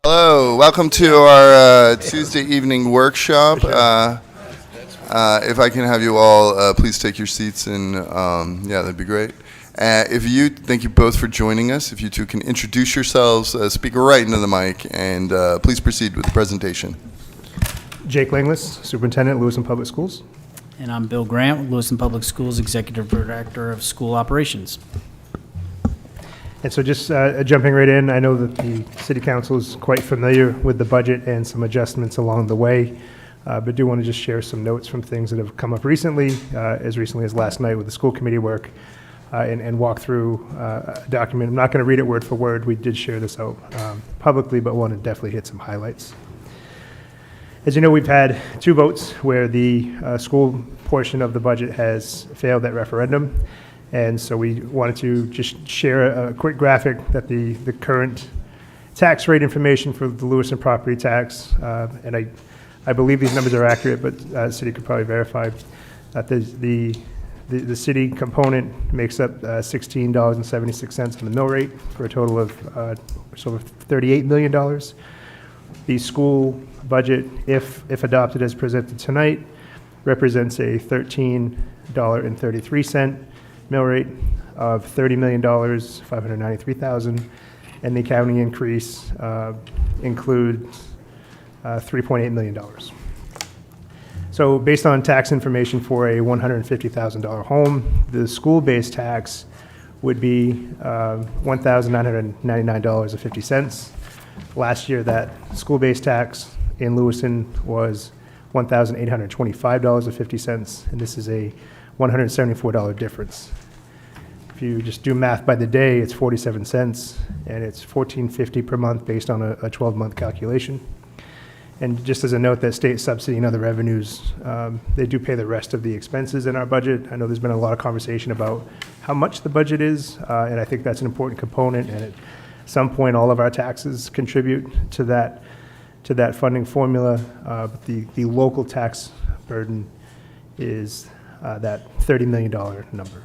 Hello, welcome to our Tuesday evening workshop. If I can have you all please take your seats, and that'd be great. Thank you both for joining us. If you two can introduce yourselves, speak right into the mic, and please proceed with the presentation. Jake Langlis, Superintendent, Lewiston Public Schools. And I'm Bill Grant, Lewiston Public Schools Executive Director of School Operations. And so just jumping right in, I know that the City Council is quite familiar with the budget and some adjustments along the way, but do want to just share some notes from things that have come up recently as last night with the school committee work, and walk through a document. I'm not going to read it word for word. We did share this out publicly, but want to definitely hit some highlights. As you know, we've had two votes where the school portion of the budget has failed that referendum. And so we wanted to just share a quick graphic that the current tax rate information for the Lewiston property tax, and I believe these numbers are accurate, but the city could probably verify that the city component makes up $16.76 on the mill rate for a total of just over $38 million. The school budget, if adopted as presented tonight, represents a $13.33 mill rate of $30,593,000, and the county increase includes $3.8 million. So based on tax information for a $150,000 home, the school-based tax would be $1,999.50. Last year, that school-based tax in Lewiston was $1,825.50, and this is a $174 difference. If you just do math by the day, it's 47 cents, and it's $14.50 per month based on a 12-month calculation. And just as a note, that state subsidy and other revenues, they do pay the rest of the expenses in our budget. I know there's been a lot of conversation about how much the budget is, and I think that's an important component, and at some point, all of our taxes contribute to that funding formula, but the local tax burden is that $30 million number.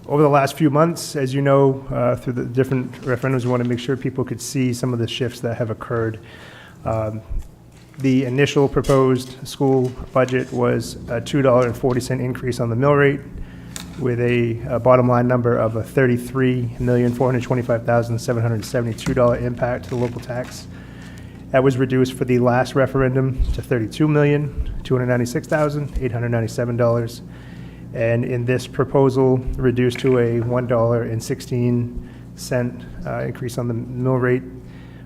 Over the last few months, as you know, through the different referendums, we want to make sure people could see some of the shifts that have occurred. The initial proposed school budget was a $2.40 increase on the mill rate, with a bottom line number of a $33,425,772 impact to the local tax. That was reduced for the last referendum to $32,296,897. And in this proposal, reduced to a $1.16 increase on the mill rate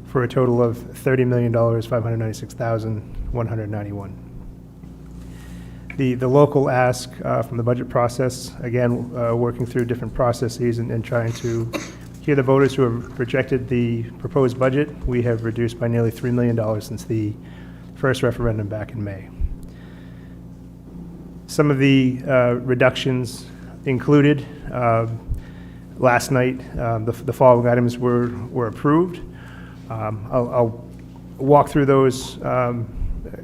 for a total of $30,596,191. The local ask from the budget process, again, working through different processes and trying to hear the voters who have rejected the proposed budget, we have reduced by nearly $3 million since the first referendum back in May. Some of the reductions included last night, the following items were approved. I'll walk through those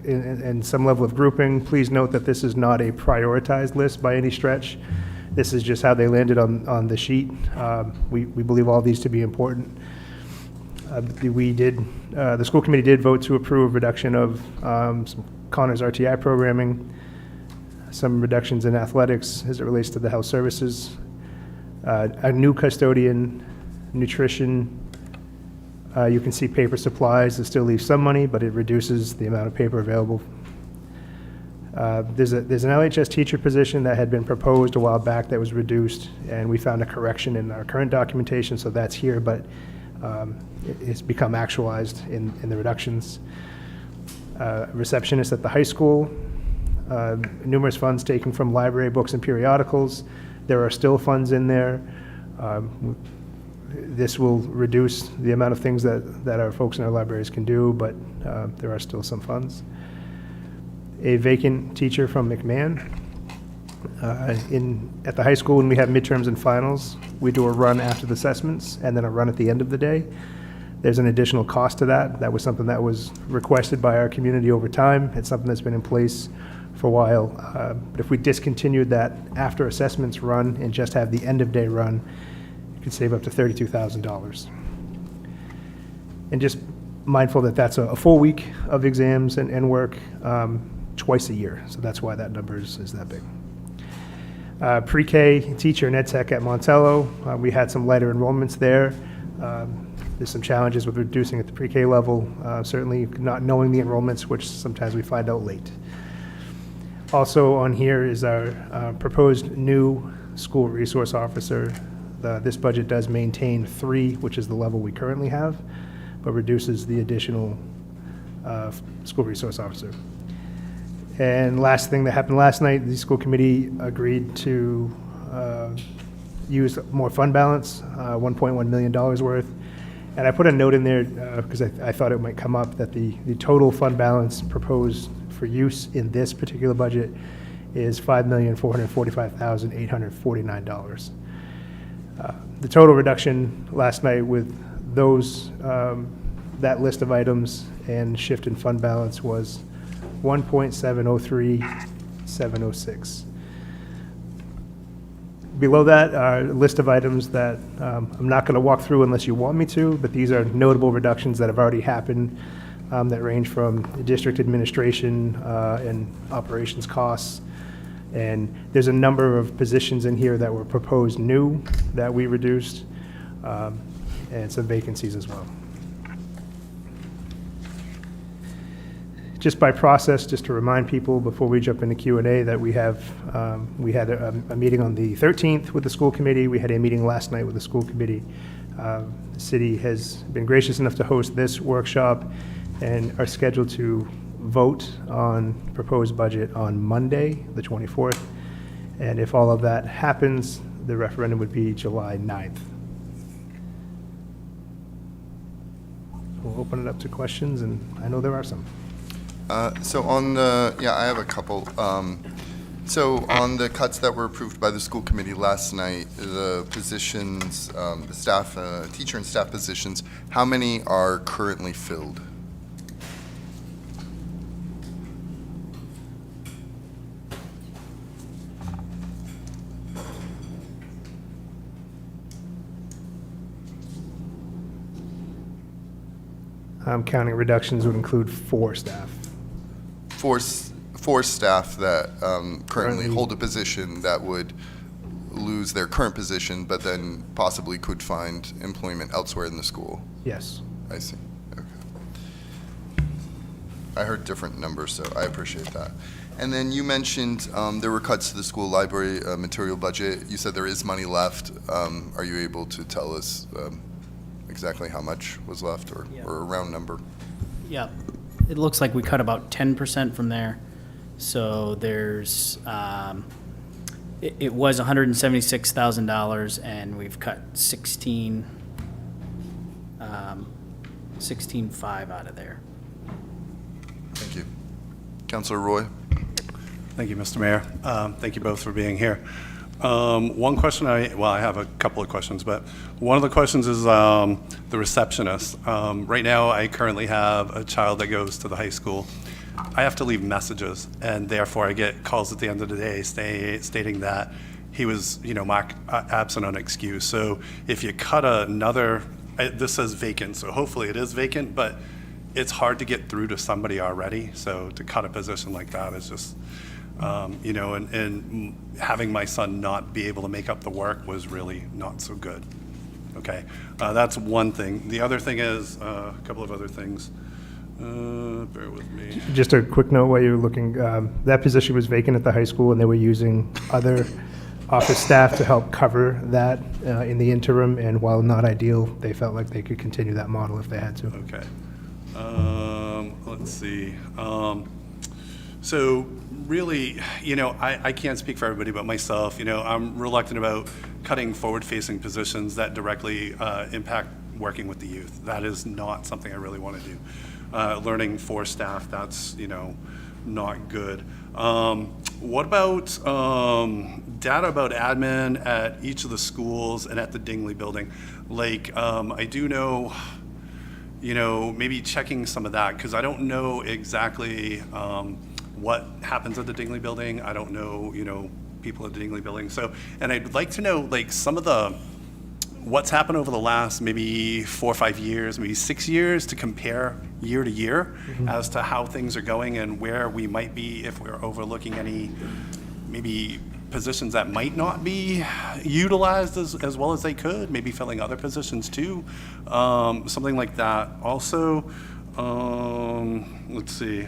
in some level of grouping. Please note that this is not a prioritized list by any stretch. This is just how they landed on the sheet. We believe all these to be important. The school committee did vote to approve reduction of some Connors RTI programming, some reductions in athletics as it relates to the health services, a new custodian, nutrition. You can see paper supplies. It still leaves some money, but it reduces the amount of paper available. There's an LHS teacher position that had been proposed a while back that was reduced, and we found a correction in our current documentation, so that's here, but it's become actualized in the reductions. Receptionist at the high school, numerous funds taken from library books and periodicals. There are still funds in there. This will reduce the amount of things that our folks in our libraries can do, but there are still some funds. A vacant teacher from McMahon. At the high school, when we have midterms and finals, we do a run after the assessments and then a run at the end of the day. There's an additional cost to that. That was something that was requested by our community over time. It's something that's been in place for a while. But if we discontinued that after assessments run and just have the end of day run, you could save up to $32,000. And just mindful that that's a full week of exams and work twice a year. So that's why that number is that big. Pre-K teacher and ed tech at Montello, we had some lighter enrollments there. There's some challenges with reducing at the pre-K level, certainly not knowing the enrollments, which sometimes we find out late. Also on here is our proposed new school resource officer. This budget does maintain 3, which is the level we currently have, but reduces the additional school resource officer. And last thing that happened last night, the school committee agreed to use more fund balance, $1.1 million worth. And I put a note in there because I thought it might come up that the total fund balance proposed for use in this particular budget is $5,445,849. The total reduction last night with those, that list of items and shift in fund balance was 1.703706. Below that are a list of items that I'm not going to walk through unless you want me to, but these are notable reductions that have already happened that range from district administration and operations costs. And there's a number of positions in here that were proposed new that we reduced, and some vacancies as well. Just by process, just to remind people before we jump into Q&A that we had a meeting on the 13th with the school committee. We had a meeting last night with the school committee. The city has been gracious enough to host this workshop and are scheduled to vote on proposed budget on Monday, the 24th. And if all of that happens, the referendum would be July 9th. We'll open it up to questions, and I know there are some. So on the, I have a couple. So on the cuts that were approved by the school committee last night, the positions, the staff, teacher and staff positions, how many are currently filled? Counting reductions would include 4 staff. Four staff that currently hold a position that would lose their current position, but then possibly could find employment elsewhere in the school. Yes. I see. Okay. I heard different numbers, so I appreciate that. And then you mentioned there were cuts to the school library material budget. You said there is money left. Are you able to tell us exactly how much was left, or a round number? Yeah, it looks like we cut about 10% from there. So there's, it was $176,000, and we've cut 16.5 out of there. Thank you. Councilor Roy? Thank you, Mr. Mayor. Thank you both for being here. One question I have a couple of questions, but one of the questions is the receptionist. Right now, I currently have a child that goes to the high school. I have to leave messages, and therefore I get calls at the end of the day stating that he was, marked absent on excuse. So if you cut another, this says vacant, so hopefully it is vacant, but it's hard to get through to somebody already. So to cut a position like that is just, and having my son not be able to make up the work was really not so good. Okay, that's one thing. The other thing is a couple of other things. Bear with me. Just a quick note while you're looking, that position was vacant at the high school, and they were using other office staff to help cover that in the interim, and while not ideal, they felt like they could continue that model if they had to. Okay. Let's see. So really, I can't speak for everybody but myself. I'm reluctant about cutting forward-facing positions that directly impact working with the youth. That is not something I really want to do. Learning for staff, that's, not good. What about data about admin at each of the schools and at the Dingley building? Like, I do know, maybe checking some of that, because I don't know exactly what happens at the Dingley building. I don't know, people at the Dingley building. So, and I'd like to know, like, some of the what's happened over the last maybe 4 or 5 years, maybe 6 years, to compare year to year as to how things are going and where we might be if we're overlooking any maybe positions that might not be utilized as well as they could, maybe filling other positions too, something like that. Also, let's see,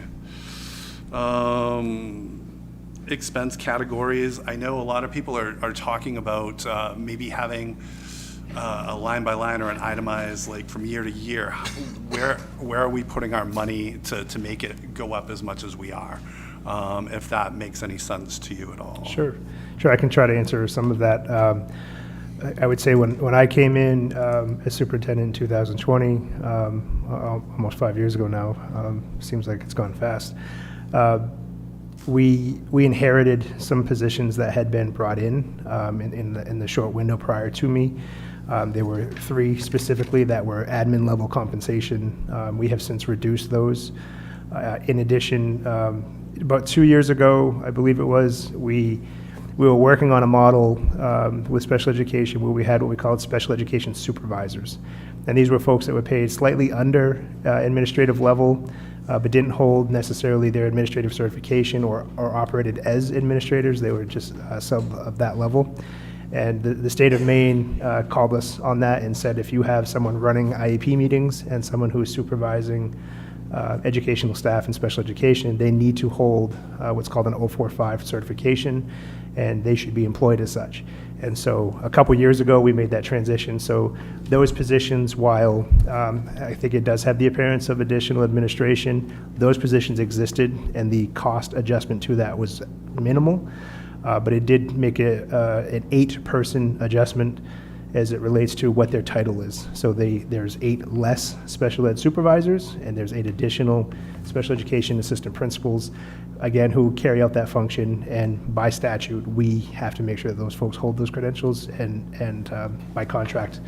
expense categories. I know a lot of people are talking about maybe having a line by line or an itemized, like from year to year, where are we putting our money to make it go up as much as we are? If that makes any sense to you at all. Sure. I can try to answer some of that. I would say when I came in as superintendent in 2020, almost 5 years ago now, seems like it's gone fast. We inherited some positions that had been brought in the short window prior to me. There were 3 specifically that were admin level compensation. We have since reduced those. In addition, about 2 years ago, I believe it was, we were working on a model with special education where we had what we called special education supervisors. And these were folks that were paid slightly under administrative level, but didn't hold necessarily their administrative certification or operated as administrators. They were just sub of that level. And the state of Maine called us on that and said, if you have someone running IEP meetings and someone who is supervising educational staff in special education, they need to hold what's called an 045 certification, and they should be employed as such. And so a couple years ago, we made that transition. So those positions, while I think it does have the appearance of additional administration, those positions existed, and the cost adjustment to that was minimal. But it did make an 8-person adjustment as it relates to what their title is. So there's 8 less special ed supervisors, and there's 8 additional special education assistant principals, again, who carry out that function. And by statute, we have to make sure that those folks hold those credentials, and by contract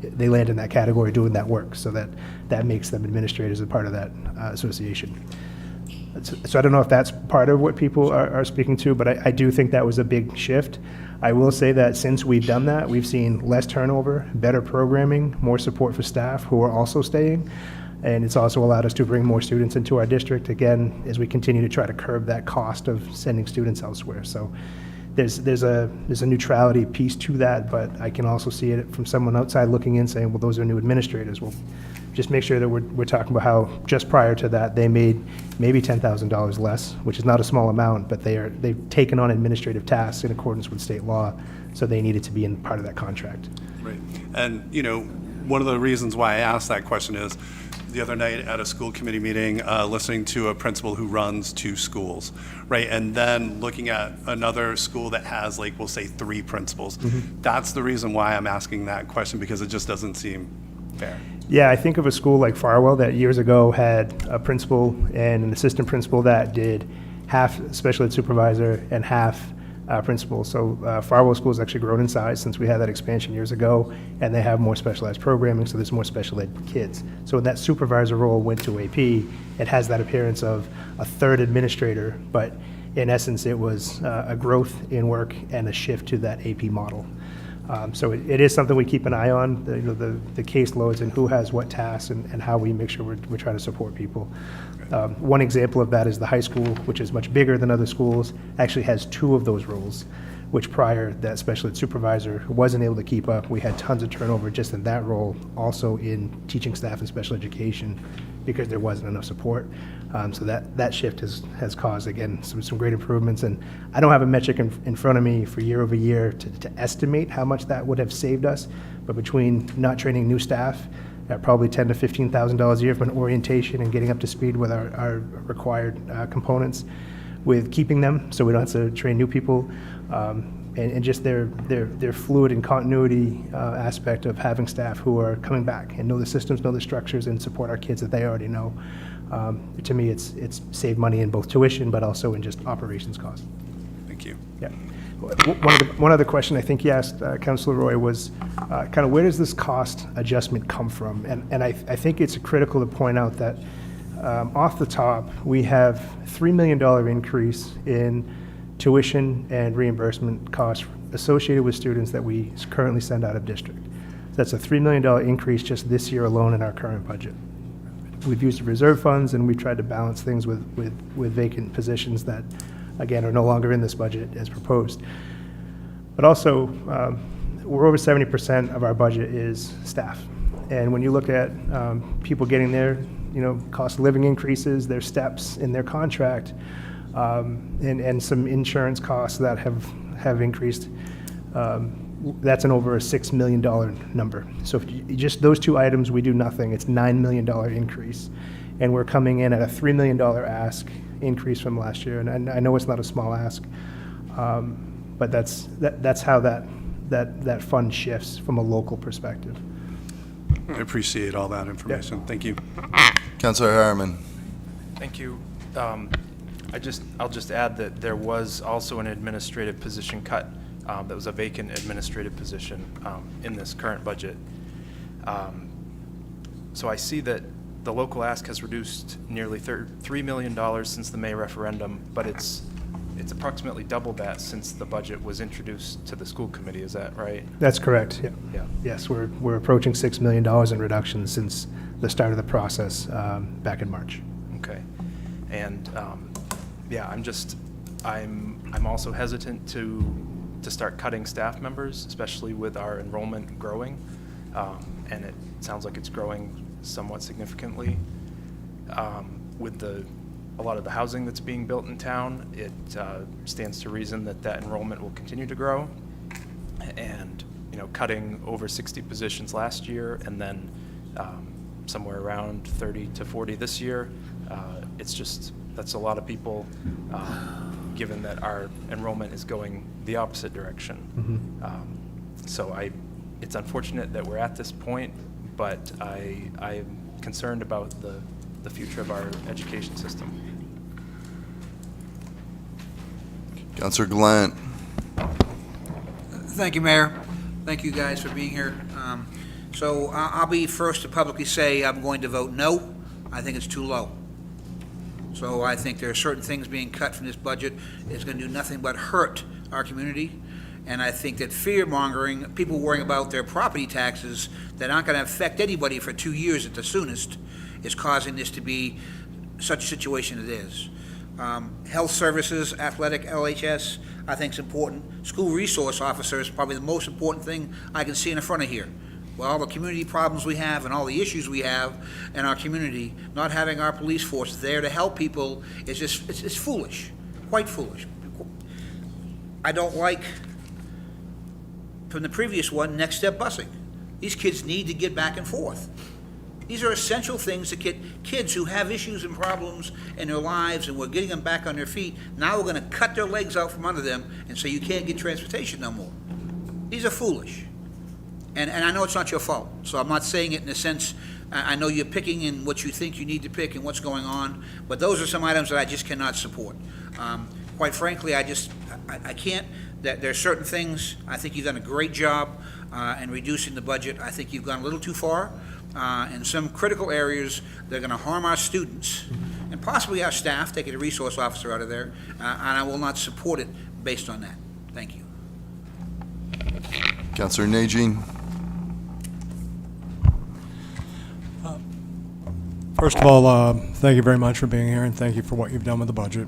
they land in that category doing that work, so that makes them administrators as part of that association. So I don't know if that's part of what people are speaking to, but I do think that was a big shift. I will say that since we've done that, we've seen less turnover, better programming, more support for staff who are also staying, and it's also allowed us to bring more students into our district, again, as we continue to try to curb that cost of sending students elsewhere. So there's a neutrality piece to that, but I can also see it from someone outside looking in saying, well, those are new administrators. Well, just make sure that we're talking about how just prior to that they made maybe $10,000 less, which is not a small amount, but they've taken on administrative tasks in accordance with state law, so they needed to be in part of that contract. Right. And one of the reasons why I asked that question is the other night at a school committee meeting, listening to a principal who runs 2 schools, right? And then looking at another school that has, like, we'll say 3 principals. Mm-hmm. That's the reason why I'm asking that question, because it just doesn't seem fair. Yeah, I think of a school like Farwell that years ago had a principal and an assistant principal that did half special ed supervisor and half principal. So Farwell School has actually grown in size since we had that expansion years ago, and they have more specialized programming, so there's more special ed kids. So when that supervisor role went to AP, it has that appearance of a third administrator, but in essence it was a growth in work and a shift to that AP model. So it is something we keep an eye on, the caseloads and who has what tasks and how we make sure we're trying to support people. One example of that is the high school, which is much bigger than other schools, actually has 2 of those roles, which prior that special ed supervisor wasn't able to keep up. We had tons of turnover just in that role, also in teaching staff and special education, because there wasn't enough support. So that shift has caused, again, some great improvements. And I don't have a metric in front of me for year over year to estimate how much that would have saved us, but between not training new staff at probably $10,000 to $15,000 a year for an orientation and getting up to speed with our required components, with keeping them so we don't have to train new people, and just their fluid and continuity aspect of having staff who are coming back and know the systems, know the structures, and support our kids that they already know. To me, it's saved money in both tuition, but also in just operations costs. Thank you. Yeah. One other question I think you asked, Councilor Roy, was kind of where does this cost adjustment come from? And I think it's critical to point out that off the top, we have $3 million increase in tuition and reimbursement costs associated with students that we currently send out of district. That's a $3 million increase just this year alone in our current budget. We've used reserve funds, and we've tried to balance things with vacant positions that, again, are no longer in this budget as proposed. But also, we're over 70% of our budget is staff. And when you look at people getting their, cost of living increases, their steps in their contract, and some insurance costs that have increased, that's an over a $6 million number. So if just those two items, we do nothing, it's $9 million increase. And we're coming in at a $3 million ask increase from last year. And I know it's not a small ask, but that's how that fund shifts from a local perspective. I appreciate all that information. Thank you. Councilor Harriman. Thank you. I'll just add that there was also an administrative position cut. That was a vacant administrative position in this current budget. So I see that the local ask has reduced nearly $3 million since the May referendum, but it's approximately double that since the budget was introduced to the school committee. Is that right? That's correct, yeah. Yeah. Yes, we're approaching $6 million in reduction since the start of the process back in March. Okay. And yeah, I'm also hesitant to start cutting staff members, especially with our enrollment growing, and it sounds like it's growing somewhat significantly. With a lot of the housing that's being built in town, it stands to reason that enrollment will continue to grow. And cutting over 60 positions last year, and then somewhere around 30 to 40 this year, that's a lot of people, given that our enrollment is going the opposite direction. Mm-hmm. So it's unfortunate that we're at this point, but I'm concerned about the future of our education system. Councilor Glant. Thank you, Mayor. Thank you guys for being here. So I'll be first to publicly say I'm going to vote no. I think it's too low. So I think there are certain things being cut from this budget is going to do nothing but hurt our community. And I think that fear-mongering, people worrying about their property taxes that aren't going to affect anybody for 2 years at the soonest, is causing this to be such a situation it is. Health services, athletic, LHS, I think is important. School resource officer is probably the most important thing I can see in the front of here. With all the community problems we have and all the issues we have in our community, not having our police force there to help people is just, it's foolish, quite foolish. I don't like, from the previous one, next step busing. These kids need to get back and forth. These are essential things to get kids who have issues and problems in their lives, and we're getting them back on their feet. Now we're going to cut their legs out from under them and say you can't get transportation no more. These are foolish. And I know it's not your fault, so I'm not saying it in a sense, I know you're picking in what you think you need to pick and what's going on, but those are some items that I just cannot support. Quite frankly, I can't. There are certain things, I think you've done a great job in reducing the budget. I think you've gone a little too far in some critical areas that are going to harm our students and possibly our staff, taking a resource officer out of there, and I will not support it based on that. Thank you. Councilor Najin. First of all, thank you very much for being here, and thank you for what you've done with the budget.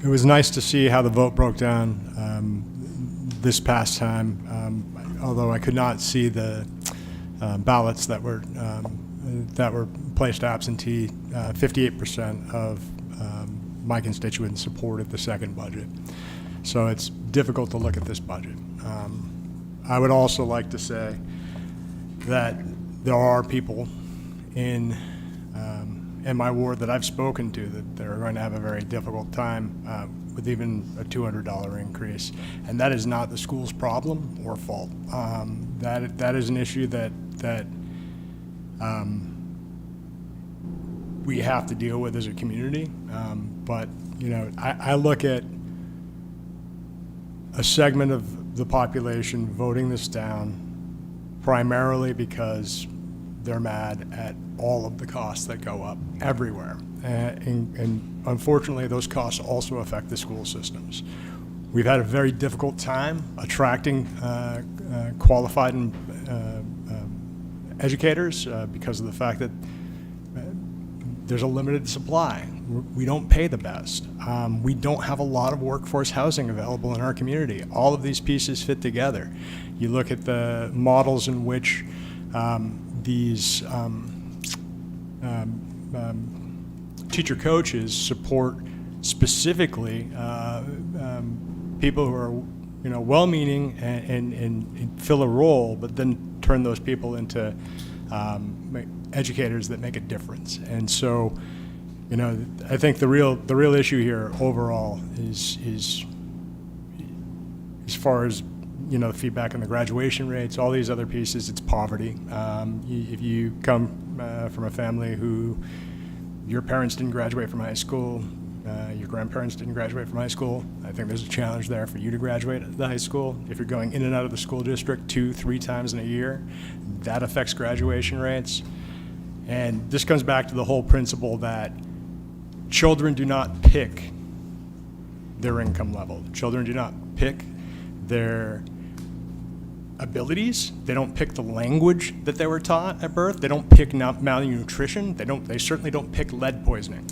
It was nice to see how the vote broke down this past time, although I could not see the ballots that were placed absentee. 58% of my constituents supported the second budget. So it's difficult to look at this budget. I would also like to say that there are people in my ward that I've spoken to that they're going to have a very difficult time with even a $200 increase, and that is not the school's problem or fault. That is an issue that we have to deal with as a community. But I look at a segment of the population voting this down primarily because they're mad at all of the costs that go up everywhere. And unfortunately, those costs also affect the school systems. We've had a very difficult time attracting qualified and educators because of the fact that there's a limited supply. We don't pay the best. We don't have a lot of workforce housing available in our community. All of these pieces fit together. You look at the models in which these teacher coaches support specifically people who are, well-meaning and fill a role, but then turn those people into educators that make a difference. And so, I think the real issue here overall is as far as the feedback on the graduation rates, all these other pieces, it's poverty. If you come from a family who your parents didn't graduate from high school, your grandparents didn't graduate from high school, I think there's a challenge there for you to graduate at the high school. If you're going in and out of the school district 2-3 times in a year, that affects graduation rates. And this comes back to the whole principle that children do not pick their income level. Children do not pick their abilities. They don't pick the language that they were taught at birth. They don't pick malnutrition. They certainly don't pick lead poisoning.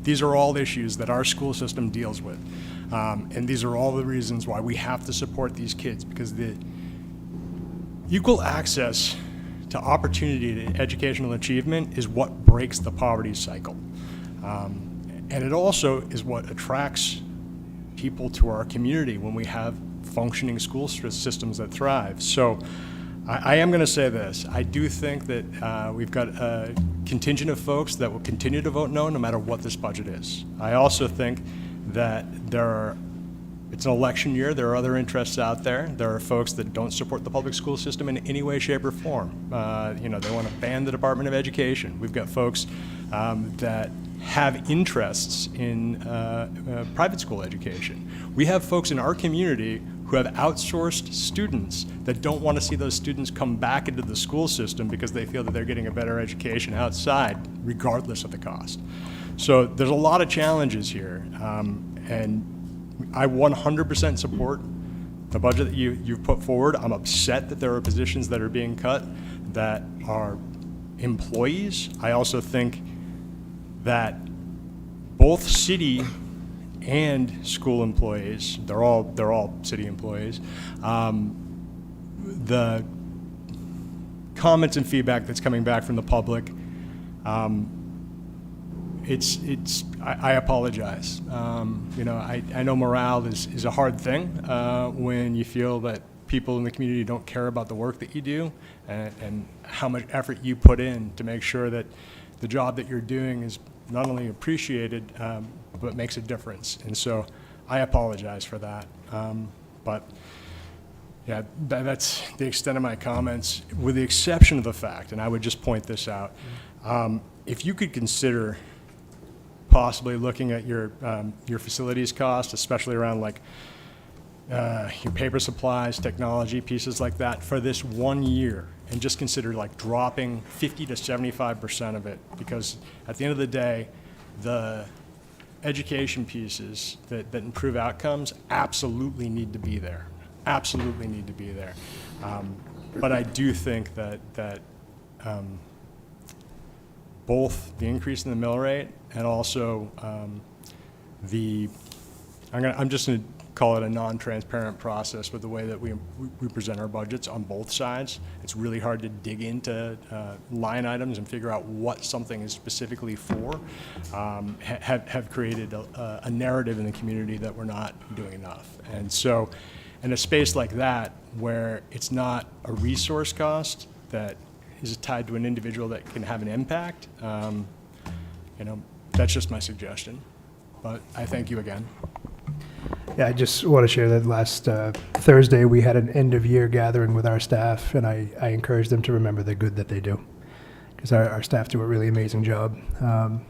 These are all issues that our school system deals with. And these are all the reasons why we have to support these kids, because the equal access to opportunity to educational achievement is what breaks the poverty cycle. And it also is what attracts people to our community when we have functioning school systems that thrive. So I am going to say this. I do think that we've got a contingent of folks that will continue to vote no matter what this budget is. I also think that it's an election year. There are other interests out there. There are folks that don't support the public school system in any way, shape, or form. They want to ban the Department of Education. We've got folks that have interests in private school education. We have folks in our community who have outsourced students that don't want to see those students come back into the school system because they feel that they're getting a better education outside, regardless of the cost. So there's a lot of challenges here, and I 100% support the budget that you've put forward. I'm upset that there are positions that are being cut that are employees. I also think that both city and school employees, they're all city employees, the comments and feedback that's coming back from the public, I apologize. I know morale is a hard thing when you feel that people in the community don't care about the work that you do and how much effort you put in to make sure that the job that you're doing is not only appreciated, but makes a difference. And so I apologize for that. But yeah, that's the extent of my comments, with the exception of the fact, and I would just point this out, if you could consider possibly looking at your facilities cost, especially around your paper supplies, technology, pieces like that, for this 1 year, and just consider dropping 50 to 75% of it, because at the end of the day, the education pieces that improve outcomes absolutely need to be there. Absolutely need to be there. But I do think that both the increase in the mill rate and also I'm just going to call it a non-transparent process with the way that we present our budgets on both sides. It's really hard to dig into line items and figure out what something is specifically for, have created a narrative in the community that we're not doing enough. And so in a space like that, where it's not a resource cost that is tied to an individual that can have an impact, that's just my suggestion. But I thank you again. Yeah, I just want to share that last Thursday we had an end-of-year gathering with our staff, and I encouraged them to remember the good that they do, because our staff do a really amazing job.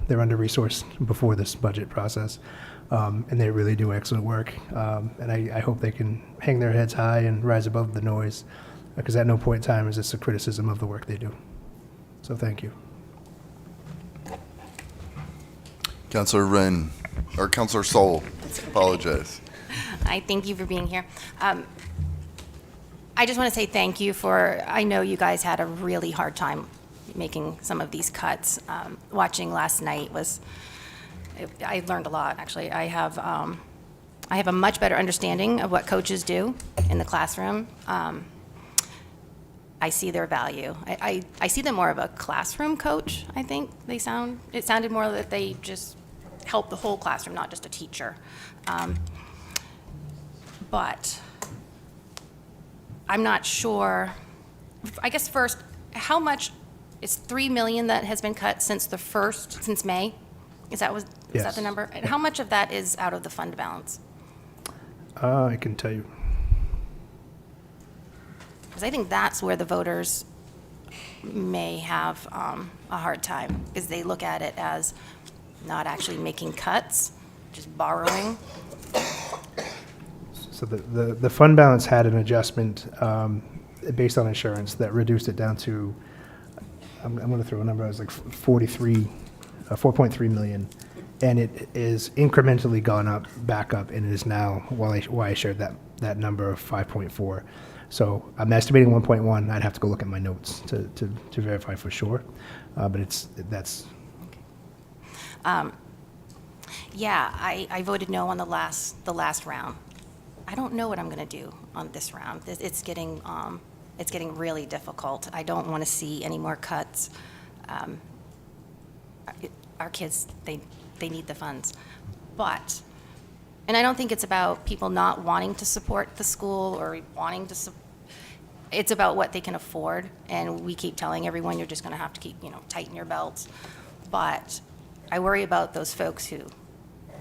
They're under-resourced before this budget process, and they really do excellent work. And I hope they can hang their heads high and rise above the noise, because at no point in time is this a criticism of the work they do. So thank you. Councilor Wren, or Councilor Soul, apologize. I thank you for being here. I just want to say thank you I know you guys had a really hard time making some of these cuts. Watching last night I learned a lot, actually. I have a much better understanding of what coaches do in the classroom. I see their value. I see them more of a classroom coach, I think it sounded more that they just help the whole classroom, not just a teacher. But I'm not sure, I guess first, how much, is 3 million that has been cut since May? Is that Yes. the number? And how much of that is out of the fund balance? I can tell you. Because I think that's where the voters may have a hard time, because they look at it as not actually making cuts, just borrowing. So the fund balance had an adjustment based on insurance that reduced it down to, I'm going to throw a number, it was like 4.3 million. And it is incrementally gone up, back up, and it is now, why I shared that number of 5.4. So I'm estimating 1.1. I'd have to go look at my notes to verify for sure. But that's. Yeah, I voted no on the last round. I don't know what I'm going to do on this round. It's getting really difficult. I don't want to see any more cuts. Our kids, they need the funds. And I don't think it's about people not wanting to support the school or wanting to it's about what they can afford, and we keep telling everyone you're just going to have to keep, tighten your belts. But I worry about those folks who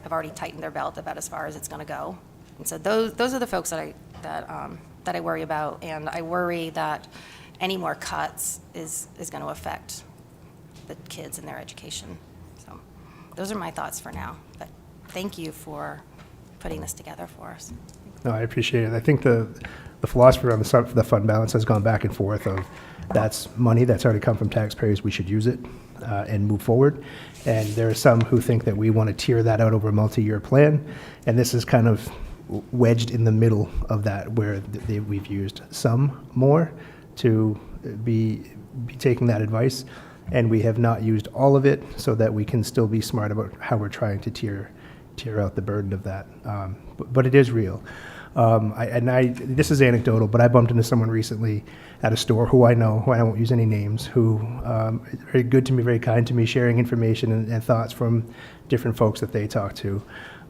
have already tightened their belt about as far as it's going to go. And so those are the folks that I worry about, and I worry that any more cuts is going to affect the kids and their education. So those are my thoughts for now. But thank you for putting this together for us. No, I appreciate it. I think the philosophy around the fund balance has gone back and forth of that's money that's already come from taxpayers, we should use it and move forward. And there are some who think that we want to tier that out over a multi-year plan. And this is kind of wedged in the middle of that, where we've used some more to be taking that advice. And we have not used all of it so that we can still be smart about how we're trying to tier out the burden of that. But it is real. This is anecdotal, but I bumped into someone recently at a store who I know, who I won't use any names, who is very good to me, very kind to me, sharing information and thoughts from different folks that they talk to.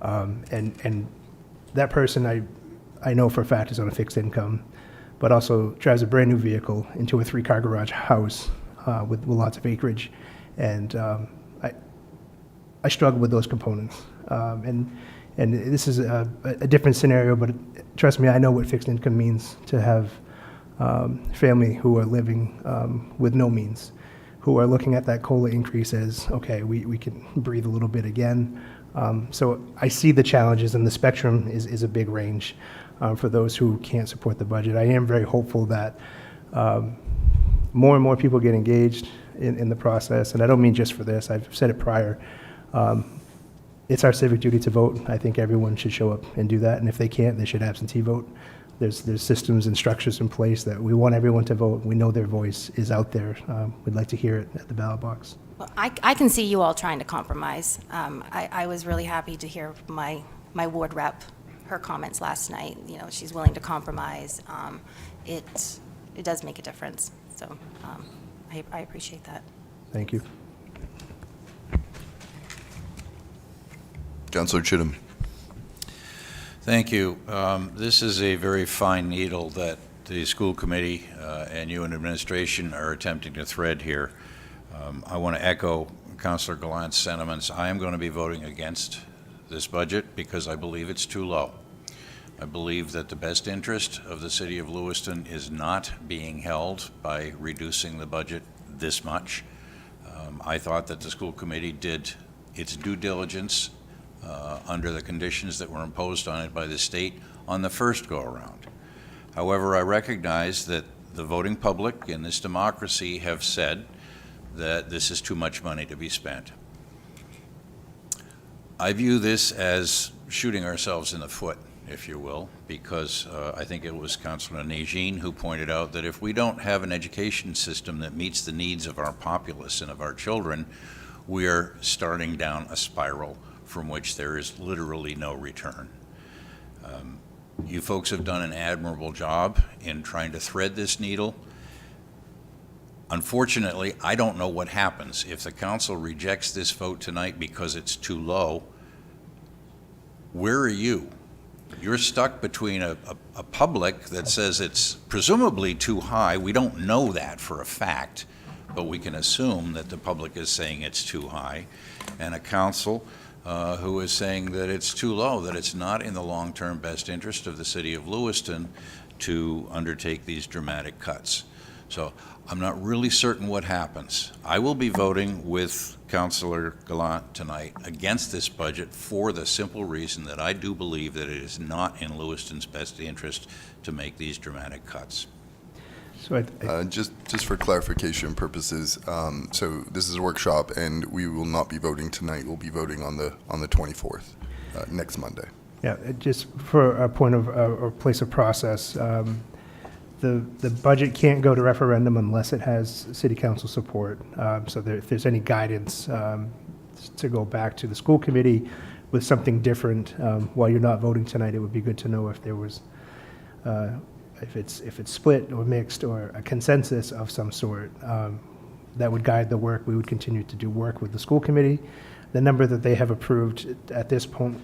And that person I know for a fact is on a fixed income, but also drives a brand new vehicle into a 3-car garage house with lots of acreage. And I struggle with those components. And this is a different scenario, but trust me, I know what fixed income means to have family who are living with no means, who are looking at that COLA increase as, okay, we can breathe a little bit again. So I see the challenges, and the spectrum is a big range for those who can't support the budget. I am very hopeful that more and more people get engaged in the process, and I don't mean just for this. I've said it prior. It's our civic duty to vote. I think everyone should show up and do that, and if they can't, they should absentee vote. There's systems and structures in place that we want everyone to vote. We know their voice is out there. We'd like to hear it at the ballot box. Well, I can see you all trying to compromise. I was really happy to hear my ward rep, her comments last night. She's willing to compromise. It does make a difference. So I appreciate that. Thank you. Councilor Chittum. Thank you. This is a very fine needle that the school committee and you and administration are attempting to thread here. I want to echo Councilor Gallant's sentiments. I am going to be voting against this budget because I believe it's too low. I believe that the best interest of the city of Lewiston is not being held by reducing the budget this much. I thought that the school committee did its due diligence under the conditions that were imposed on it by the state on the first go-around. However, I recognize that the voting public in this democracy have said that this is too much money to be spent. I view this as shooting ourselves in the foot, if you will, because I think it was Councilor Najin who pointed out that if we don't have an education system that meets the needs of our populace and of our children, we are starting down a spiral from which there is literally no return. You folks have done an admirable job in trying to thread this needle. Unfortunately, I don't know what happens. If the council rejects this vote tonight because it's too low, where are you? You're stuck between a public that says it's presumably too high. We don't know that for a fact, but we can assume that the public is saying it's too high, and a council who is saying that it's too low, that it's not in the long-term best interest of the city of Lewiston to undertake these dramatic cuts. So I'm not really certain what happens. I will be voting with Councilor Gallant tonight against this budget for the simple reason that I do believe that it is not in Lewiston's best interest to make these dramatic cuts. So Just for clarification purposes, so this is a workshop, and we will not be voting tonight. We'll be voting on the 24th, next Monday. yeah, just for a point of, or place of process, the budget can't go to referendum unless it has city council support. So if there's any guidance to go back to the school committee with something different, while you're not voting tonight, it would be good to know if there was, if it's split or mixed or a consensus of some sort. That would guide the work. We would continue to do work with the school committee. The number that they have approved at this point,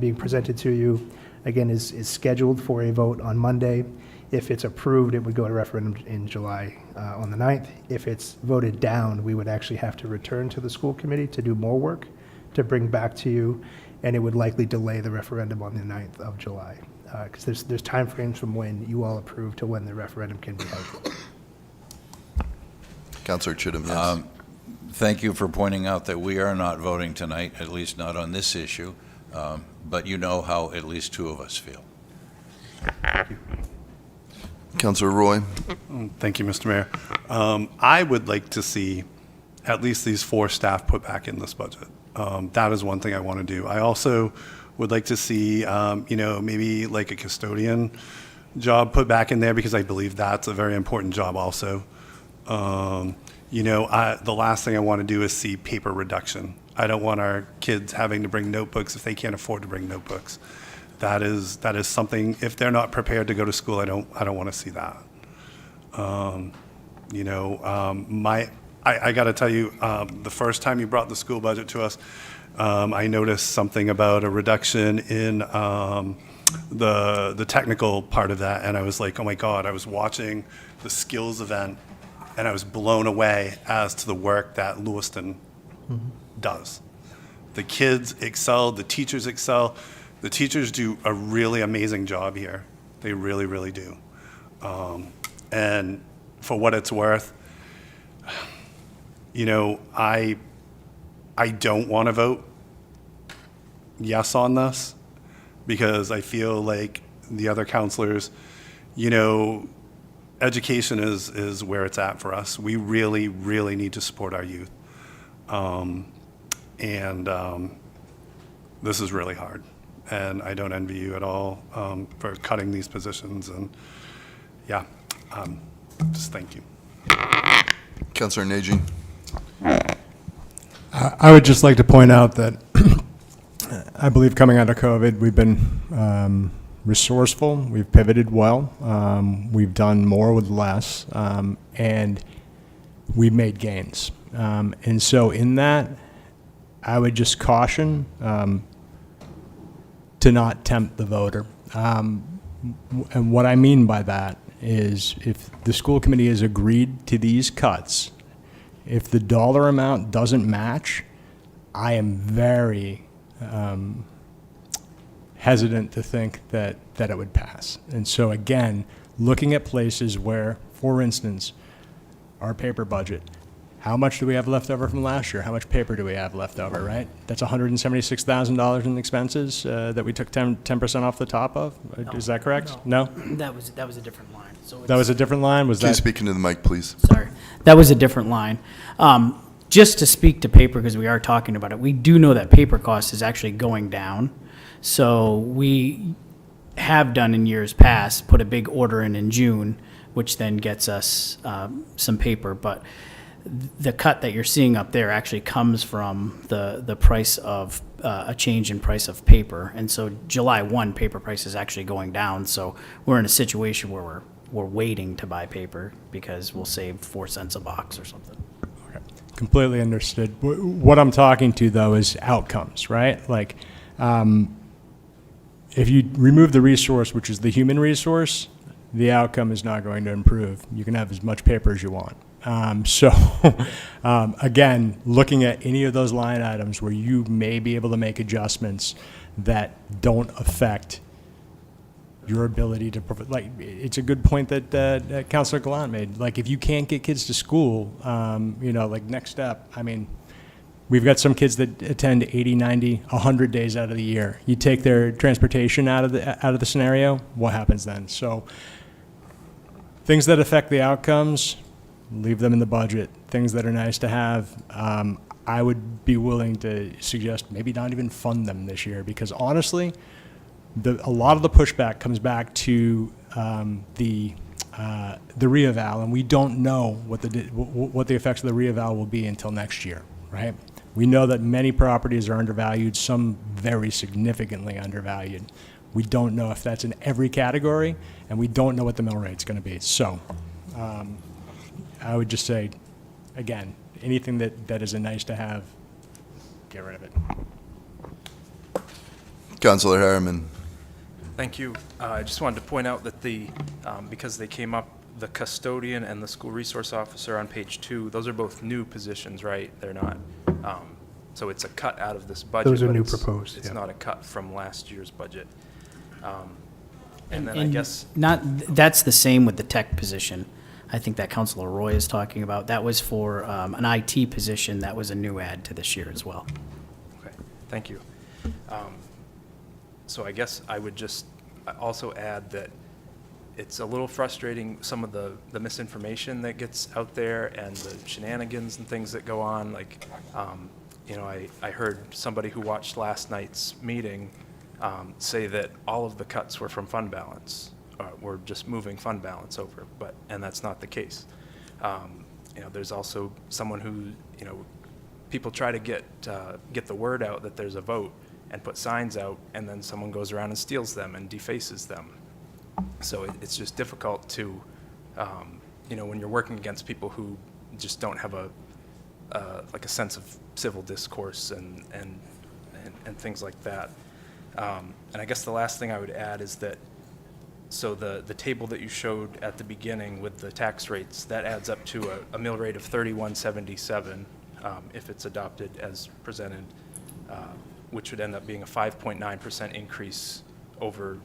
being presented to you, again, is scheduled for a vote on Monday. If it's approved, it would go to referendum in July on the 9th. If it's voted down, we would actually have to return to the school committee to do more work to bring back to you, and it would likely delay the referendum on the 9th of July. Because there's timeframes from when you all approve to when the referendum can be held. Councilor Chittum, yes. Thank you for pointing out that we are not voting tonight, at least not on this issue, but you know how at least two of us feel. Councilor Roy. Thank you, Mr. Mayor. I would like to see at least these 4 staff put back in this budget. That is one thing I want to do. I also would like to see, maybe like a custodian job put back in there, because I believe that's a very important job also. The last thing I want to do is see paper reduction. I don't want our kids having to bring notebooks if they can't afford to bring notebooks. That is something, if they're not prepared to go to school, I don't want to see that. I got to tell you, the first time you brought the school budget to us, I noticed something about a reduction in the technical part of that, and I was like, oh my God, I was watching the skills event, and I was blown away as to the work that Lewiston does. The kids excel, the teachers excel. The teachers do a really amazing job here. They really, really do. And for what it's worth, I don't want to vote yes on this, because I feel like the other counselors, education is where it's at for us. We really, really need to support our youth. This is really hard. And I don't envy you at all for cutting these positions. And just thank you. Councilor Najin. I would just like to point out that I believe coming out of COVID, we've been resourceful, we've pivoted well, we've done more with less, and we've made gains. And so in that, I would just caution to not tempt the voter. And what I mean by that is, if the school committee has agreed to these cuts, if the dollar amount doesn't match, I am very hesitant to think that it would pass. And so again, looking at places where, for instance, our paper budget, how much do we have left over from last year? How much paper do we have left over, right? That's $176,000 in expenses that we took 10% off the top of? Is that correct? No? That was a different line. So That was a different line? Was Can you that? speak into the mic, please? Sorry, that was a different line. Just to speak to paper, because we are talking about it, we do know that paper cost is actually going down. So we have done in years past, put a big order in June, which then gets us some paper. But the cut that you're seeing up there actually comes from the price of a change in price of paper. And so July 1, paper price is actually going down. So we're in a situation where we're waiting to buy paper because we'll save 4 cents a box or something. Completely understood. What I'm talking to, though, is outcomes, right? Like, if you remove the resource, which is the human resource, the outcome is not going to improve. You can have as much paper as you want. Again, looking at any of those line items where you may be able to make adjustments that don't affect your ability to provide, like, it's a good point that Councilor Gallant made. Like, if you can't get kids to school, like next step, I mean, we've got some kids that attend 80, 90, 100 days out of the year. You take their transportation out of the scenario, what happens then? So things that affect the outcomes, leave them in the budget. Things that are nice to have, I would be willing to suggest maybe not even fund them this year, because honestly, a lot of the pushback comes back to the reeval, and we don't know what the effects of the reeval will be until next year, right? We know that many properties are undervalued, some very significantly undervalued. We don't know if that's in every category, and we don't know what the mill rate's going to be. So I would just say, again, anything that is a nice to have, get rid of it. Councilor Harriman. Thank you. I just wanted to point out that because they came up, the custodian and the school resource officer on page 2, those are both new positions, right? They're not, so it's a cut out of this budget. Those are but new it's- proposed, It's yeah. not a cut from last year's budget. And then I guess, That's the same with the tech position. I think that Councilor Roy is talking about. That was for an IT position. That was a new add to this year as well. okay, thank you. So I guess I would just also add that it's a little frustrating, some of the misinformation that gets out there and the shenanigans and things that go on. Like, I heard somebody who watched last night's meeting say that all of the cuts were from fund balance. We're just moving fund balance over, and that's not the case. There's also someone who, people try to get the word out that there's a vote and put signs out, and then someone goes around and steals them and defaces them. So it's just difficult to, when you're working against people who just don't have a sense of civil discourse and things like that. And I guess the last thing I would add is that, so the table that you showed at the beginning with the tax rates, that adds up to a mill rate of 31.77 if it's adopted as presented, which would end up being a 5.9% increase over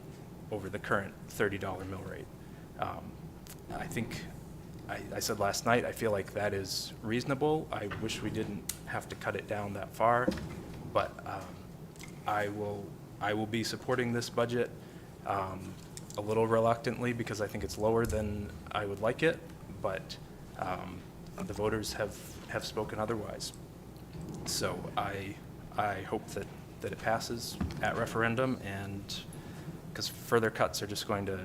the current $30 mill rate. I think, I said last night, I feel like that is reasonable. I wish we didn't have to cut it down that far, but I will be supporting this budget a little reluctantly because I think it's lower than I would like it, but the voters have spoken otherwise. So I hope that it passes at referendum, and because further cuts are just going to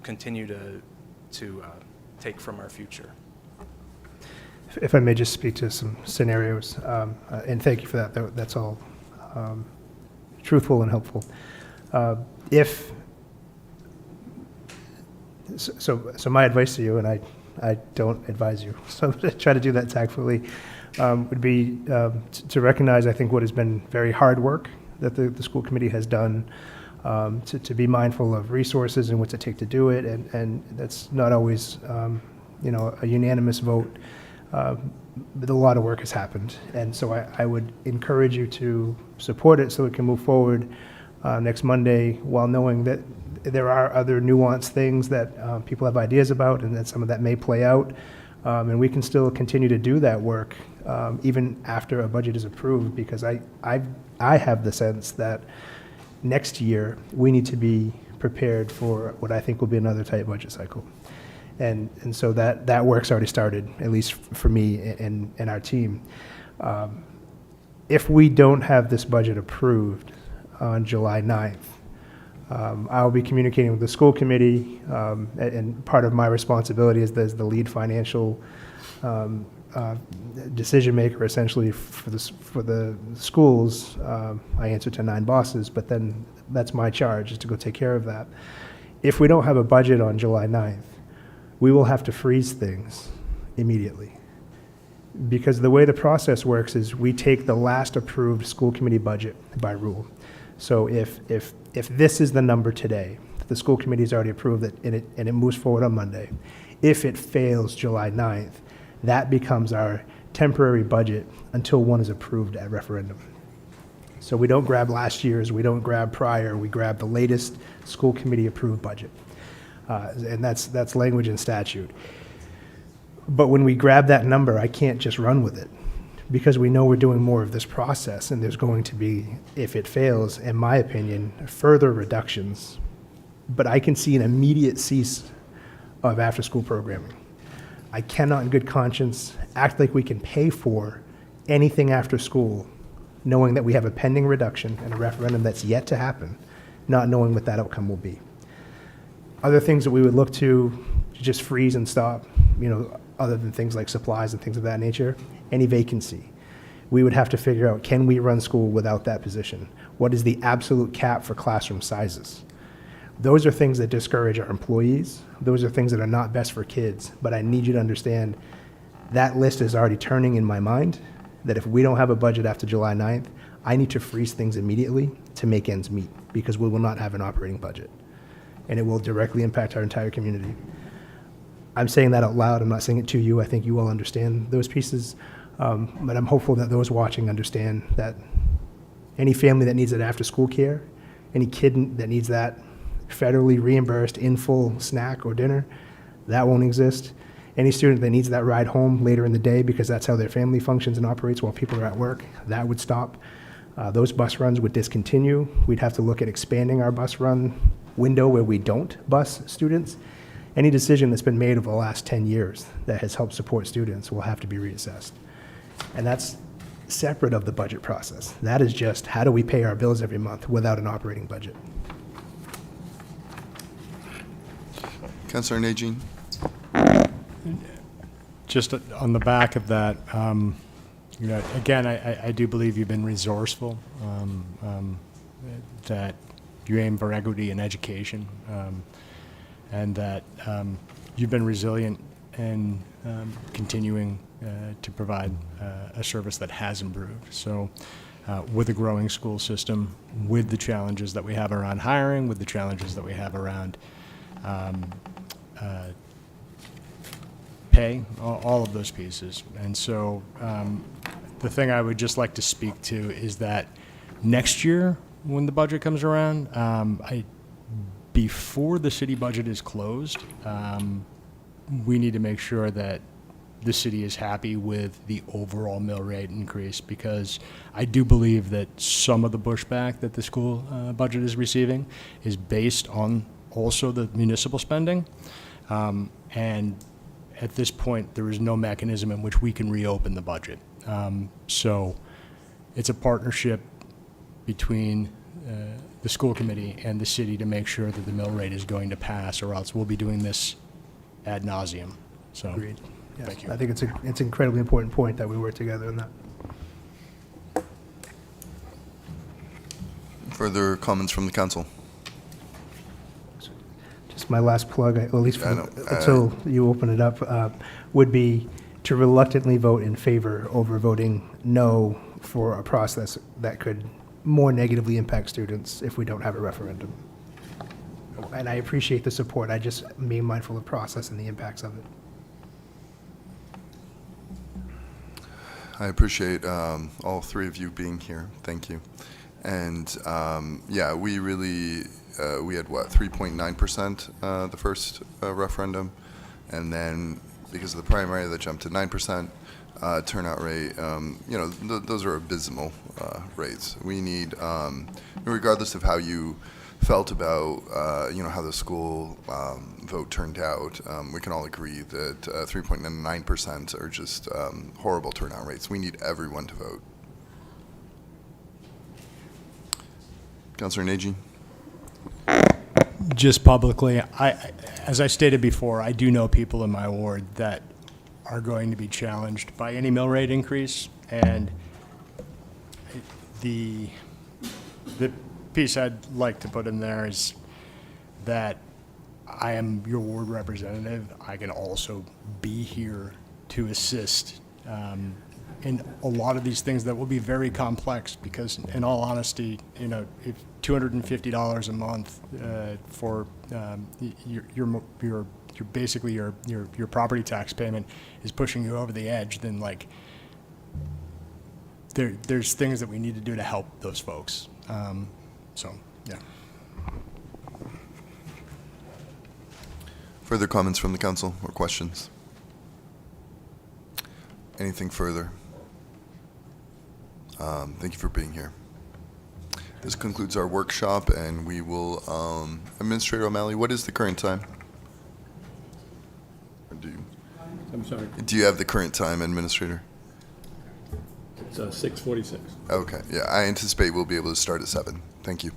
continue to take from our future. If I may just speak to some scenarios, and thank you for that. That's all truthful and helpful. So my advice to you, and I don't advise you, so try to do that tactfully, would be to recognize, I think, what has been very hard work that the school committee has done, to be mindful of resources and what's it take to do it, and that's not always, a unanimous vote, but a lot of work has happened, and so I would encourage you to support it so it can move forward next Monday, while knowing that there are other nuanced things that people have ideas about, and that some of that may play out, and we can still continue to do that work even after a budget is approved, because I have the sense that next year we need to be prepared for what I think will be another tight budget cycle, and so that work's already started, at least for me and our team. If we don't have this budget approved, on July 9th. I'll be communicating with the school committee, and part of my responsibility is as the lead financial decision maker, essentially, for the schools. I answer to 9 bosses, but then that's my charge, is to go take care of that. If we don't have a budget on July 9th, we will have to freeze things immediately. Because the way the process works is we take the last approved school committee budget by rule. So if this is the number today, the school committee's already approved it and it moves forward on Monday. If it fails July 9th, that becomes our temporary budget until one is approved at referendum. So we don't grab last year's, we don't grab prior, we grab the latest school committee approved budget. And that's language in statute. But when we grab that number, I can't just run with it, because we know we're doing more of this process, and there's going to be, if it fails, in my opinion, further reductions. But I can see an immediate cease of after-school programming. I cannot in good conscience act like we can pay for anything after school, knowing that we have a pending reduction and a referendum that's yet to happen, not knowing what that outcome will be. Other things that we would look to just freeze and stop, other than things like supplies and things of that nature, any vacancy. We would have to figure out, can we run school without that position? What is the absolute cap for classroom sizes? Those are things that discourage our employees. Those are things that are not best for kids. But I need you to understand that list is already turning in my mind, that if we don't have a budget after July 9th, I need to freeze things immediately to make ends meet, because we will not have an operating budget. And it will directly impact our entire community. I'm saying that out loud. I'm not saying it to you. I think you all understand those pieces. But I'm hopeful that those watching understand that any family that needs that after-school care, any kid that needs that federally reimbursed in full snack or dinner, that won't exist. Any student that needs that ride home later in the day because that's how their family functions and operates while people are at work, that would stop. Those bus runs would discontinue. We'd have to look at expanding our bus run window where we don't bus students. Any decision that's been made over the last 10 years that has helped support students will have to be reassessed. And that's separate of the budget process. That is just, how do we pay our bills every month without an operating budget? Councillor Najin? Just on the back of that, again, I do believe you've been resourceful, that you aim for equity in education, and that you've been resilient in continuing to provide a service that has improved. So with a growing school system, with the challenges that we have around hiring, with the challenges that we have around pay, all of those pieces. And so the thing I would just like to speak to is that next year, when the budget comes around, before the city budget is closed, we need to make sure that the city is happy with the overall mill rate increase, because I do believe that some of the pushback that the school budget is receiving is based on also the municipal spending. And at this point, there is no mechanism in which we can reopen the budget. So it's a partnership between the school committee and the city to make sure that the mill rate is going to pass, or else we'll be doing this ad nauseum. So, Agreed. Yes. Thank you. I think it's an incredibly important point that we work together on that. Further comments from the council? Just my last plug, at least I know. until you open it up, would be to reluctantly vote in favor over voting no for a process that could more negatively impact students if we don't have a referendum. And I appreciate the support. I just am being mindful of process and the impacts of it. I appreciate all three of you being here. Thank you. And yeah, we really, we had what, 3.9% the first referendum, and then because of the primary that jumped to 9% turnout rate. Those are abysmal rates. We need, regardless of how you felt about how the school vote turned out, we can all agree that 3.9% are just horrible turnout rates. We need everyone to vote. Councilor Nagy? Just publicly, as I stated before, I do know people in my ward that are going to be challenged by any mill rate increase, and the piece I'd like to put in there is that I am your ward representative. I can also be here to assist in a lot of these things that will be very complex, because in all honesty, you know, if $250 a month for your basically your property tax payment is pushing you over the edge, then like there's things that we need to do to help those folks. So yeah. Further comments from the council or questions? Anything further? Thank you for being here. This concludes our workshop, and we will, Administrator O'Malley, what is the current time? Or I'm sorry, do you have the current time, Administrator? it's 6:46. Okay, yeah, I anticipate we'll be able to start at 7. Thank you.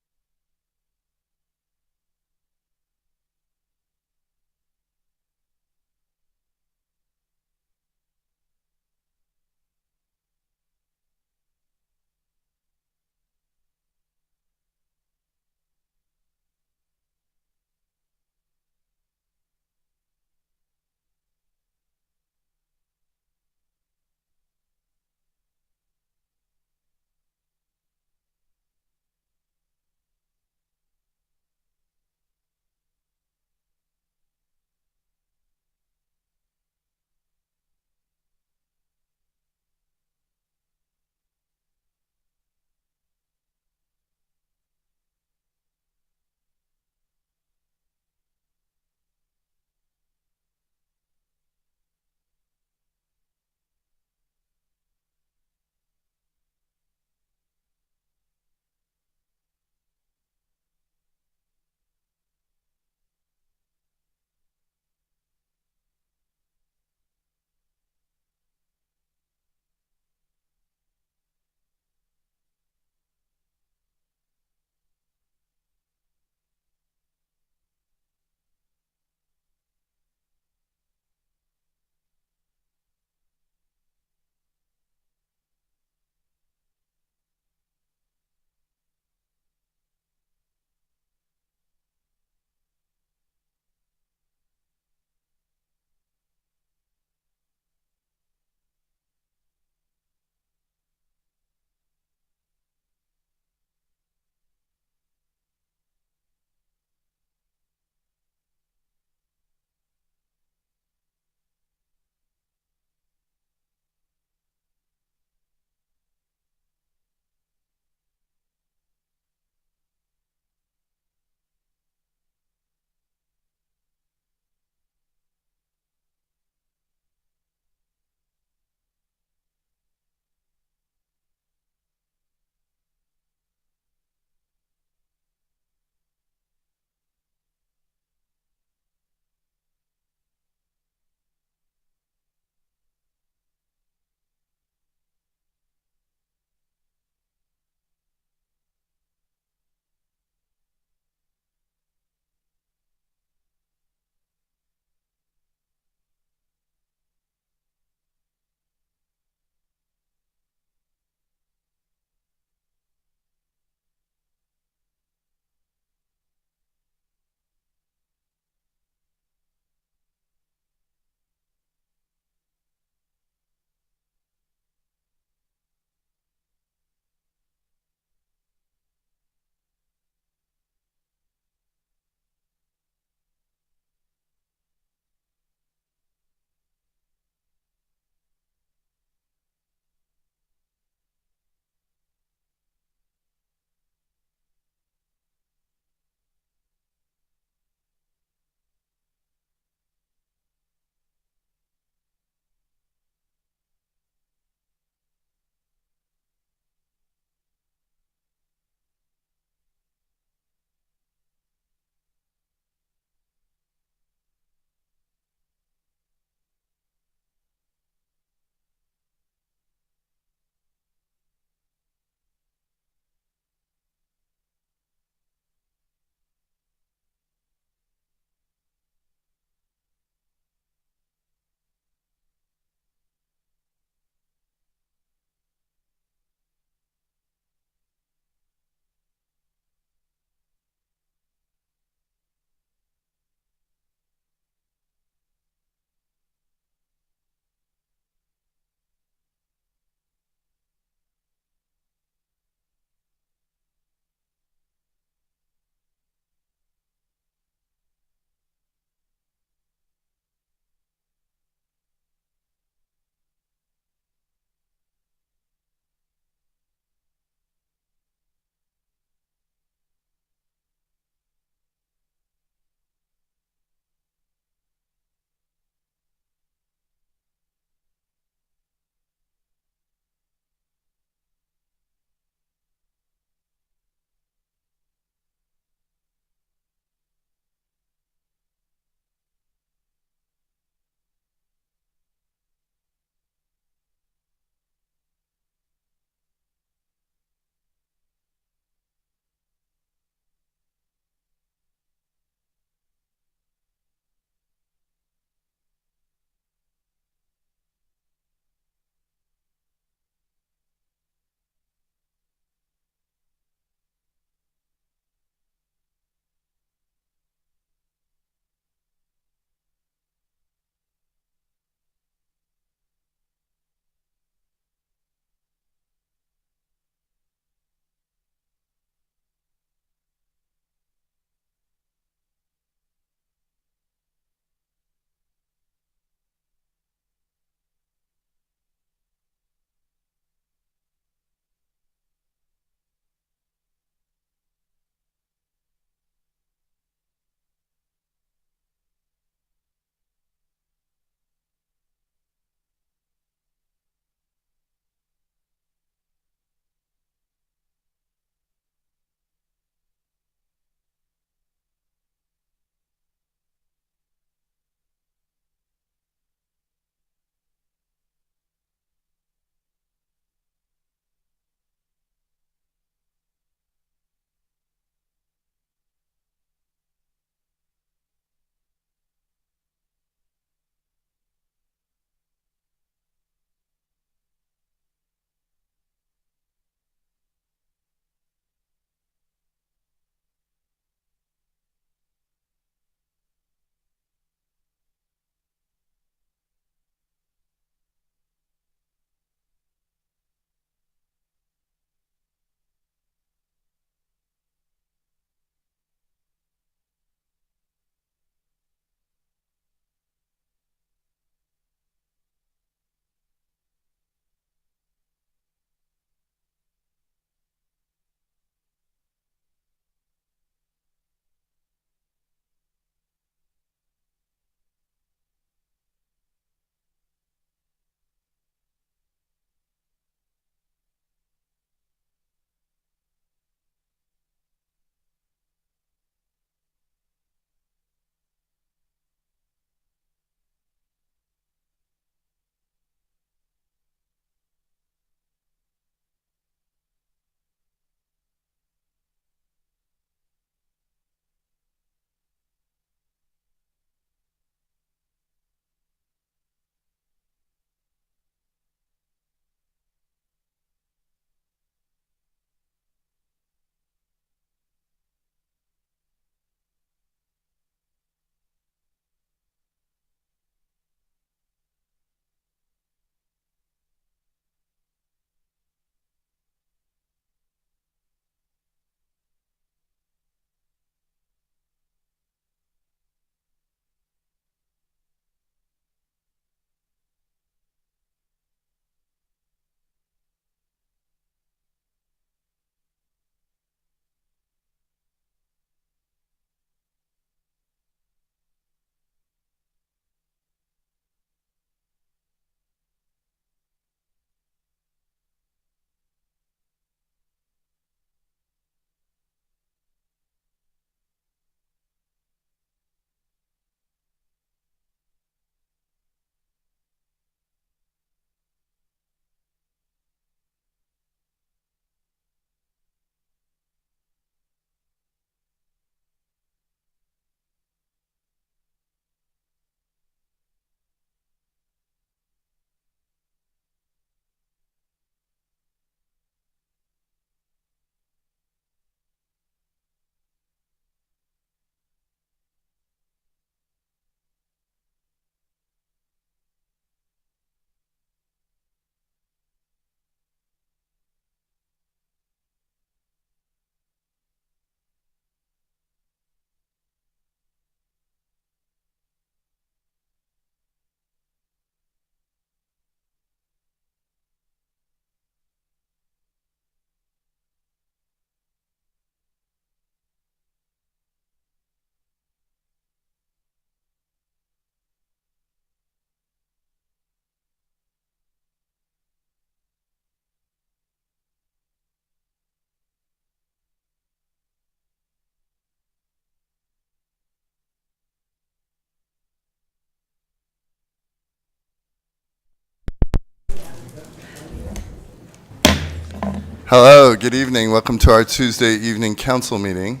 Hello, good evening. Welcome to our Tuesday evening council meeting.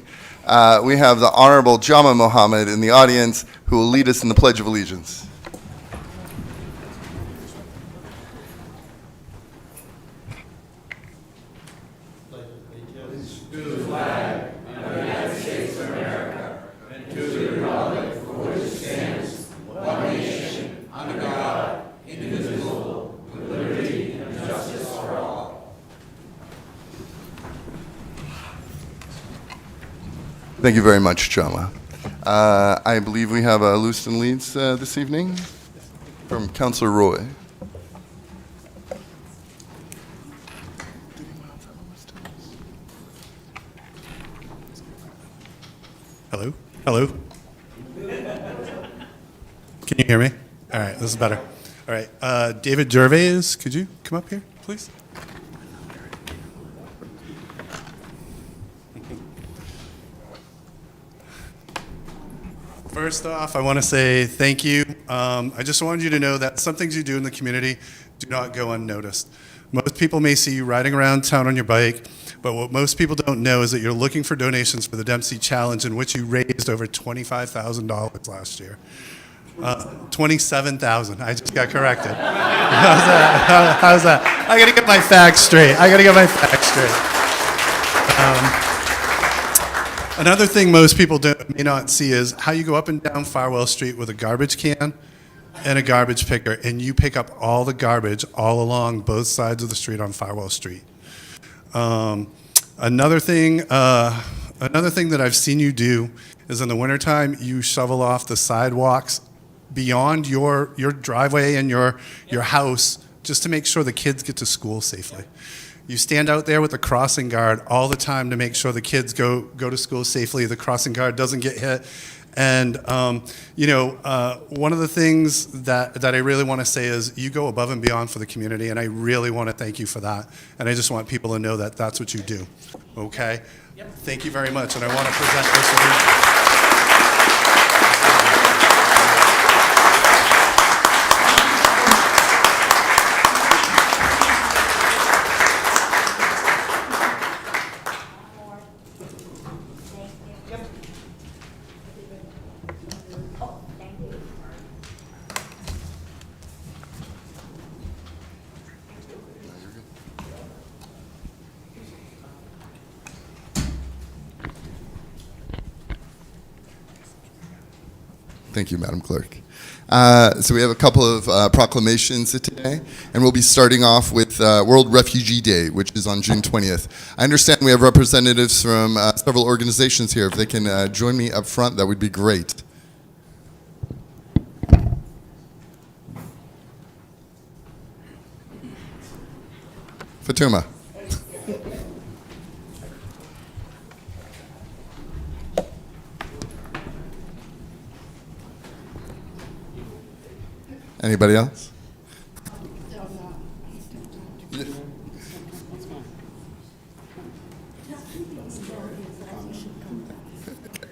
We have the Honorable Jama Mohammed in the audience who will lead us in the Pledge of Allegiance. Thank you very much, Jama. I believe we have Lewiston leads this evening from Councillor Roy. Hello? Hello? Can you hear me? All right, this is better. All right, David Gervais, could you come up here, please? First off, I want to say thank you. I just wanted you to know that some things you do in the community do not go unnoticed. Most people may see you riding around town on your bike, but what most people don't know is that you're looking for donations for the Dempsey Challenge, in which you raised over $25,000 last year. 27,000. I just got corrected. How's that? How's that? I got to get my facts straight. Another thing most people may not see is how you go up and down Farwell Street with a garbage can and a garbage picker, and you pick up all the garbage all along both sides of the street on Farwell Street. Another thing that I've seen you do is in the wintertime, you shovel off the sidewalks beyond your driveway and your house just to make sure the kids get to school safely. You stand out there with the crossing guard all the time to make sure the kids go to school safely, the crossing guard doesn't get hit. And, one of the things that I really want to say is you go above and beyond for the community, and I really want to thank you for that. And I just want people to know that that's what you do, okay? Yep. Thank you very much, and I want to present this. Thank you, Madam Clerk. So we have a couple of proclamations today, and we'll be starting off with World Refugee Day, which is on June 20th. I understand we have representatives from several organizations here. If they can join me up front, that would be great. Fatuma. Anybody else?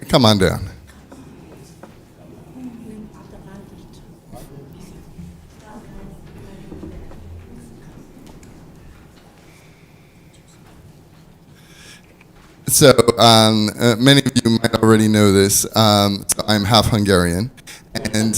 Come on down. So many of you might already know this. So I'm half Hungarian. And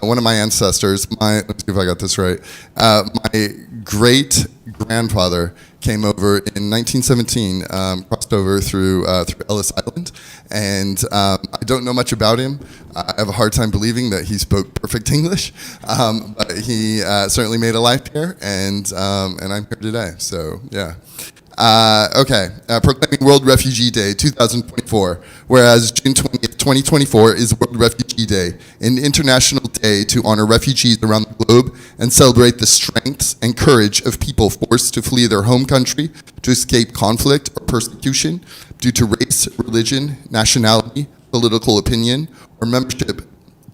one of my ancestors, let's see if I got this right, my great-grandfather came over in 1917, crossed over through Ellis Island, and I don't know much about him. I have a hard time believing that he spoke perfect English, but he certainly made a life here, and I'm here today, so yeah. Proclaiming World Refugee Day 2024, whereas June 20th, 2024 is World Refugee Day, an international day to honor refugees around the globe and celebrate the strengths and courage of people forced to flee their home country to escape conflict or persecution due to race, religion, nationality, political opinion, or membership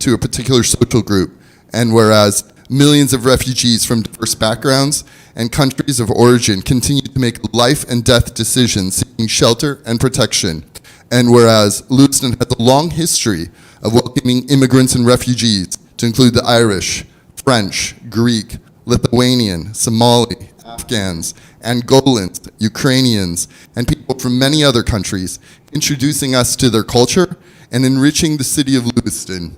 to a particular social group. And whereas millions of refugees from diverse backgrounds and countries of origin continue to make life and death decisions seeking shelter and protection. And whereas Lewiston has a long history of welcoming immigrants and refugees to include the Irish, French, Greek, Lithuanian, Somali, Afghans, Angolans, Ukrainians, and people from many other countries, introducing us to their culture and enriching the city of Lewiston.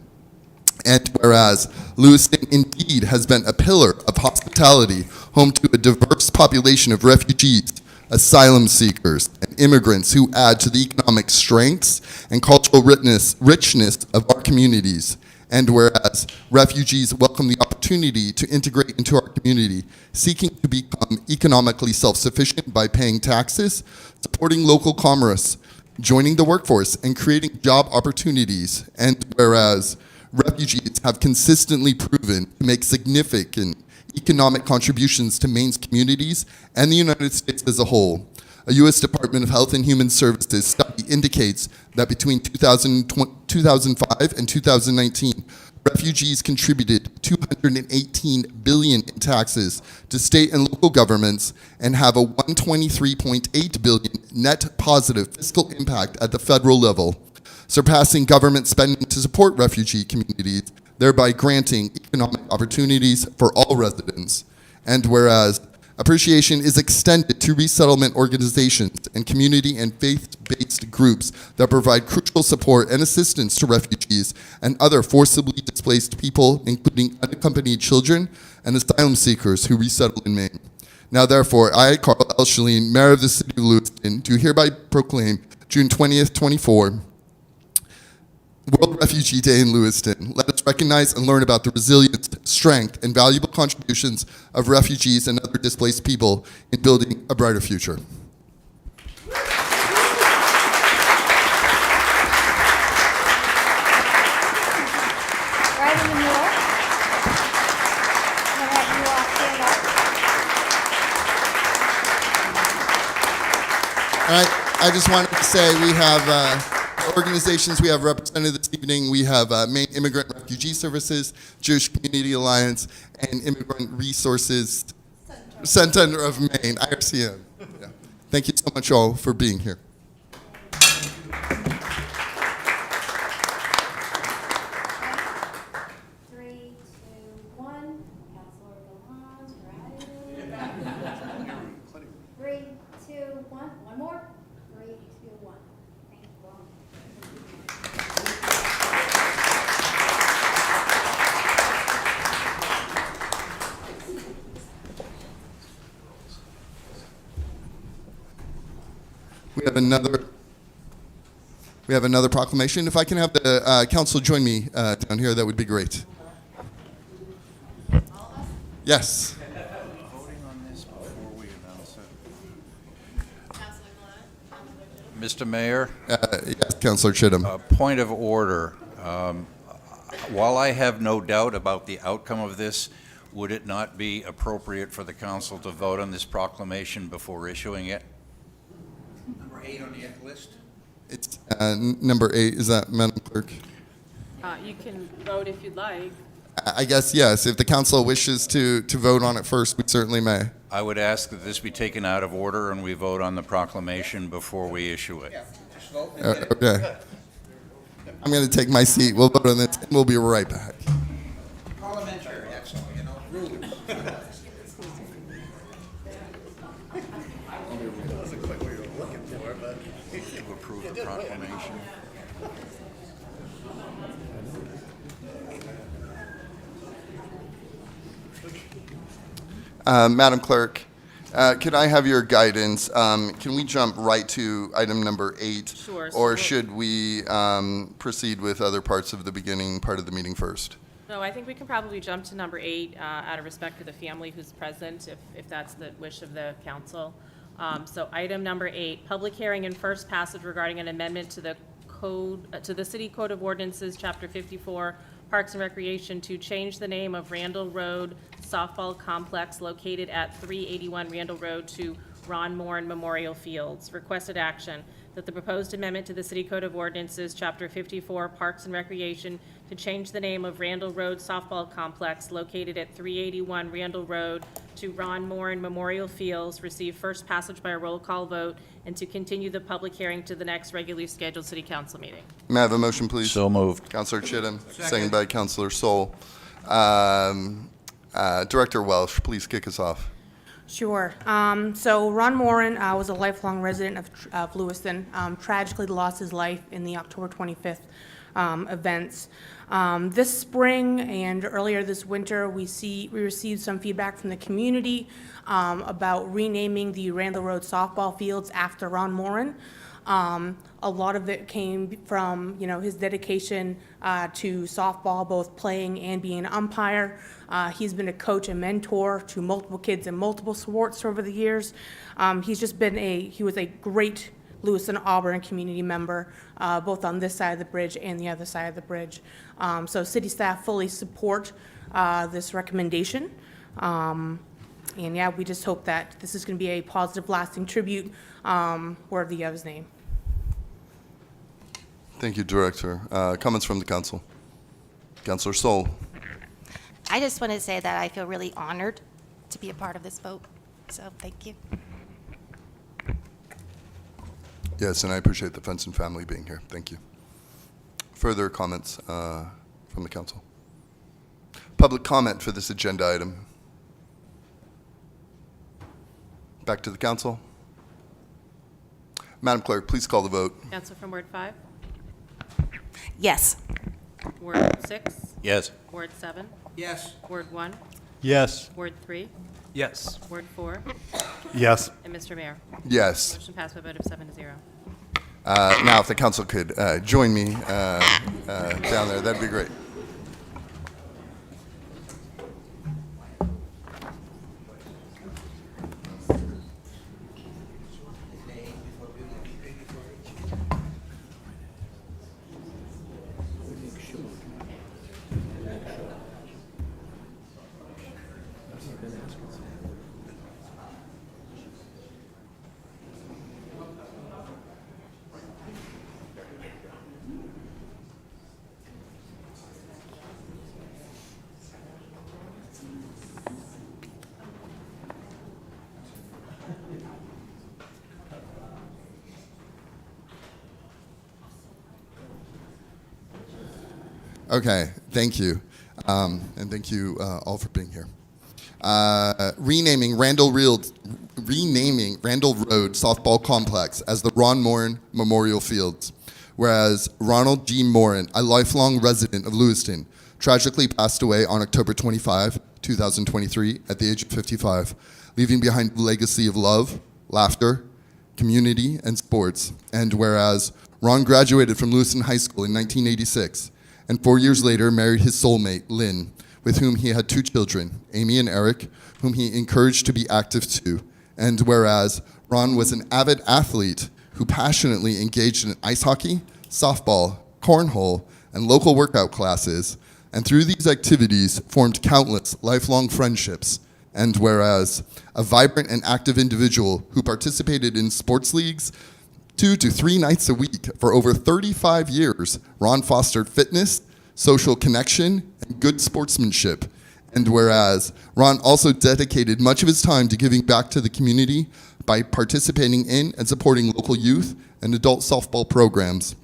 And whereas Lewiston indeed has been a pillar of hospitality, home to a diverse population of refugees, asylum seekers, and immigrants who add to the economic strengths and cultural richness of our communities. And whereas refugees welcome the opportunity to integrate into our community, seeking to become economically self-sufficient by paying taxes, supporting local commerce, joining the workforce, and creating job opportunities. And whereas refugees have consistently proven to make significant economic contributions to Maine's communities and the United States as a whole. A U.S. Department of Health and Human Services study indicates that between 2005 and 2019, refugees contributed $218 billion in taxes to state and local governments and have a $123.8 billion net positive fiscal impact at the federal level, surpassing government spending to support refugee communities, thereby granting economic opportunities for all residents. And whereas appreciation is extended to resettlement organizations and community and faith-based groups that provide crucial support and assistance to refugees and other forcibly displaced people, including unaccompanied children and asylum seekers who resettle in Maine. Now, therefore, I, Carl L. Shalin, Mayor of the City of Lewiston, do hereby proclaim June 20th, 24, World Refugee Day in Lewiston. Let us recognize and learn about the resilience, strength, and valuable contributions of refugees and other displaced people in building a brighter future. Right in the middle. I'm gonna have you all stand up. All right, I just wanted to say we have organizations we have represented this evening. We have Maine Immigrant Refugee Services, Jewish Community Alliance, and Immigrant Resources Center of Maine, IRCM. Yeah. Thank you so much all for being here. Three, two, one. Councilor Gallant, right? 3, 2, 1. One more. 3, 2, 1. Thank you all. We have another proclamation. If I can have the council join me down here, that would be great. Yes. Mr. Mayor? Yes, Councilor Chittum. Point of order. While I have no doubt about the outcome of this, would it not be appropriate for the council to vote on this proclamation before issuing it? Number 8 on the list. It's number 8. Is that, Madam Clerk? You can vote if you'd like. I guess yes. If the council wishes to vote on it first, we certainly may. I would ask that this be taken out of order and we vote on the proclamation before we issue it. Yeah, just vote and get it. Okay. I'm going to take my seat. We'll vote on this, and we'll be right back. Parliamentary, that's all, you know, rules. To approve the proclamation. Madam Clerk, could I have your guidance? Can we jump right to item number 8? Sure. Or should we proceed with other parts of the beginning part of the meeting first? No, I think we can probably jump to number 8 out of respect to the family who's present, if that's the wish of the council. So item number 8, public hearing and first passage regarding an amendment to the code, to the City Code of Ordinances, Chapter 54, Parks and Recreation, to change the name of Randall Road Softball Complex located at 381 Randall Road to Morin Memorial Fields. Requested action that the proposed amendment to the City Code of Ordinances, Chapter 54, Parks and Recreation, to change the name of Randall Road Softball Complex located at 381 Randall Road to Morin Memorial Fields receive first passage by a roll call vote and to continue the public hearing to the next regularly scheduled City Council meeting. May I have a motion, please? So moved. Councilor Chittum, second by Councilor Sol. Director Welsh, please kick us off. Sure. So Ron Morin was a lifelong resident of Lewiston, tragically lost his life in the October 25th events. This spring and earlier this winter, we received some feedback from the community about renaming the Randall Road softball fields after Ron Morin. A lot of it came from, his dedication to softball, both playing and being an umpire. He's been a coach and mentor to multiple kids in multiple sports over the years. He was a great Lewiston Auburn community member, both on this side of the bridge and the other side of the bridge. So city staff fully support this recommendation. And yeah, we just hope that this is going to be a positive, lasting tribute worthy of his name. Thank you, Director. Comments from the council. Councilor Sol. I just want to say that I feel really honored to be a part of this vote, so thank you. Yes, and I appreciate the Fenton family being here. Thank you. Further comments from the council? Public comment for this agenda item. Back to the council. Madam Clerk, please call the vote. Counsel from Ward 5, Yes. Ward 6, Yes. Ward 7, Yes. Ward 1, Yes. Ward 3, Yes. Ward 4, Yes. and Mr. Mayor. Yes. Motion passed by a vote of 7-0. Now, if the council could join me down there, that'd be great. Okay, thank you. And thank you all for being here. Renaming Randall Road Softball Complex as the Ron Morin Memorial Fields. Whereas Ronald G. Morin, a lifelong resident of Lewiston, tragically passed away on October 25, 2023, at the age of 55, leaving behind a legacy of love, laughter, community, and sports. And whereas Ron graduated from Lewiston High School in 1986, and 4 years later married his soulmate, Lynn, with whom he had 2 children, Amy and Eric, whom he encouraged to be active too. And whereas Ron was an avid athlete who passionately engaged in ice hockey, softball, cornhole, and local workout classes, and through these activities formed countless lifelong friendships. And whereas a vibrant and active individual who participated in sports leagues 2 to 3 nights a week for over 35 years, Ron fostered fitness, social connection, and good sportsmanship. And whereas Ron also dedicated much of his time to giving back to the community by participating in and supporting local youth and adult softball programs,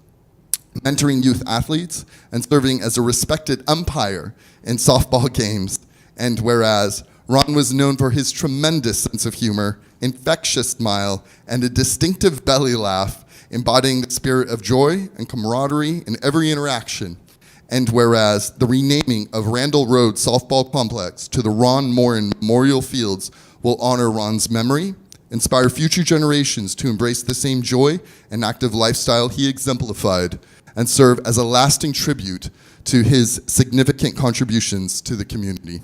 mentoring youth athletes, and serving as a respected umpire in softball games. And whereas Ron was known for his tremendous sense of humor, infectious smile, and a distinctive belly laugh, embodying the spirit of joy and camaraderie in every interaction. And whereas the renaming of Randall Road Softball Complex to the Ron Morin Memorial Fields will honor Ron's memory, inspire future generations to embrace the same joy and active lifestyle he exemplified, and serve as a lasting tribute to his significant contributions to the community.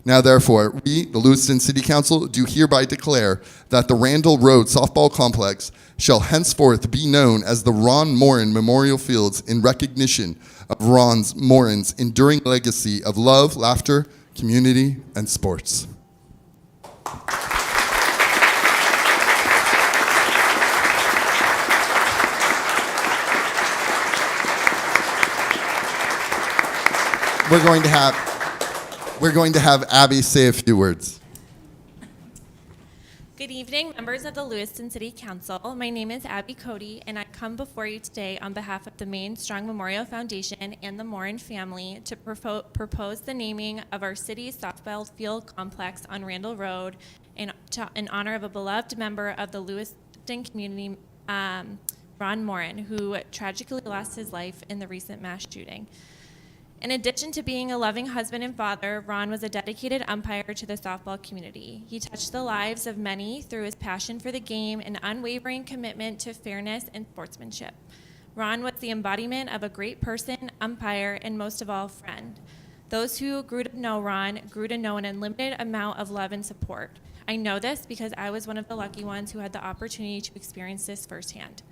Now, therefore, we, the Lewiston City Council, do hereby declare that the Randall Road Softball Complex shall henceforth be known as the Ron Morin Memorial Fields in recognition of Morin's enduring legacy of love, laughter, community, and sports. We're going to have Abby say a few words. Good evening, members of the Lewiston City Council. My name is Abby Cody, and I come before you today on behalf of the Main Strong Memorial Foundation and the Morin family to propose the naming of our city's softball field complex on Randall Road in honor of a beloved member of the Lewiston community, Ron Morin, who tragically lost his life in the recent mass shooting. In addition to being a loving husband and father, Ron was a dedicated umpire to the softball community. He touched the lives of many through his passion for the game and unwavering commitment to fairness and sportsmanship. Ron was the embodiment of a great person, umpire, and most of all, friend. Those who grew to know Ron grew to know an unlimited amount of love and support. I know this because I was one of the lucky ones who had the opportunity to experience this firsthand.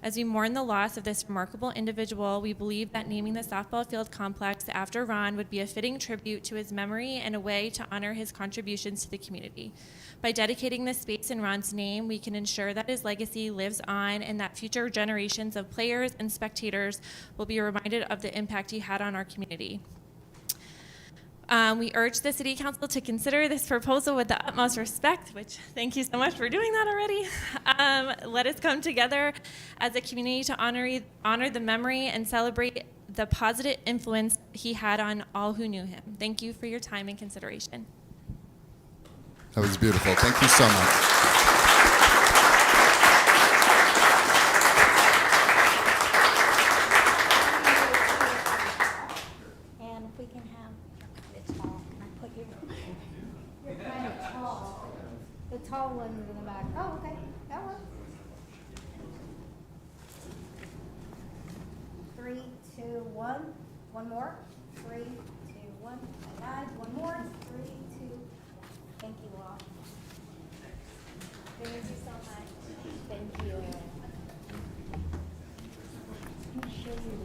As we mourn the loss of this remarkable individual, we believe that naming the softball field complex after Ron would be a fitting tribute to his memory and a way to honor his contributions to the community. By dedicating this space in Ron's name, we can ensure that his legacy lives on and that future generations of players and spectators will be reminded of the impact he had on our community. We urge the City Council to consider this proposal with the utmost respect, which thank you so much for doing that already. Let us come together as a community to honor the memory and celebrate the positive influence he had on all who knew him. Thank you for your time and consideration. That was beautiful. Thank you so much. And if we can have, you're kind of tall. Can I put you? You're kind of tall. The tall one is in the back. Oh, okay. That works. 3, 2, 1. One more. 3, 2, 1. Guys, one more. 3, 2. Thank you all. Thank you so much. Thank you. Let me show you.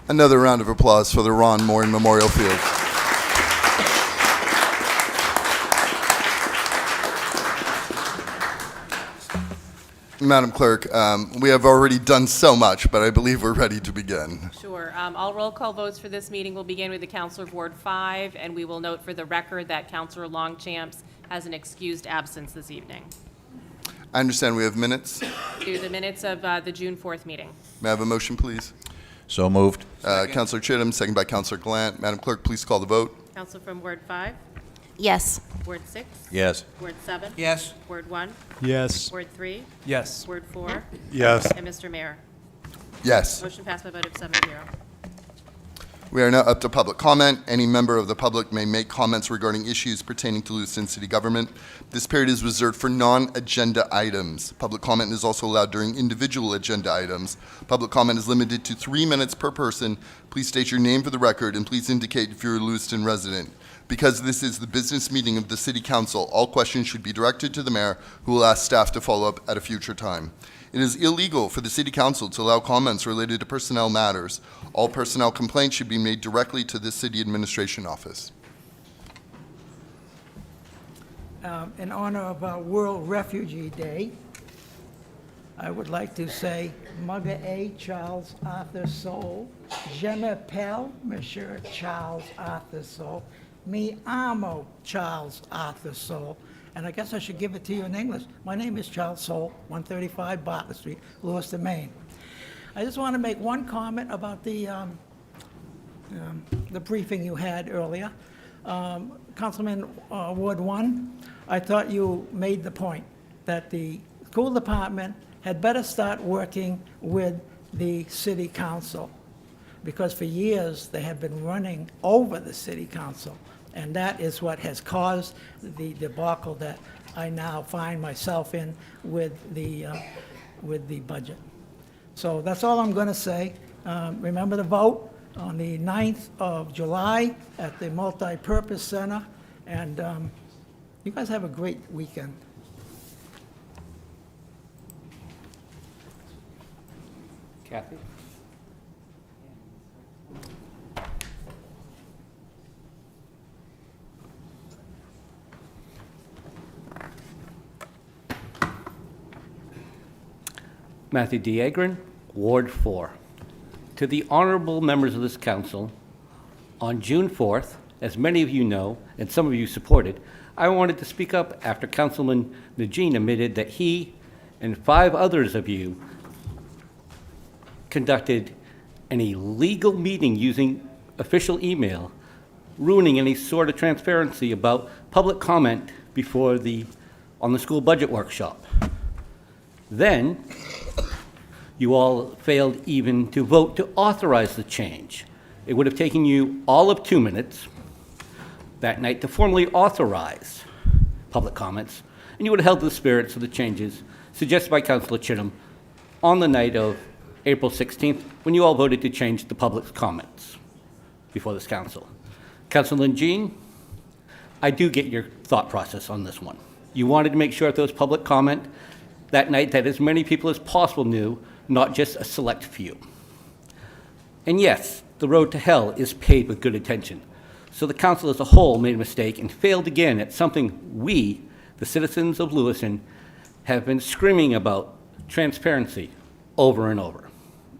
Another round of applause for the Ron Morin Memorial Field. Madam Clerk, we have already done so much, but I believe we're ready to begin. Sure. All roll call votes for this meeting will begin with the Councilor of Ward 5, and we will note for the record that Councilor Longchamps has an excused absence this evening. I understand we have minutes. Do the minutes of the June 4th meeting. May I have a motion, please? So moved. Councilor Chittum, second by Councilor Glant. Madam Clerk, please call the vote. Councilor from Ward 5, Yes. Ward 6, Yes. Ward 7. Yes. Ward 1, Yes. Ward 3, Yes. Ward 4, Yes. and Mr. Mayor. Yes. Motion passed by a vote of 7-0. We are now up to public comment. Any member of the public may make comments regarding issues pertaining to Lewiston City Government. This period is reserved for non-agenda items. Public comment is also allowed during individual agenda items. Public comment is limited to 3 minutes per person. Please state your name for the record and please indicate if you're a Lewiston resident. Because this is the business meeting of the City Council, all questions should be directed to the mayor, who will ask staff to follow up at a future time. It is illegal for the City Council to allow comments related to personnel matters. All personnel complaints should be made directly to the City Administration Office. In honor of World Refugee Day, I would like to say, Mugger A. Charles Arthur Soul, Je m'appelle Monsieur Charles Arthur Soul, mi amo Charles Arthur Soul, and I guess I should give it to you in English. My name is Charles Soul, 135 Bartlett Street, Lewiston, Maine. I just want to make one comment about the briefing you had earlier. Councilman Ward 1, I thought you made the point that the school department had better start working with the city council, because for years they have been running over the city council, and that is what has caused the debacle that I now find myself in with the budget. So that's all I'm going to say. Remember to vote on the 9th of July at the Multi-Purpose Center, and you guys have a great weekend. Kathy? Matthew D. Agron, Ward 4. To the honorable members of this council, on June 4th, as many of you know, and some of you supported, I wanted to speak up after Councilman Najin admitted that he and 5 others of you conducted an illegal meeting using official email, ruining any sort of transparency about public comment before on the school budget workshop. Then, you all failed even to vote to authorize the change. It would have taken you all of 2 minutes that night to formally authorize public comments, and you would have held the spirits of the changes suggested by Councilor Chittum on the night of April 16th, when you all voted to change the public comments before this council. Councilor Jean, I do get your thought process on this one. You wanted to make sure if there was public comment that night that as many people as possible knew, not just a select few. And yes, the road to hell is paved with good intention. So the council as a whole made a mistake and failed again at something we, the citizens of Lewiston, have been screaming about: transparency, over and over.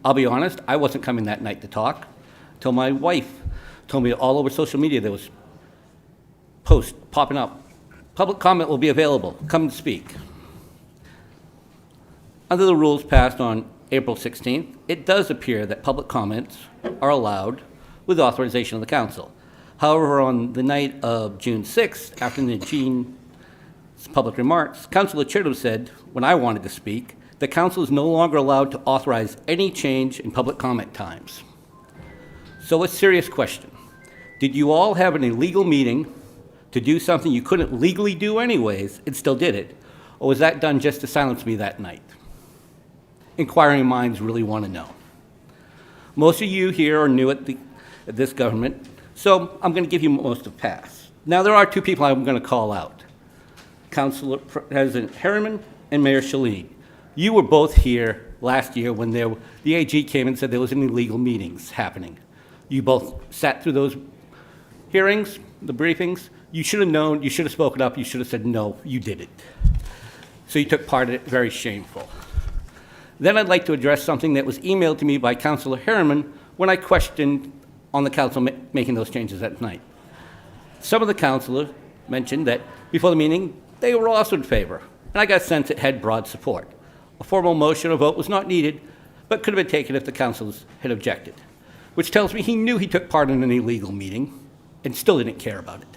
I'll be honest, I wasn't coming that night to talk till my wife told me all over social media there was posts popping up. Public comment will be available. Come and speak. Under the rules passed on April 16th, it does appear that public comments are allowed with authorization of the council. However, on the night of June 6th, after Najean's public remarks, Councilor Chittum said, when I wanted to speak, the council is no longer allowed to authorize any change in public comment times. So a serious question. Did you all have an illegal meeting to do something you couldn't legally do anyways and still did it? Or was that done just to silence me that night? Inquiring minds really want to know. Most of you here are new at this government, so I'm going to give you most of pass. Now, there are 2 people I'm going to call out: Councilor President Harriman and Mayor Shaleen. You were both here last year when the AG came and said there was an illegal meetings happening. You both sat through those hearings, the briefings. You should have known, you should have spoken up, you should have said, no, you did it. So you took part in it, very shameful. Then I'd like to address something that was emailed to me by Councilor Harriman when I questioned on the council making those changes that night. Some of the councilors mentioned that before the meeting, they were also in favor, and I got a sense it had broad support. A formal motion or vote was not needed, but could have been taken if the councilors had objected, which tells me he knew he took part in an illegal meeting and still didn't care about it.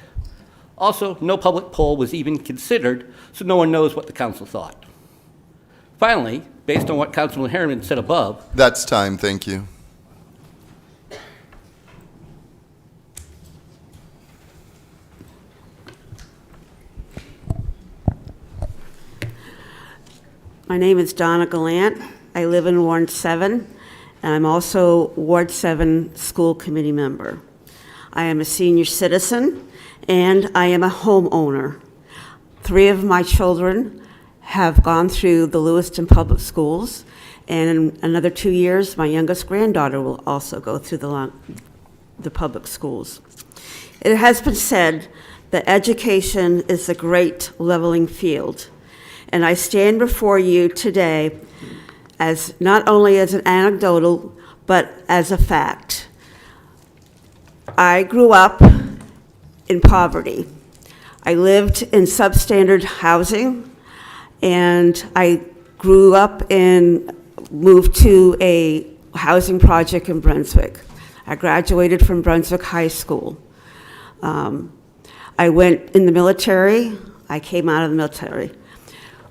Also, no public poll was even considered, so no one knows what the council thought. Finally, based on what Councilman Harriman said above... That's time, thank you. My name is Donna Gallant. I live in Ward 7, and I'm also Ward 7 school committee member. I am a senior citizen, and I am a homeowner. 3 of my children have gone through the Lewiston Public Schools, and in another 2 years, my youngest granddaughter will also go through the public schools. It has been said that education is a great leveling field. And I stand before you today as not only as an anecdotal, but as a fact. I grew up in poverty. I lived in substandard housing, and I grew up and moved to a housing project in Brunswick. I graduated from Brunswick High School. I went in the military. I came out of the military.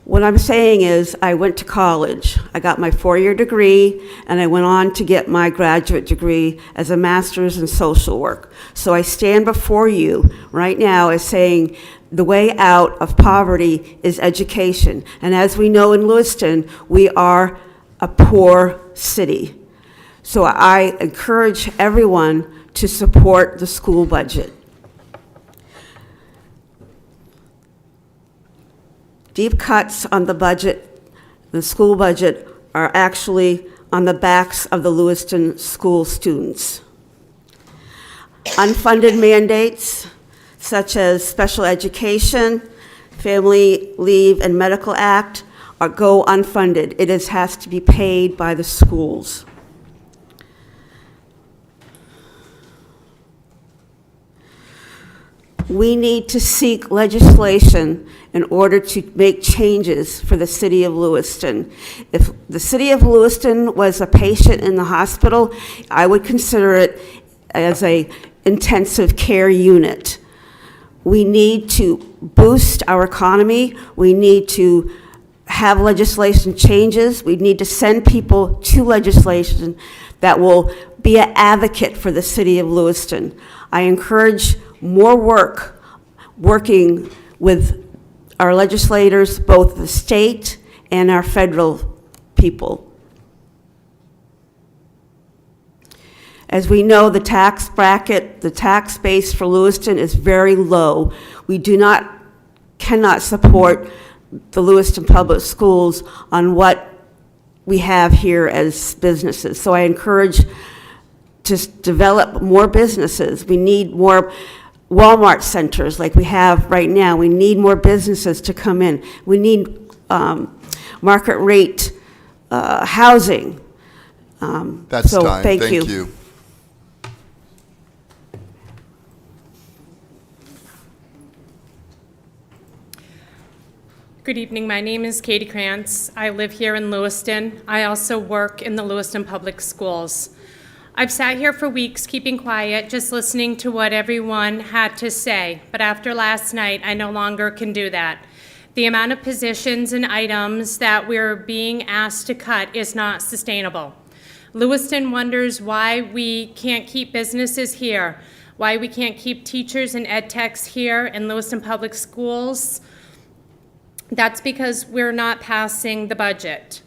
What I'm saying is I went to college. I got my 4-year degree, and I went on to get my graduate degree as a master's in social work. So I stand before you right now as saying the way out of poverty is education. And as we know in Lewiston, we are a poor city. So I encourage everyone to support the school budget. Deep cuts on the budget, the school budget, are actually on the backs of the Lewiston school students. Unfunded mandates, such as special education, Family Leave and Medical Act, go unfunded. It has to be paid by the schools. we need to seek legislation in order to make changes for the city of Lewiston. If the city of Lewiston was a patient in the hospital, I would consider it as a intensive care unit. We need to boost our economy. We need to have legislation changes. We need to send people to legislation that will be an advocate for the city of Lewiston. I encourage more working with our legislators, both the state and our federal people. As we know, the tax bracket, the tax base for Lewiston is very low. We cannot support the Lewiston Public Schools on what we have here as businesses. So I encourage to develop more businesses. We need more Walmart centers like we have right now. We need more businesses to come in. We need market rate housing. That's so time. Thank you. Good evening. My name is Katie Krantz. I live here in Lewiston. I also work in the Lewiston Public Schools. I've sat here for weeks keeping quiet, just listening to what everyone had to say. But after last night, I no longer can do that. The amount of positions and items that we're being asked to cut is not sustainable. Lewiston wonders why we can't keep businesses here, why we can't keep teachers and ed techs here in Lewiston Public Schools. That's because we're not passing the budget.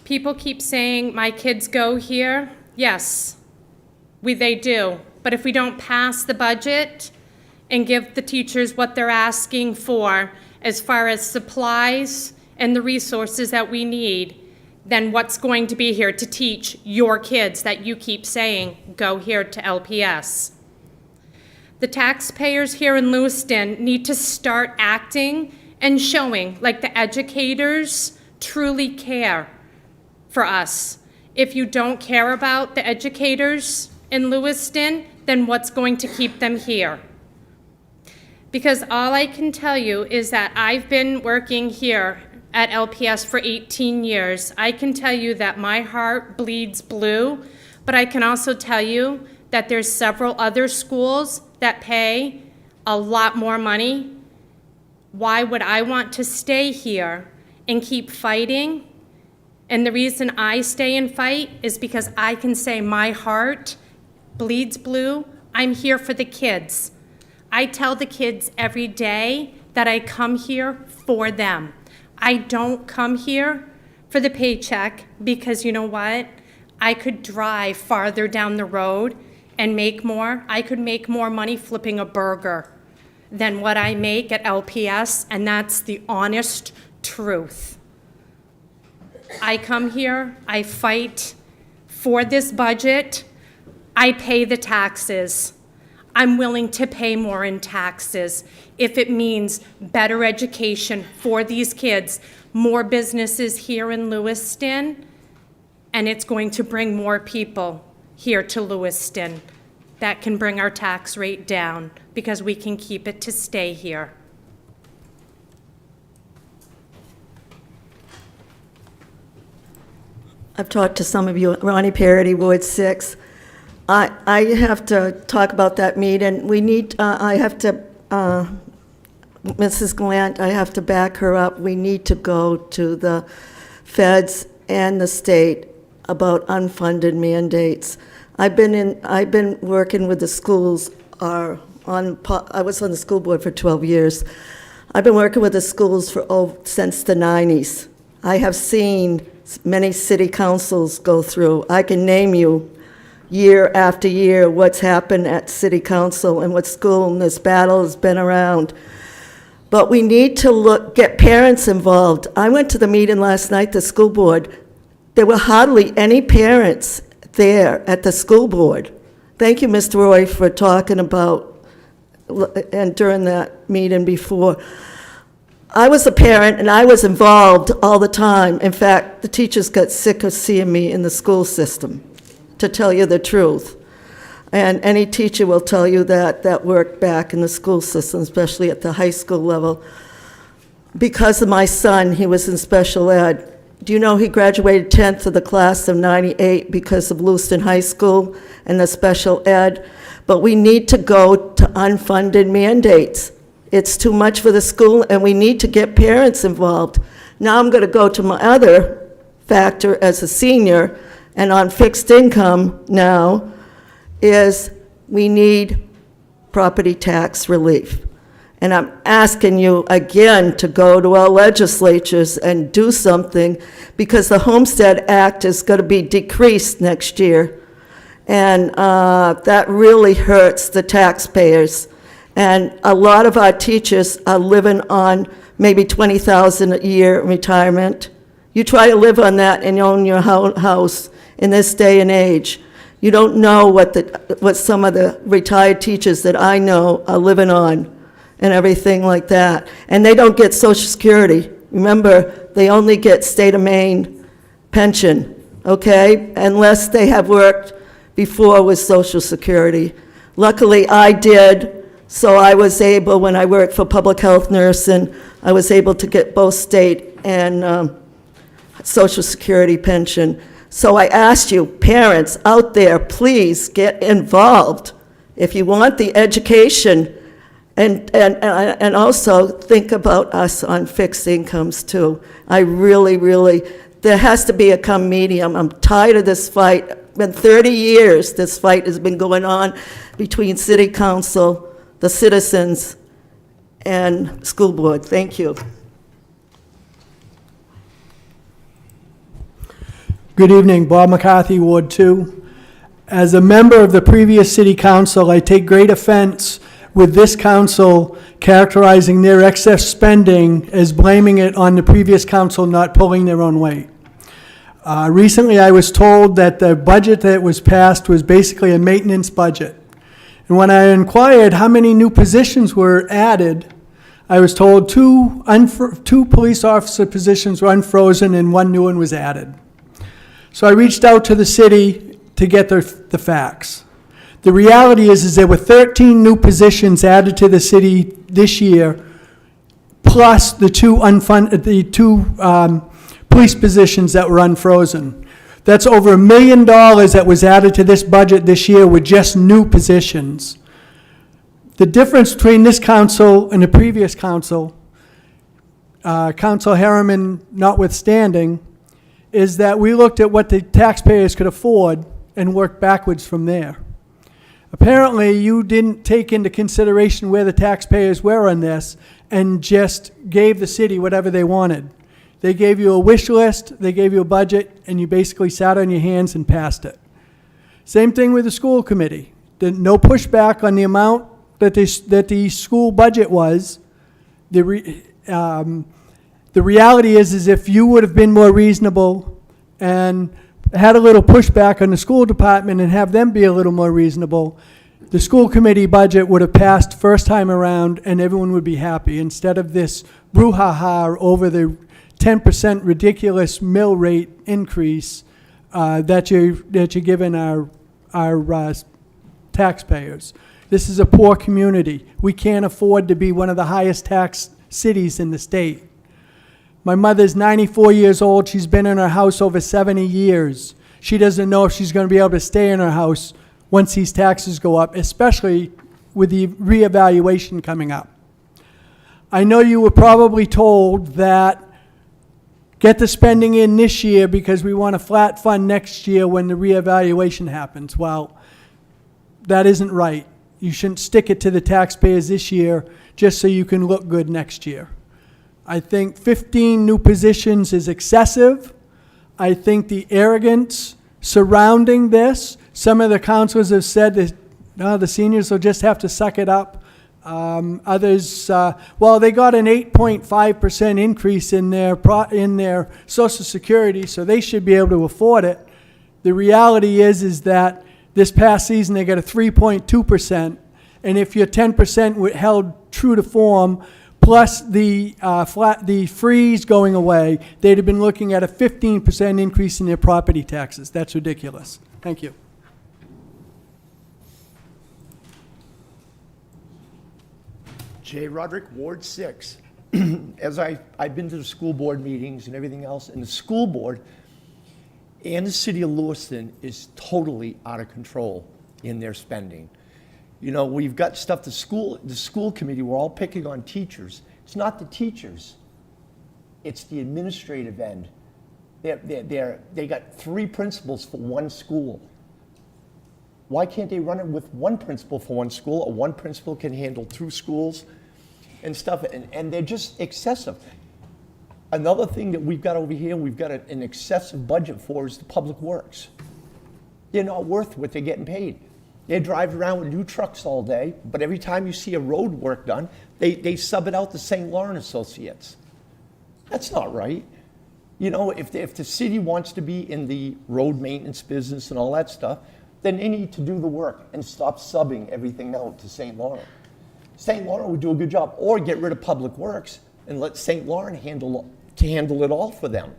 People keep saying, my kids go here. Yes, they do. But if we don't pass the budget and give the teachers what they're asking for as far as supplies and the resources that we need, then what's going to be here to teach your kids that you keep saying, go here to LPS? The taxpayers here in Lewiston need to start acting and showing like the educators truly care for us. If you don't care about the educators in Lewiston, then what's going to keep them here? Because all I can tell you is that I've been working here at LPS for 18 years. I can tell you that my heart bleeds blue, but I can also tell you that there's several other schools that pay a lot more money. Why would I want to stay here and keep fighting? And the reason I stay and fight is because I can say my heart bleeds blue. I'm here for the kids. I tell the kids every day that I come here for them. I don't come here for the paycheck because you know what? I could drive farther down the road and make more. I could make more money flipping a burger than what I make at LPS, and that's the honest truth. I come here, I fight for this budget, I pay the taxes. I'm willing to pay more in taxes if it means better education for these kids, more businesses here in Lewiston, and it's going to bring more people here to Lewiston. That can bring our tax rate down because we can keep it to stay here. I've talked to some of you, Ronnie Parity, Ward 6. I have to talk about that meeting. We need, I have to, Mrs. Gallant, I have to back her up. We need to go to the feds and the state about unfunded mandates. I've been working with the schools, I was on the school board for 12 years. I've been working with the schools since the 90s. I have seen many city councils go through. I can name you year after year what's happened at city council and what school, and this battle has been around. But we need to get parents involved. I went to the meeting last night, the school board. There were hardly any parents there at the school board. Thank you, Mr. Roy, for talking about, and during that meeting before. I was a parent and I was involved all the time. In fact, the teachers got sick of seeing me in the school system, to tell you the truth. And any teacher will tell you that worked back in the school system, especially at the high school level. Because of my son, he was in special ed. Do you know he graduated 10th of the class of 98 because of Lewiston High School and the special ed? But we need to go to unfunded mandates. It's too much for the school, and we need to get parents involved. Now I'm going to go to my other factor as a senior, and on fixed income now, is we need property tax relief. And I'm asking you again to go to our legislatures and do something, because the Homestead Act is going to be decreased next year. And that really hurts the taxpayers. And a lot of our teachers are living on maybe $20,000 a year in retirement. You try to live on that and own your house in this day and age. You don't know what some of the retired teachers that I know are living on and everything like that. And they don't get Social Security. Remember, they only get state of Maine pension, okay? Unless they have worked before with Social Security. Luckily, I did, so I was able, when I worked for public health nursing, I was able to get both state and Social Security pension. So I asked you, parents out there, please get involved. If you want the education, and also think about us on fixed incomes too. I really, there has to be a come medium. I'm tired of this fight. It's been 30 years this fight has been going on between city council, the citizens, and school board. Thank you. Good evening, Bob McCarthy, Ward 2. As a member of the previous city council, I take great offense with this council characterizing their excess spending as blaming it on the previous council not pulling their own weight. Recently, I was told that the budget that was passed was basically a maintenance budget. And when I inquired how many new positions were added, I was told two police officer positions were unfrozen and one new one was added. So I reached out to the city to get the facts. The reality is there were 13 new positions added to the city this year, plus the two police positions that were unfrozen. That's over $1 million that was added to this budget this year with just new positions. The difference between this council and the previous council, Council Harriman notwithstanding, is that we looked at what the taxpayers could afford and worked backwards from there. Apparently, you didn't take into consideration where the taxpayers were on this and just gave the city whatever they wanted. They gave you a wish list, they gave you a budget, and you basically sat on your hands and passed it. Same thing with the school committee. No pushback on the amount that the school budget was. The reality is if you would have been more reasonable and had a little pushback on the school department and have them be a little more reasonable, the school committee budget would have passed first time around and everyone would be happy, instead of this brouhaha over the 10% ridiculous mill rate increase that you're giving our taxpayers. This is a poor community. We can't afford to be one of the highest tax cities in the state. My mother's 94 years old. She's been in her house over 70 years. She doesn't know if she's going to be able to stay in her house once these taxes go up, especially with the reevaluation coming up. I know you were probably told that get the spending in this year because we want a flat fund next year when the reevaluation happens. Well, that isn't right. You shouldn't stick it to the taxpayers this year just so you can look good next year. I think 15 new positions is excessive. I think the arrogance surrounding this, some of the councilors have said that the seniors will just have to suck it up. Others, well, they got an 8.5% increase in their Social Security, so they should be able to afford it. The reality is that this past season they got a 3.2%, and if your 10% held true to form, plus the freeze going away, they'd have been looking at a 15% increase in their property taxes. That's ridiculous. Thank you. Jay Roderick, Ward 6. As I've been to the school board meetings and everything else, and the school board and the city of Lewiston is totally out of control in their spending. You know, we've got stuff, the school committee, we're all picking on teachers. It's not the teachers, it's the administrative end. They got 3 principals for one school. Why can't they run it with one principal for one school, or one principal can handle 2 schools and stuff, and they're just excessive. Another thing that we've got over here, we've got an excessive budget for is the public works. They're not worth what they're getting paid. They drive around with new trucks all day, but every time you see a road work done, they sub it out to St. Laurent Associates. That's not right. You know, if the city wants to be in the road maintenance business and all that stuff, then they need to do the work and stop subbing everything out to St. Laurent. St. Laurent would do a good job, or get rid of Public Works and let St. Laurent handle it all for them.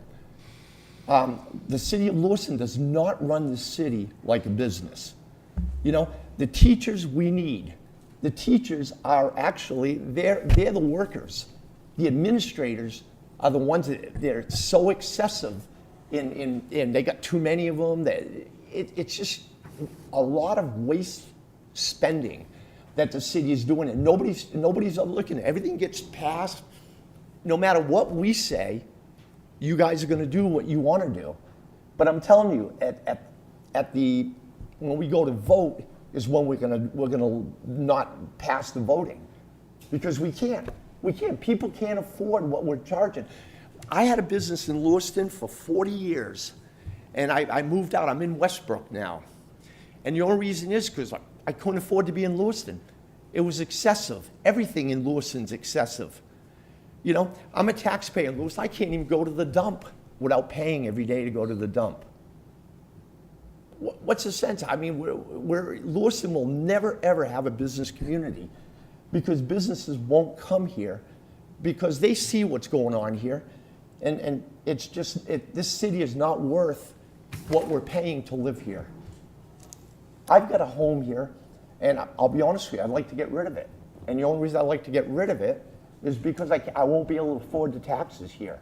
The city of Lewiston does not run the city like a business. You know, the teachers we need, the teachers are actually, they're the workers. The administrators are the ones that they're so excessive in they got too many of them. That it's just a lot of waste spending that the city is doing, and nobody's looking at it. Everything gets passed. No matter what we say, you guys are going to do what you want to do. But I'm telling you, when we go to vote is when we're gonna not pass the voting, because we can't. People can't afford what we're charging. I had a business in Lewiston for 40 years, and I moved out. I'm in Westbrook now, and the only reason is because I couldn't afford to be in Lewiston. It was excessive. Everything in Lewiston's excessive. You know, I'm a taxpayer in Lewiston. I can't even go to the dump without paying every day to go to the dump. What's the sense? I mean, Lewiston will never, ever have a business community because businesses won't come here because they see what's going on here. And it's just, this city is not worth what we're paying to live here. I've got a home here, and I'll be honest with you, I'd like to get rid of it. And the only reason I'd like to get rid of it is because I won't be able to afford the taxes here.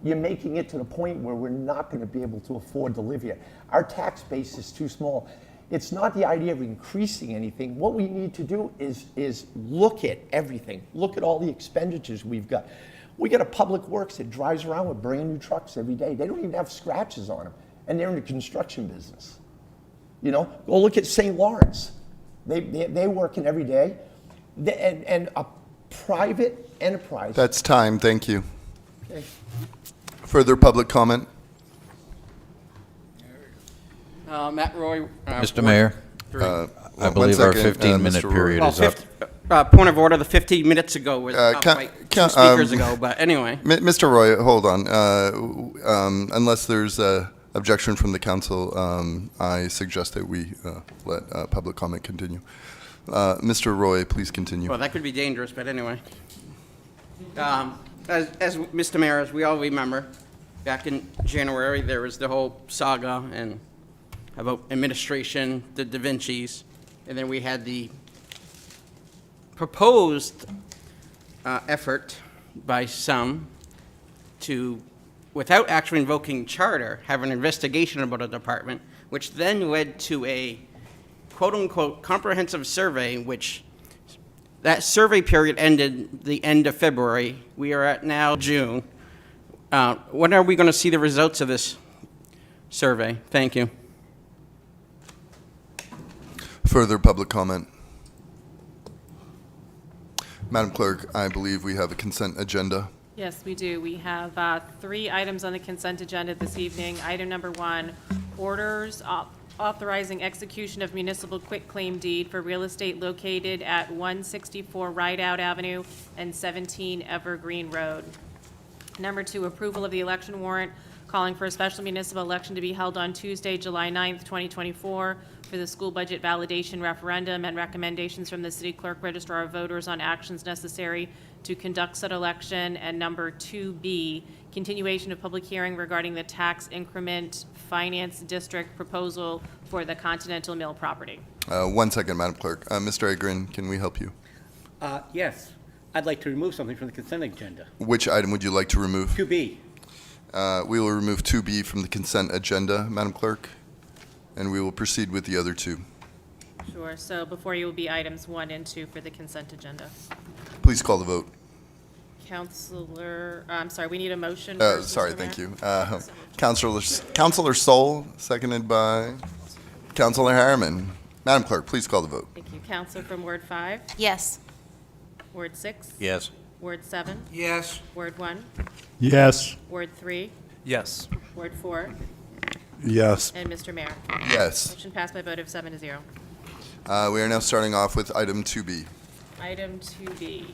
You're making it to the point where we're not going to be able to afford to live here. Our tax base is too small. It's not the idea of increasing anything. What we need to do is look at everything. Look at all the expenditures we've got. We got a Public Works that drives around with brand new trucks every day. They don't even have scratches on them, and they're in the construction business. You know, go look at St. Lawrence. They're working every day, and a private enterprise. That's time. Thank you. Okay. Further public comment? Matt Roy. Mr. Mayor, I believe our 15-minute period is up. Point of order, the 15 minutes ago was up like 2 speakers ago, but anyway. Mr. Roy, hold on. Unless there's a objection from the council, I suggest that we let public comment continue. Mr. Roy, please continue. Well, that could be dangerous, but anyway. As Mr. Mayor, as we all remember, back in January, there was the whole saga and about administration, the Da Vinci's, and then we had the proposed effort by some to, without actually invoking charter, have an investigation about a department, which then led to a quote-unquote comprehensive survey, which that survey period ended the end of February. We are at now June. When are we going to see the results of this survey? Thank you. Further public comment? Madam Clerk, I believe we have a consent agenda. Yes, we do. We have 3 items on the consent agenda this evening. Item number 1, orders authorizing execution of municipal quitclaim deed for real estate located at 164 Rideout Avenue and 17 Evergreen Road. Number 2, approval of the election warrant calling for a special municipal election to be held on Tuesday, July 9th, 2024 for the school budget validation referendum and recommendations from the city clerk registrar of voters on actions necessary to conduct said election. And number 2B, continuation of public hearing regarding the tax increment finance district proposal for the Continental Mill property. 1 second, Madam Clerk. Mr. Agrin, can we help you? Yes. I'd like to remove something from the consent agenda. Which item would you like to remove? 2B. We will remove 2B from the consent agenda, Madam Clerk, and we will proceed with the other two. Sure, so before you will be items 1 and 2 for the consent agenda. Please call the vote. Counselor, I'm sorry, we need a motion first, Sorry, Mr. thank Mayor. you. Counselor Sol, seconded by Counselor Harriman. Madam Clerk, please call the vote. Thank you. Counselor from Ward 5? Yes. Ward 6? Yes. Ward 7? Yes. Ward 1? Yes. Ward 3? Yes. Ward 4? Yes. And Mr. Mayor. Yes. Motion passed by a vote of 7-0. We are now starting off with item 2B. Item 2B.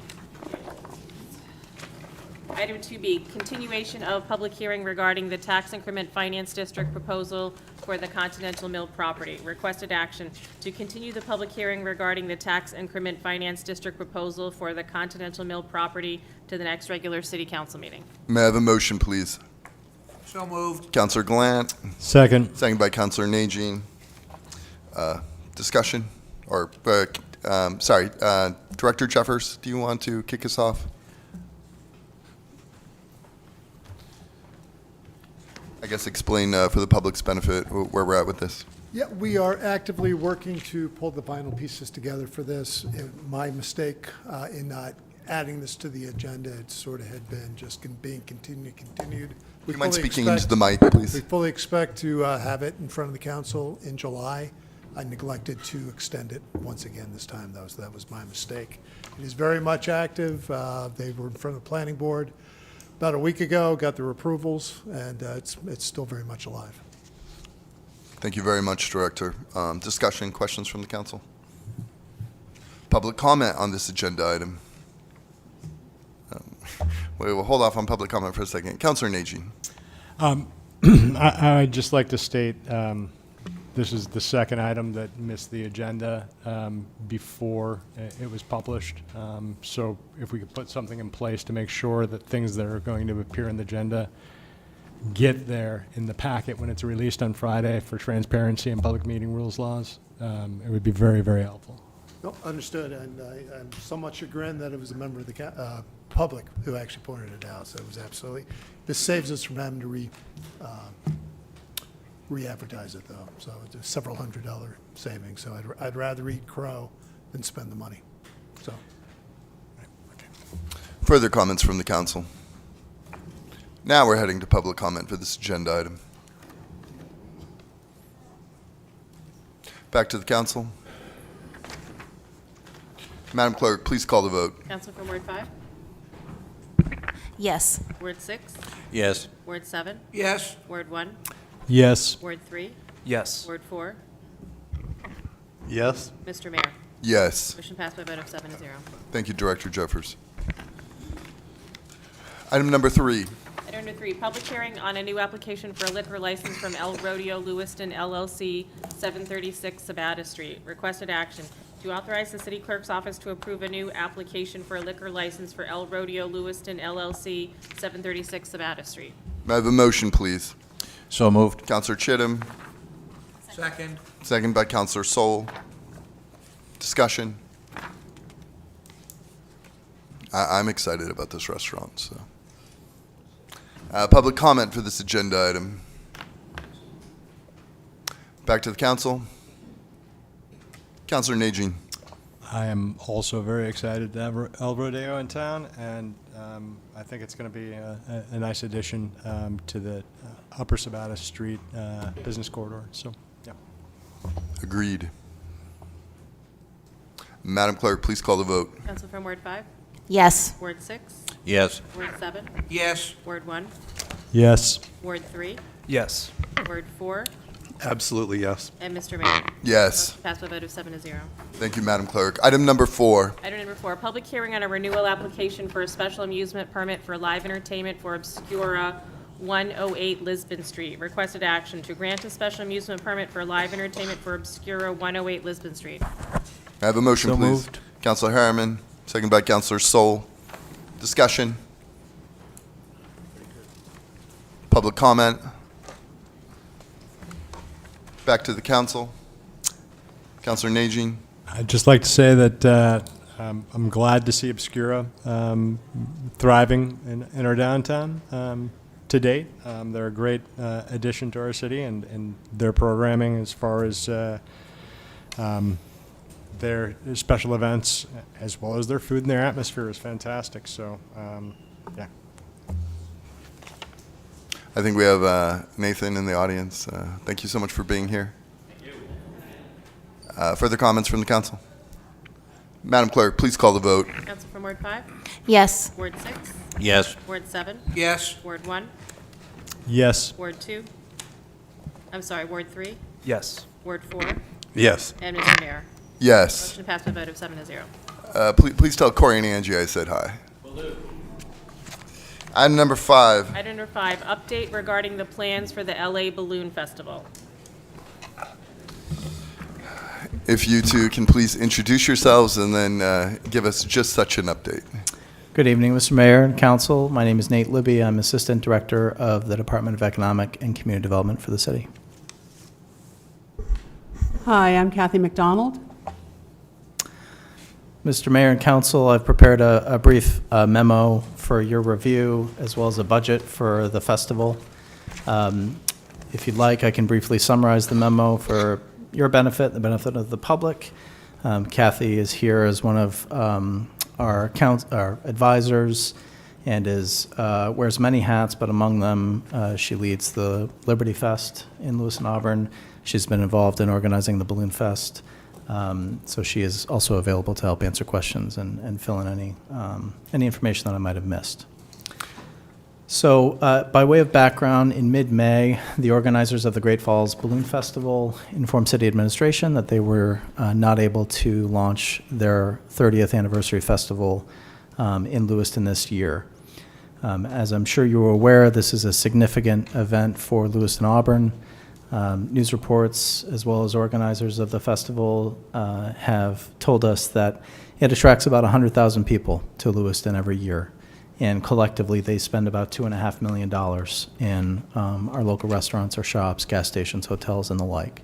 Item 2B, continuation of public hearing regarding the tax increment finance district proposal for the Continental Mill property. Requested action to continue the public hearing regarding the tax increment finance district proposal for the Continental Mill property to the next regular city council meeting. May I have a motion, please? So moved. Counselor Glant, Second. seconded by Counselor Najin. Discussion? Or, Director Jeffers, do you want to kick us off? I guess explain for the public's benefit where we're at with this. Yeah, we are actively working to pull the final pieces together for this. My mistake in not adding this to the agenda, it sort of had been just being continued. Do you mind speaking into the mic, please? We fully expect to have it in front of the council in July. I neglected to extend it once again this time, though, so that was my mistake. It is very much active. They were in front of the planning board about a week ago, got their approvals, and it's still very much alive. Thank you very much, Director. Discussion, questions from the council? Public comment on this agenda item? We will hold off on public comment for a second. Counselor Najin. I'd just like to state this is the second item that missed the agenda before it was published. So if we could put something in place to make sure that things that are going to appear in the agenda get there in the packet when it's released on Friday for transparency and public meeting rules laws, it would be very, very helpful. No, understood, and I'm somewhat chagrined that it was a member of the public who actually pointed it out, so it was absolutely, this saves us from having to re-advertise it, though, so it's a several $100 savings, so I'd rather eat crow than spend the money, so. Further comments from the council? Now we're heading to public comment for this agenda item. Back to the council. Madam Clerk, please call the vote. Counselor from Ward 5? Yes. Ward 6? Yes. Ward 7? Yes. Ward 1? Yes. Ward 3? Yes. Ward 4? Yes. Mr. Mayor. Yes. Motion passed by a vote of 7-0. Thank you, Director Jeffers. Item number 3. Item number 3, public hearing on a new application for a liquor license from El Rodeo Lewiston LLC, 736 Sabata Street. Requested action to authorize the city clerk's office to approve a new application for a liquor license for El Rodeo Lewiston LLC, 736 Sabata Street. May I have a motion, please? So moved. Counselor Chittum, Second. second by Counselor Sol. Discussion? I'm excited about this restaurant, so. Public comment for this agenda item. Back to the council. Counselor Najin. I am also very excited to have El Rodeo in town, and I think it's going to be a nice addition to the Upper Sabata Street business corridor. So, yeah. Agreed. Madam Clerk, please call the vote. Counsel from Ward 5? Yes. Ward 6? Yes. Ward 7? Yes. Ward 1? Yes. Ward 3? Yes. Word 4? Absolutely, yes. And Mr. Mayor. Yes. Passed by a vote of 7-0. Thank you, Madam Clerk. Item number 4. Item number 4, public hearing on a renewal application for a special amusement permit for live entertainment for Obscura 108 Lisbon Street. Requested action to grant a special amusement permit for live entertainment for Obscura 108 Lisbon Street. I have a motion, So please. moved. Counselor Harriman, second by Counselor Sol. Discussion? Public comment? Back to the council. Counselor Najin. I'd just like to say that I'm glad to see Obscura thriving in our downtown to date. They're a great addition to our city, and their programming as far as their special events, as well as their food and their atmosphere, is fantastic. So, yeah. I think we have Nathan in the audience. Thank you so much for being here. Thank you. Further comments from the council? Madam Clerk, please call the vote. Council from Ward 5? Yes. Ward 6? Yes. Ward 7? Yes. Ward 1? Yes. Ward 2? I'm sorry, Ward 3? Yes. Ward 4? Yes. And Mr. Mayor. Yes. Motion passed by a vote of 7-0. Please tell Corey and Angie I said hi. Will do. Item number 5. Item number 5, update regarding the plans for the LA Balloon Festival. If you two can please introduce yourselves and then give us just such an update. Good evening, Mr. Mayor and Council. My name is Nate Libby. I'm Assistant Director of the Department of Economic and Community Development for the city. Hi, I'm Kathy McDonald. Mr. Mayor and Council, I've prepared a brief memo for your review, as well as a budget for the festival. If you'd like, I can briefly summarize the memo for your benefit, the benefit of the public. Kathy is here as one of our advisors and wears many hats, but among them, she leads the Liberty Fest in Lewiston, Auburn. She's been involved in organizing the Balloon Fest. So she is also available to help answer questions and fill in any information that I might have missed. So by way of background, in mid-May, the organizers of the Great Falls Balloon Festival informed city administration that they were not able to launch their 30th anniversary festival in Lewiston this year. As I'm sure you are aware, this is a significant event for Lewiston Auburn. News reports, as well as organizers of the festival, have told us that it attracts about 100,000 people to Lewiston every year. And collectively, they spend about $2.5 million in our local restaurants or shops, gas stations, hotels, and the like.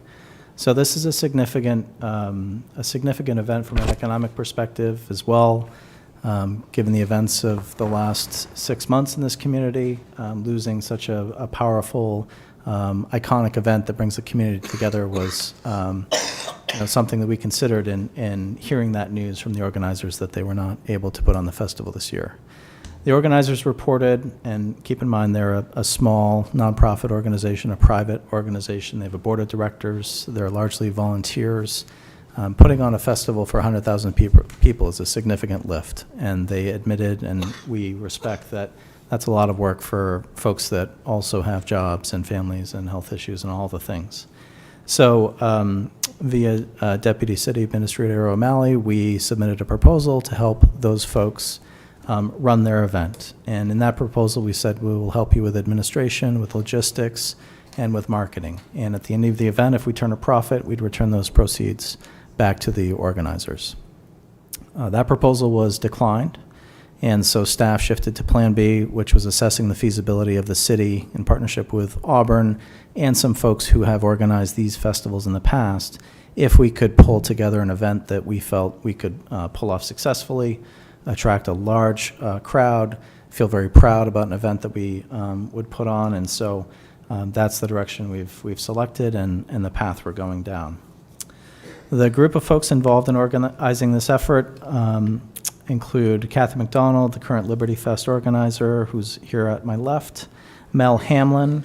So this is a significant event from an economic perspective as well, given the events of the last 6 months in this community. Losing such a powerful, iconic event that brings the community together was something that we considered in hearing that news from the organizers that they were not able to put on the festival this year. The organizers reported, and keep in mind they're a small nonprofit organization, a private organization. They have a board of directors. They're largely volunteers. Putting on a festival for 100,000 people is a significant lift, and they admitted, and we respect that that's a lot of work for folks that also have jobs and families and health issues and all the things. So via Deputy City Administrator O'Malley, we submitted a proposal to help those folks run their event. And in that proposal, we said we will help you with administration, with logistics, and with marketing. And at the end of the event, if we turn a profit, we'd return those proceeds back to the organizers. That proposal was declined, and so staff shifted to Plan B, which was assessing the feasibility of the city in partnership with Auburn and some folks who have organized these festivals in the past, if we could pull together an event that we felt we could pull off successfully, attract a large crowd, feel very proud about an event that we would put on, and so that's the direction we've selected and the path we're going down. The group of folks involved in organizing this effort include Kathy McDonald, the current Liberty Fest organizer, who's here at my left, Mel Hamlin,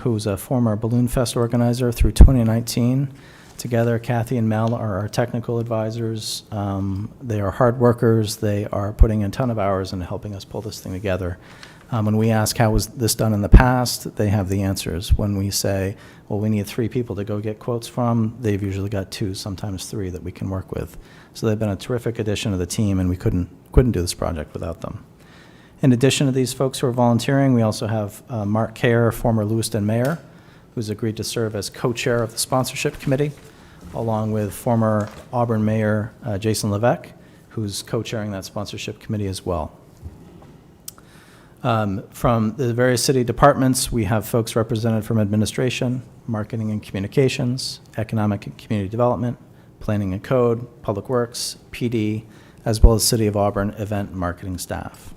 who's a former Balloon Fest organizer through 2019. Together, Kathy and Mel are our technical advisors. They are hard workers. They are putting in a ton of hours into helping us pull this thing together. When we ask how was this done in the past, they have the answers. When we say, well, we need 3 people to go get quotes from, they've usually got 2, sometimes 3 that we can work with. So they've been a terrific addition to the team, and we couldn't do this project without them. In addition to these folks who are volunteering, we also have Mark Kerr, former Lewiston mayor, who's agreed to serve as co-chair of the sponsorship committee, along with former Auburn Mayor Jason Levesque, who's co-chairing that sponsorship committee as well. From the various city departments, we have folks represented from administration, marketing and communications, economic and community development, planning and code, public works, PD, as well as City of Auburn event and marketing staff.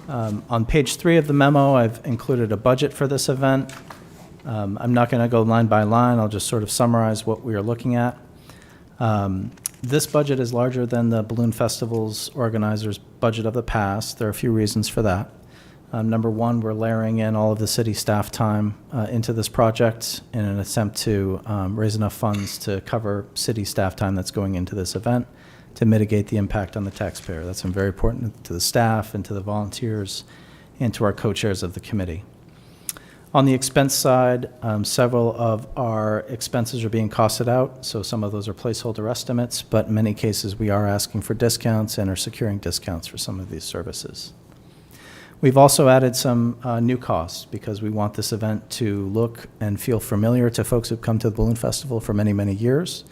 On page 3 of the memo, I've included a budget for this event. I'm not going to go line by line. I'll just sort of summarize what we are looking at. This budget is larger than the Balloon Festival's organizers' budget of the past. There are a few reasons for that. Number one, we're layering in all of the city staff time into this project in an attempt to raise enough funds to cover city staff time that's going into this event to mitigate the impact on the taxpayer. That's very important to the staff and to the volunteers and to our co-chairs of the committee. On the expense side, several of our expenses are being costed out, so some of those are placeholder estimates, but in many cases we are asking for discounts and are securing discounts for some of these services. We've also added some new costs because we want this event to look and feel familiar to folks who've come to the Balloon Festival for many, many years.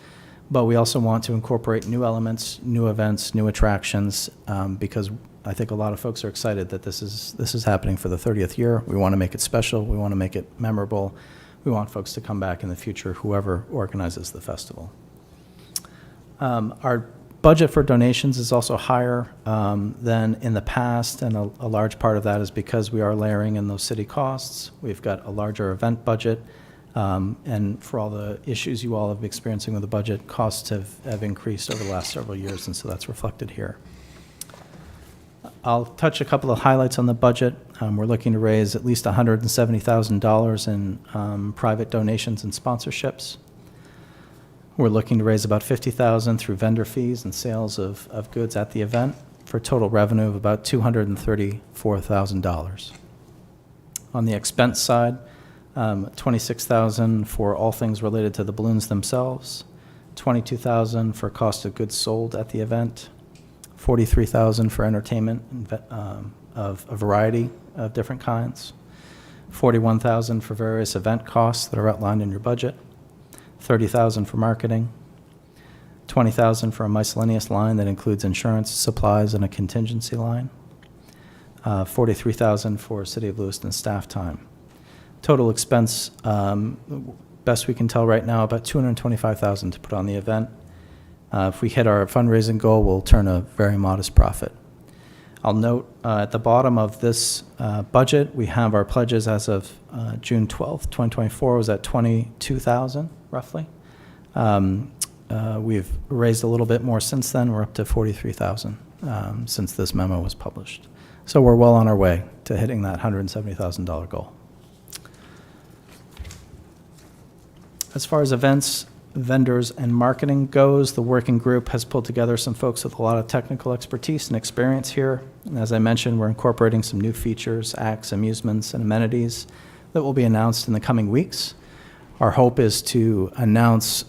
But we also want to incorporate new elements, new events, new attractions, because I think a lot of folks are excited that this is happening for the 30th year. We want to make it special. We want to make it memorable. We want folks to come back in the future, whoever organizes the festival. Our budget for donations is also higher than in the past, and a large part of that is because we are layering in those city costs. We've got a larger event budget, and for all the issues you all have been experiencing with the budget, costs have increased over the last several years, and so that's reflected here. I'll touch a couple of highlights on the budget. We're looking to raise at least $170,000 in private donations and sponsorships. We're looking to raise about $50,000 through vendor fees and sales of goods at the event for a total revenue of about $234,000. On the expense side, $26,000 for all things related to the balloons themselves, $22,000 for cost of goods sold at the event, $43,000 for entertainment of a variety of different kinds, $41,000 for various event costs that are outlined in your budget, $30,000 for marketing, $20,000 for a miscellaneous line that includes insurance, supplies, and a contingency line, $43,000 for City of Lewiston staff time. Total expense, best we can tell right now, about $225,000 to put on the event. If we hit our fundraising goal, we'll turn a very modest profit. I'll note at the bottom of this budget, we have our pledges as of June 12th, 2024 was at $22,000 roughly. We've raised a little bit more since then. We're up to $43,000 since this memo was published. So we're well on our way to hitting that $170,000 goal. As far as events, vendors, and marketing goes, the working group has pulled together some folks with a lot of technical expertise and experience here. And as I mentioned, we're incorporating some new features, acts, amusements, and amenities that will be announced in the coming weeks. Our hope is to announce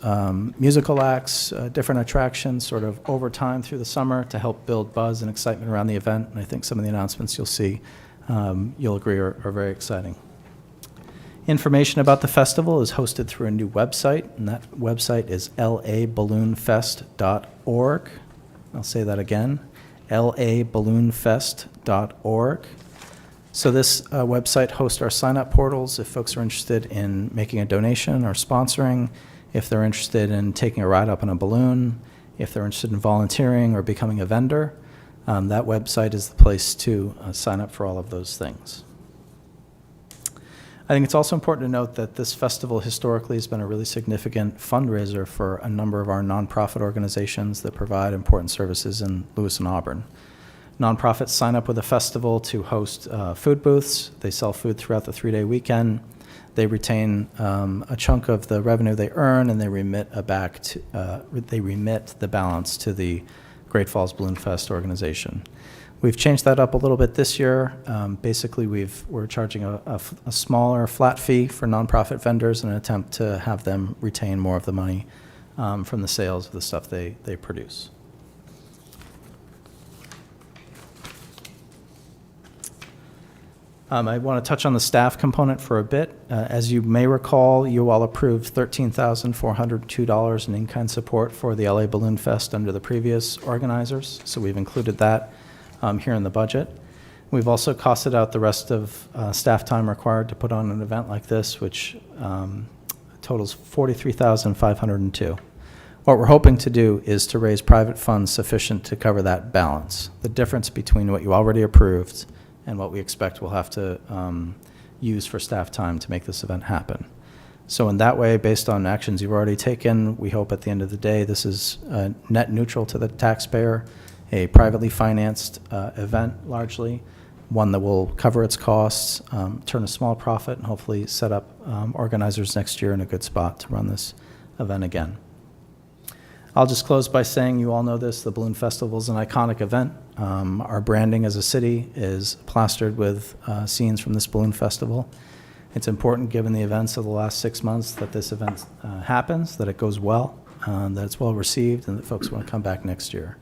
musical acts, different attractions sort of over time through the summer to help build buzz and excitement around the event. And I think some of the announcements you'll see, you'll agree are very exciting. Information about the festival is hosted through a new website, and that website is laballoonfest.org. I'll say that again, laballoonfest.org. So this website hosts our sign-up portals if folks are interested in making a donation or sponsoring, if they're interested in taking a ride up on a balloon, if they're interested in volunteering or becoming a vendor. That website is the place to sign up for all of those things. I think it's also important to note that this festival historically has been a really significant fundraiser for a number of our nonprofit organizations that provide important services in Lewis and Auburn. Nonprofits sign up with a festival to host food booths. They sell food throughout the 3-day weekend. They retain a chunk of the revenue they earn, and they remit the balance to the Great Falls Balloon Fest organization. We've changed that up a little bit this year. Basically, we're charging a smaller flat fee for nonprofit vendors in an attempt to have them retain more of the money from the sales of the stuff they produce. I want to touch on the staff component for a bit. As you may recall, you all approved $13,402 in in-kind support for the LA Balloon Fest under the previous organizers, so we've included that here in the budget. We've also costed out the rest of staff time required to put on an event like this, which totals $43,502. What we're hoping to do is to raise private funds sufficient to cover that balance, the difference between what you already approved and what we expect we'll have to use for staff time to make this event happen. So in that way, based on actions you've already taken, we hope at the end of the day this is net neutral to the taxpayer, a privately financed event largely, one that will cover its costs, turn a small profit, and hopefully set up organizers next year in a good spot to run this event again. I'll just close by saying, you all know this, the Balloon Festival is an iconic event. Our branding as a city is plastered with scenes from this Balloon Festival. It's important, given the events of the last 6 months, that this event happens, that it goes well, that it's well received, and that folks want to come back next year.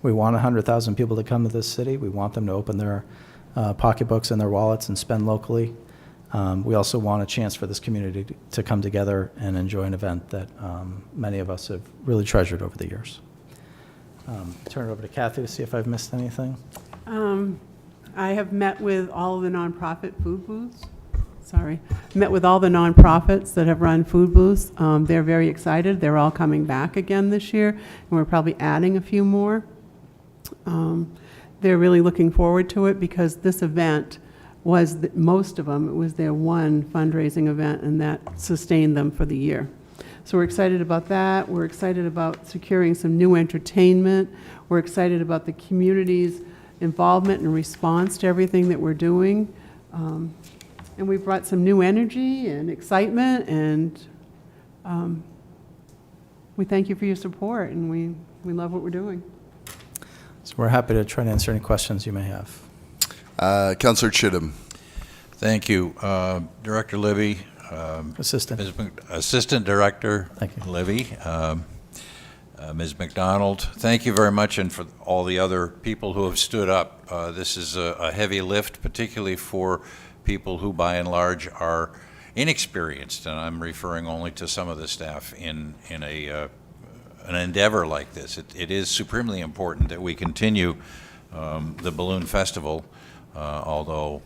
We want 100,000 people to come to this city. We want them to open their pocketbooks and their wallets and spend locally. We also want a chance for this community to come together and enjoy an event that many of us have really treasured over the years. Turn it over to Kathy to see if I've missed anything. I have met with all of the nonprofit food booths. Met with all the nonprofits that have run food booths. They're very excited. They're all coming back again this year, and we're probably adding a few more. They're really looking forward to it because this event was, most of them, it was their one fundraising event, and that sustained them for the year. So we're excited about that. We're excited about securing some new entertainment. We're excited about the community's involvement and response to everything that we're doing. And we've brought some new energy and excitement, and we thank you for your support, and we love what we're doing. So we're happy to try to answer any questions you may have. Councillor Chittum. Thank you. Director Libby. Assistant. Assistant Director Libby. Ms. McDonald, thank you very much, and for all the other people who have stood up. This is a heavy lift, particularly for people who, by and large, are inexperienced, and I'm referring only to some of the staff in an endeavor like this. It is supremely important that we continue the Balloon Festival, although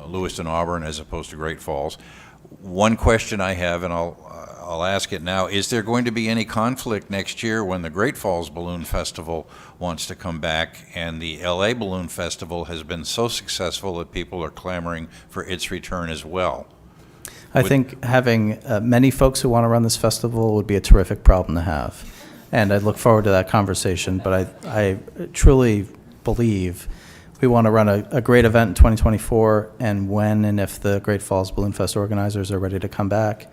Lewiston, Auburn, as opposed to Great Falls. One question I have, and I'll ask it now, is there going to be any conflict next year when the Great Falls Balloon Festival wants to come back and the LA Balloon Festival has been so successful that people are clamoring for its return as well? I think having many folks who want to run this festival would be a terrific problem to have. And I look forward to that conversation, but I truly believe we want to run a great event in 2024, and when and if the Great Falls Balloon Fest organizers are ready to come back,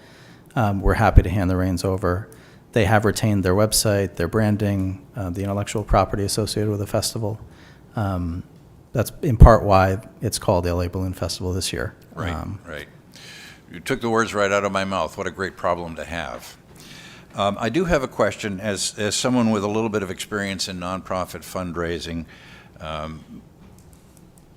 we're happy to hand the reins over. They have retained their website, their branding, the intellectual property associated with the festival. That's in part why it's called the LA Balloon Festival this year. Right. You took the words right out of my mouth. What a great problem to have. I do have a question. As someone with a little bit of experience in nonprofit fundraising,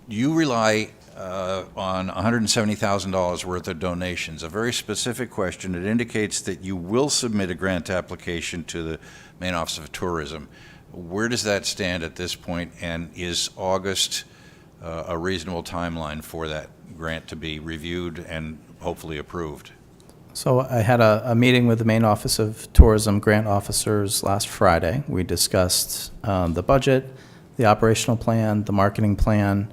you rely on $170,000 worth of donations. A very specific question. It indicates that you will submit a grant application to the Maine Office of Tourism. Where does that stand at this point, and is August a reasonable timeline for that grant to be reviewed and hopefully approved? So I had a meeting with the Maine Office of Tourism grant officers last Friday. We discussed the budget, the operational plan, the marketing plan,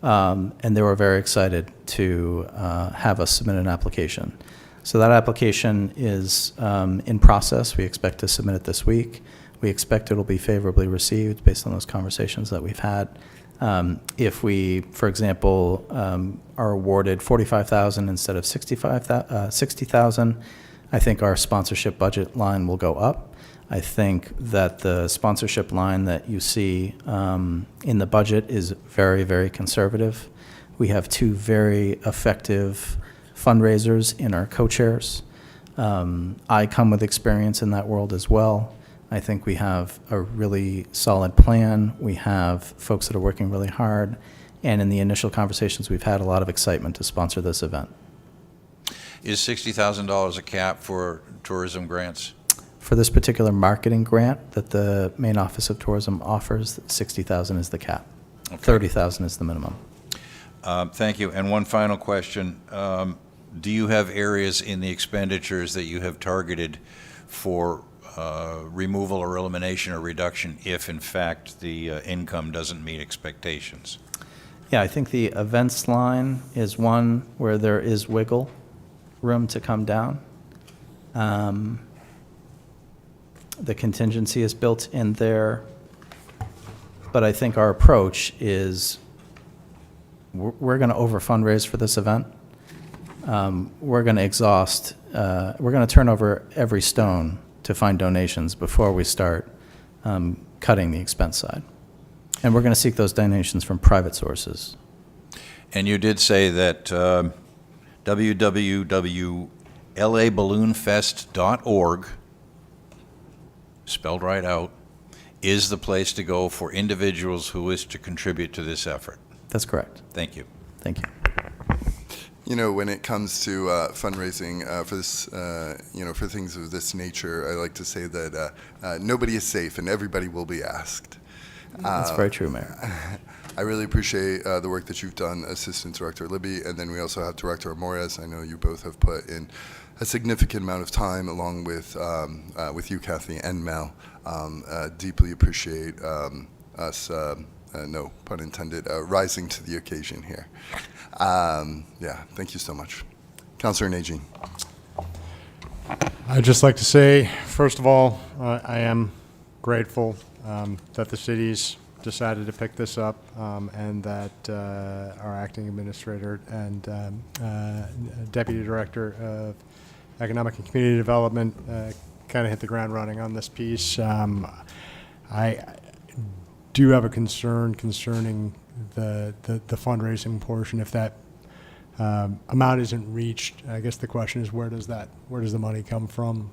and they were very excited to have us submit an application. So that application is in process. We expect to submit it this week. We expect it'll be favorably received based on those conversations that we've had. If we, for example, are awarded $45,000 instead of $60,000, I think our sponsorship budget line will go up. I think that the sponsorship line that you see in the budget is very, very conservative. We have two very effective fundraisers in our co-chairs. I come with experience in that world as well. I think we have a really solid plan. We have folks that are working really hard. And in the initial conversations, we've had a lot of excitement to sponsor this event. Is $60,000 a cap for tourism grants? For this particular marketing grant that the Maine Office of Tourism offers, $60,000 is the cap. Okay. $30,000 is the minimum. Thank you. And one final question. Do you have areas in the expenditures that you have targeted for removal or elimination or reduction if, in fact, the income doesn't meet expectations? Yeah, I think the events line is one where there is wiggle room to come down. The contingency is built in there, but I think our approach is we're going to over fundraise for this event. We're going to exhaust, we're going to turn over every stone to find donations before we start cutting the expense side. And we're going to seek those donations from private sources. And you did say that www.laballoonfest.org, spelled right out, is the place to go for individuals who wish to contribute to this effort. That's correct. Thank you. Thank you. You know, when it comes to fundraising for this, for things of this nature, I like to say that nobody is safe and everybody will be asked. That's very true, Mayor. I really appreciate the work that you've done, Assistant Director Libby, and then we also have Director Morris. I know you both have put in a significant amount of time, along with you, Kathy, and Mel. Deeply appreciate us, no pun intended, rising to the occasion here. Yeah, thank you so much. Councilor Najin. I'd just like to say, first of all, I am grateful that the city's decided to pick this up, and that our acting administrator and deputy director of economic and community development kind of hit the ground running on this piece. I do have a concern concerning the fundraising portion. If that amount isn't reached, I guess the question is where does the money come from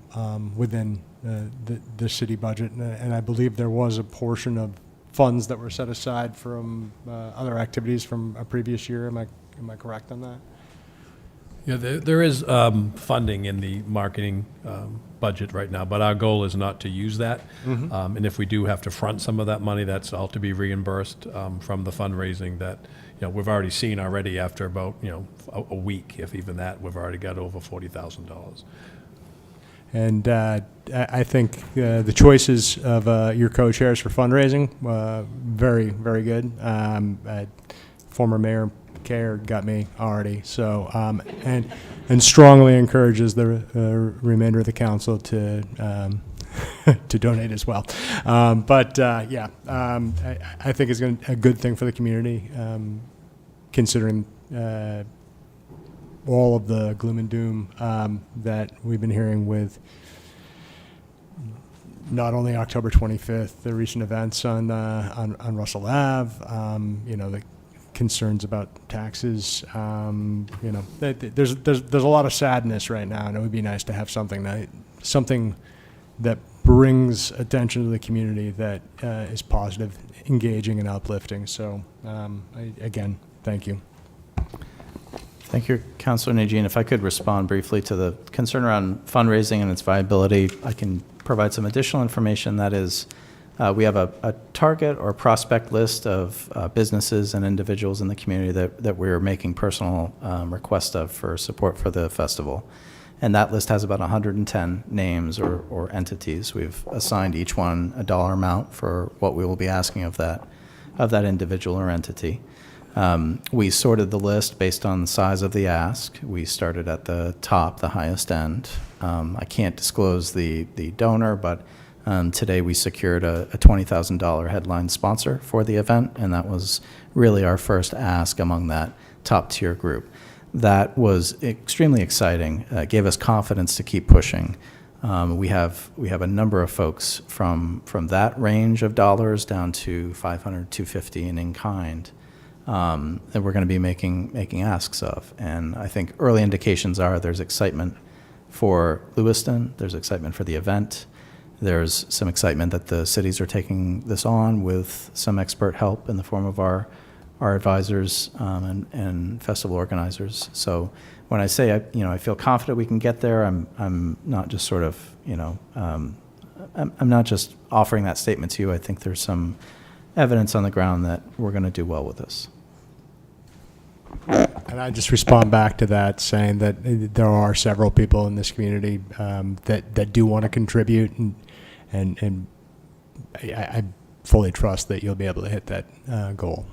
within the city budget? And I believe there was a portion of funds that were set aside from other activities from a previous year. Am I correct on that? Yeah, there is funding in the marketing budget right now, but our goal is not to use that. Mm-hmm. And if we do have to front some of that money, that's all to be reimbursed from the fundraising that we've already seen already after about a week, if even that, we've already got over $40,000. And I think the choices of your co-chairs for fundraising, very, very good. Former Mayor Care got me already, so and strongly encourages the remainder of the council to to donate as well. I think it's a good thing for the community, considering all of the gloom and doom that we've been hearing with not only October 25th, the recent events on Russell Ave, the concerns about taxes. There's a lot of sadness right now, and it would be nice to have something that brings attention to the community that is positive, engaging, and uplifting. So, again, thank you. Thank you, Councilor Najin. If I could respond briefly to the concern around fundraising and its viability, I can provide some additional information. That is, we have a target or prospect list of businesses and individuals in the community that we're making personal requests of for support for the festival. And that list has about 110 names or entities. We've assigned each one a dollar amount for what we will be asking of that individual or entity. We sorted the list based on the size of the ask. We started at the top, the highest end. I can't disclose the donor, but today we secured a $20,000 headline sponsor for the event, and that was really our first ask among that top tier group. That was extremely exciting. Gave us confidence to keep pushing. We have a number of folks from that range of dollars down to $500, $250 and in kind that we're going to be making asks of. And I think early indications are there's excitement for Lewiston, there's excitement for the event, there's some excitement that the cities are taking this on with some expert help in the form of our advisors and festival organizers. So when I say I feel confident we can get there, I'm not just sort of I'm not just offering that statement to you. I think there's some evidence on the ground that we're going to do well with this. And I just respond back to that, saying that there are several people in this community that do want to contribute, and and I fully trust that you'll be able to hit that goal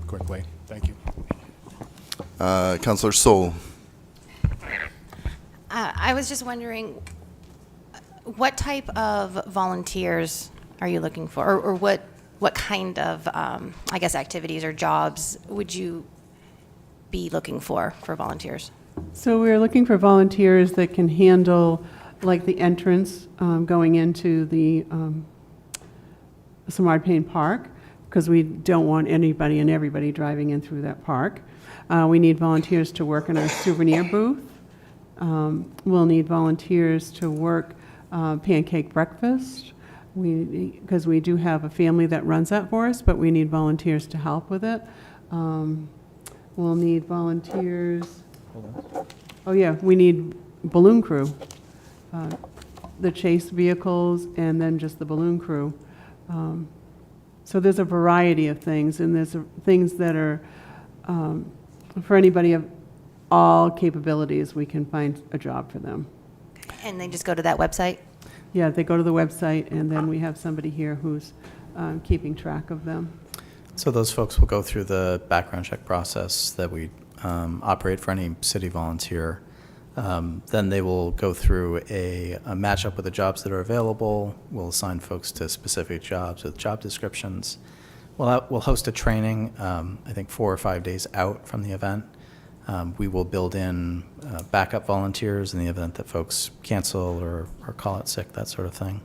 quickly. Thank you. Councillor Sol. I was just wondering, what type of volunteers are you looking for? Or what kind of, I guess, activities or jobs would you be looking for volunteers? So we're looking for volunteers that can handle, like, the entrance going into the Samard Payne Park, because we don't want anybody and everybody driving in through that park. We need volunteers to work in our souvenir booth. We'll need volunteers to work pancake breakfast, because we do have a family that runs that for us, but we need volunteers to help with it. We'll need volunteers. Oh yeah, we need balloon crew, the chase vehicles, and then just the balloon crew. So there's a variety of things, and there's things that are for anybody of all capabilities. We can find a job for them. And they just go to that website? Yeah, they go to the website, and then we have somebody here who's keeping track of them. So those folks will go through the background check process that we operate for any city volunteer. Then they will go through a matchup with the jobs that are available. We'll assign folks to specific jobs with job descriptions. We'll host a training, I think 4 or 5 days out from the event. We will build in backup volunteers in the event that folks cancel or call out sick, that sort of thing.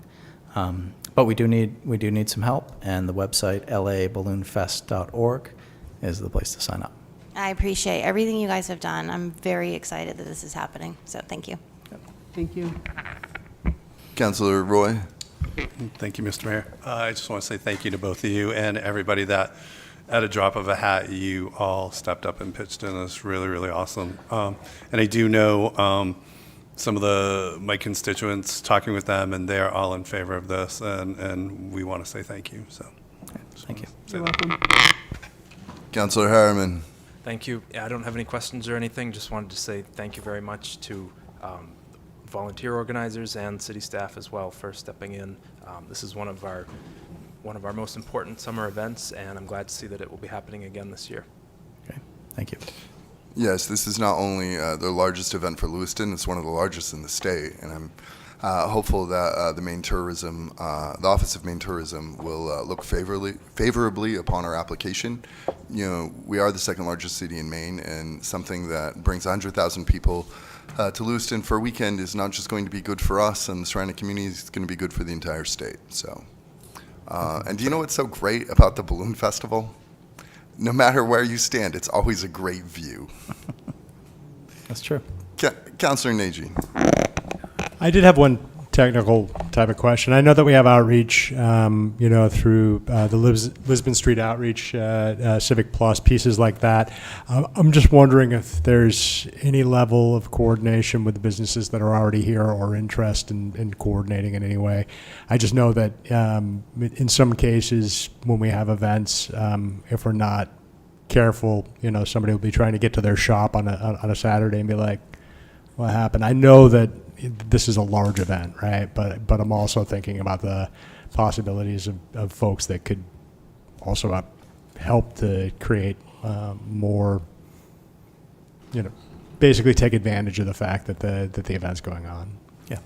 But we do need some help, and the website laballoonfest.org is the place to sign up. I appreciate everything you guys have done. I'm very excited that this is happening, so thank you. Thank you. Councillor Roy. Thank you, Mr. Mayor. I just want to say thank you to both of you and everybody that, at a drop of a hat, you all stepped up and pitched in. It's really, really awesome. And I do know some of my constituents, talking with them, and they're all in favor of this, and we want to say thank you. So, thank you. You're welcome. Councillor Harriman. Thank you. I don't have any questions or anything. Just wanted to say thank you very much to volunteer organizers and city staff as well for stepping in. This is one of our most important summer events, and I'm glad to see that it will be happening again this year. Okay, thank you. Yes, this is not only the largest event for Lewiston, it's one of the largest in the state, and I'm hopeful that the Office of Maine Tourism will look favorably upon our application. You know, we are the second largest city in Maine, and something that brings 100,000 people to Lewiston for a weekend is not just going to be good for us and the surrounding communities, it's going to be good for the entire state. So, and do you know what's so great about the Balloon Festival? No matter where you stand, it's always a great view. That's true. Councillor Nagy. I did have one technical type of question. I know that we have outreach, through the Lisbon Street Outreach, Civic Plus, pieces like that. I'm just wondering if there's any level of coordination with the businesses that are already here or interest in coordinating in any way. I just know that in some cases when we have events, if we're not careful, somebody will be trying to get to their shop on a Saturday and be like, what happened? I know that this is a large event, right? But I'm also thinking about the possibilities of folks that could also help to create more, basically take advantage of the fact that the event's going on. Yeah.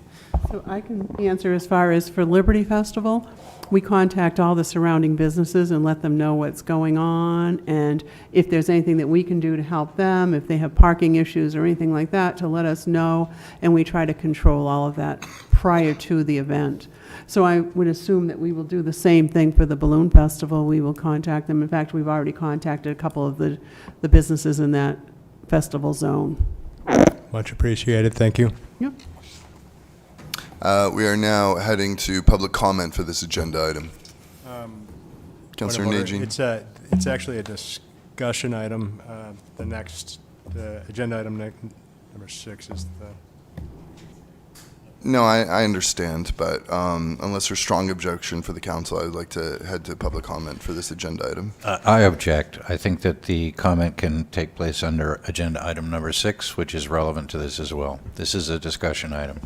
So I can answer as far as for Liberty Festival. We contact all the surrounding businesses and let them know what's going on, and if there's anything that we can do to help them, if they have parking issues or anything like that, to let us know, and we try to control all of that prior to the event. So I would assume that we will do the same thing for the Balloon Festival. We will contact them. In fact, we've already contacted a couple of the businesses in that festival zone. Much appreciated. Thank you. Yep. We are now heading to public comment for this agenda item. Councillor Nagy. It's actually a discussion item. The next agenda item, number 6, is the... No, I understand, but unless there's strong objection for the council, I would like to head to public comment for this agenda item. I object. I think that the comment can take place under agenda item number 6, which is relevant to this as well. This is a discussion item.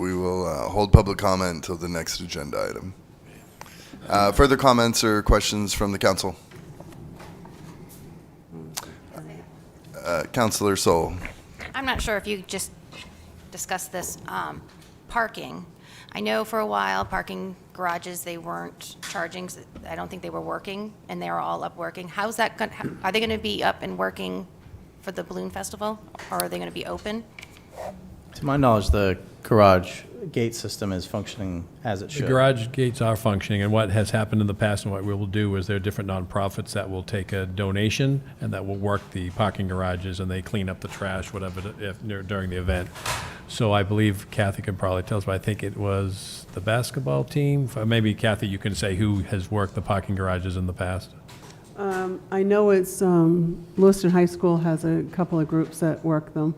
we will hold public comment until the next agenda item. Further comments or questions from the council? Councilor Sol. I'm not sure if you just discussed this, parking. I know for a while, parking garages, they weren't charging, I don't think they were working, and they're all up working. How's that going, are they going to be up and working for the Balloon Festival, or are they going to be open? To my knowledge, the garage gate system is functioning as it The should. garage gates are functioning, and what has happened in the past and what we will do is there are different nonprofits that will take a donation and that will work the parking garages, and they clean up the trash, whatever, during the event. So I believe Kathy can probably tell us, but I think it was the basketball team. Maybe Kathy, you can say who has worked the parking garages in the past. I know it's, Lewiston High School has a couple of groups that work them.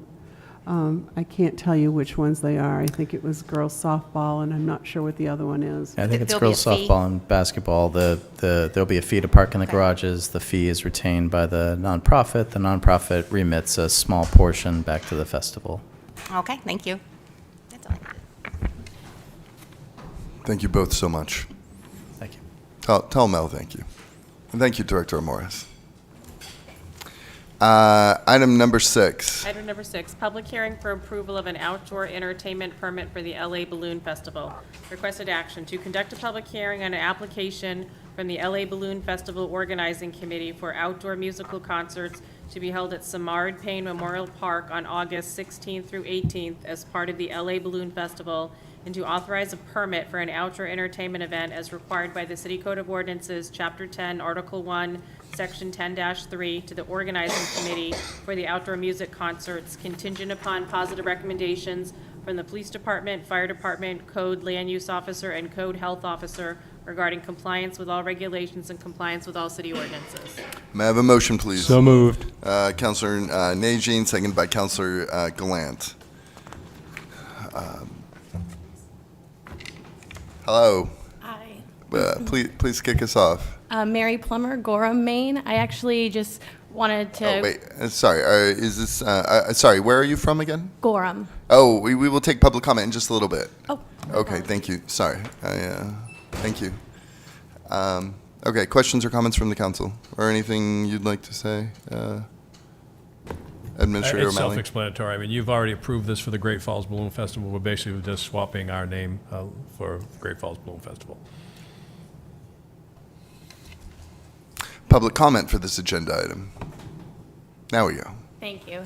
I can't tell you which ones they are. I think it was girls softball, and I'm not sure what the other one is. I think it's There'll be girls a fee? softball and basketball. There'll be a fee to park in the garages. The fee is retained by the nonprofit. The nonprofit remits a small portion back to the festival. Okay, thank you. That's all. Thank you both so much. Thank you. Tell Mel thank you. And thank you, Director Morris. Item number 6. Item number 6, public hearing for approval of an outdoor entertainment permit for the LA Balloon Festival. Requested action to conduct a public hearing on an application from the LA Balloon Festival Organizing Committee for outdoor musical concerts to be held at Samard Payne Memorial Park on August 16th through 18th as part of the LA Balloon Festival, and to authorize a permit for an outdoor entertainment event as required by the City Code of Ordinances, Chapter 10, Article 1, Section 10-3, to the organizing committee for the outdoor music concerts, contingent upon positive recommendations from the police department, fire department, code land use officer, and code health officer regarding compliance with all regulations and compliance with all city ordinances. May I have a motion, please? So moved. Councilor Najin, seconded by Councilor Gallant. Hello. Hi. Please kick us off. Mary Plummer, Gorham, Maine. I actually just wanted to... Oh, wait, sorry, is this, sorry, where are you from again? Gorham. Oh, we will take public comment in just a little bit. Oh. Okay, thank you, sorry. Thank you. Okay, questions or comments from the council, or anything you'd like to say? Administrator It's O'Malley? self-explanatory. I mean, you've already approved this for the Great Falls Balloon Festival. We're basically just swapping our name for Great Falls Balloon Festival. Public comment for this agenda item. Now we go. Thank you.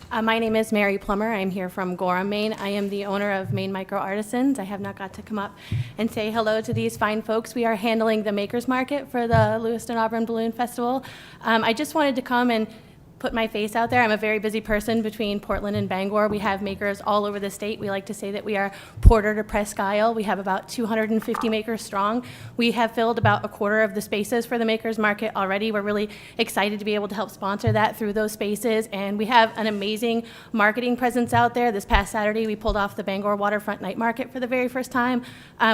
My name is Mary Plummer. I'm here from Gorham, Maine. I am the owner of Maine Micro Artisans. I have not got to come up and say hello to these fine folks. We are handling the Makers Market for the Lewiston Auburn Balloon Festival. I just wanted to come and put my face out there. I'm a very busy person between Portland and Bangor. We have makers all over the state. We like to say that we are Porter to Presque Isle. We have about 250 makers strong. We have filled about a quarter of the spaces for the Makers Market already. We're really excited to be able to help sponsor that through those spaces. And we have an amazing marketing presence out there. This past Saturday, we pulled off the Bangor Waterfront Night Market for the very first time.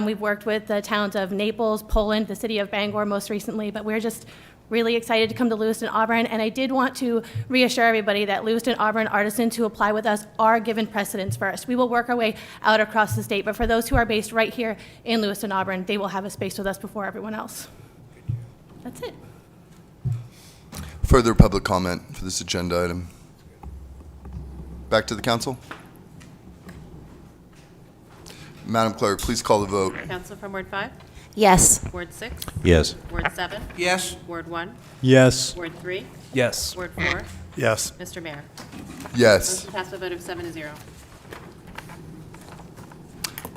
We've worked with the towns of Naples, Poland, the city of Bangor most recently, but we're just really excited to come to Lewiston Auburn, and I did want to reassure everybody that Lewiston Auburn artisans who apply with us are given precedence first. We will work our way out across the state, but for those who are based right here in Lewiston Auburn, they will have a space with us before everyone else. That's it. Further public comment for this agenda item. Back to the council. Madam Clerk, please call the vote. Council from Ward 5? Yes. Ward 6? Yes. Ward 7? Yes. Ward 1? Yes. Ward 3? Yes. Ward 4? Yes. Mr. Mayor? Yes. Motion passed by a vote of 7-0.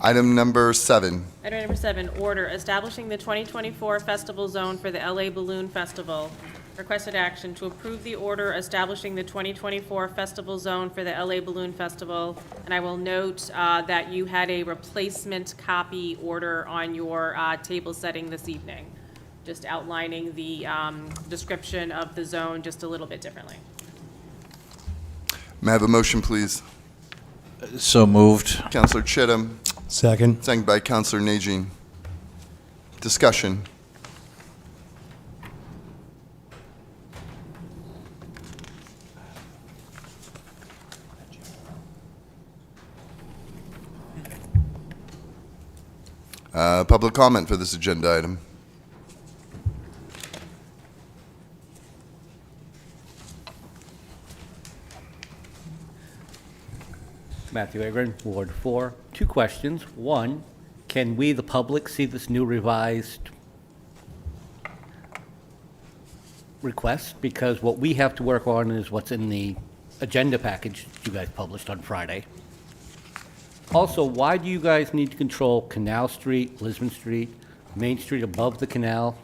Item number 7. Item number 7, order establishing the 2024 festival zone for the LA Balloon Festival. Requested action to approve the order establishing the 2024 festival zone for the LA Balloon Festival. And I will note that you had a replacement copy order on your table setting this evening, just outlining the description of the zone just a little bit differently. May I have a motion, please? So moved. Councilor Chittum. Second. Seconded by Councilor Najin. Discussion. Public comment for this agenda item. Matthew Agron, Ward 4. 2 questions. One, can we, the public, see this new revised request? Because what we have to work on is what's in the agenda package you guys published on Friday. Also, why do you guys need to control Canal Street, Lisbon Street, Main Street above the canal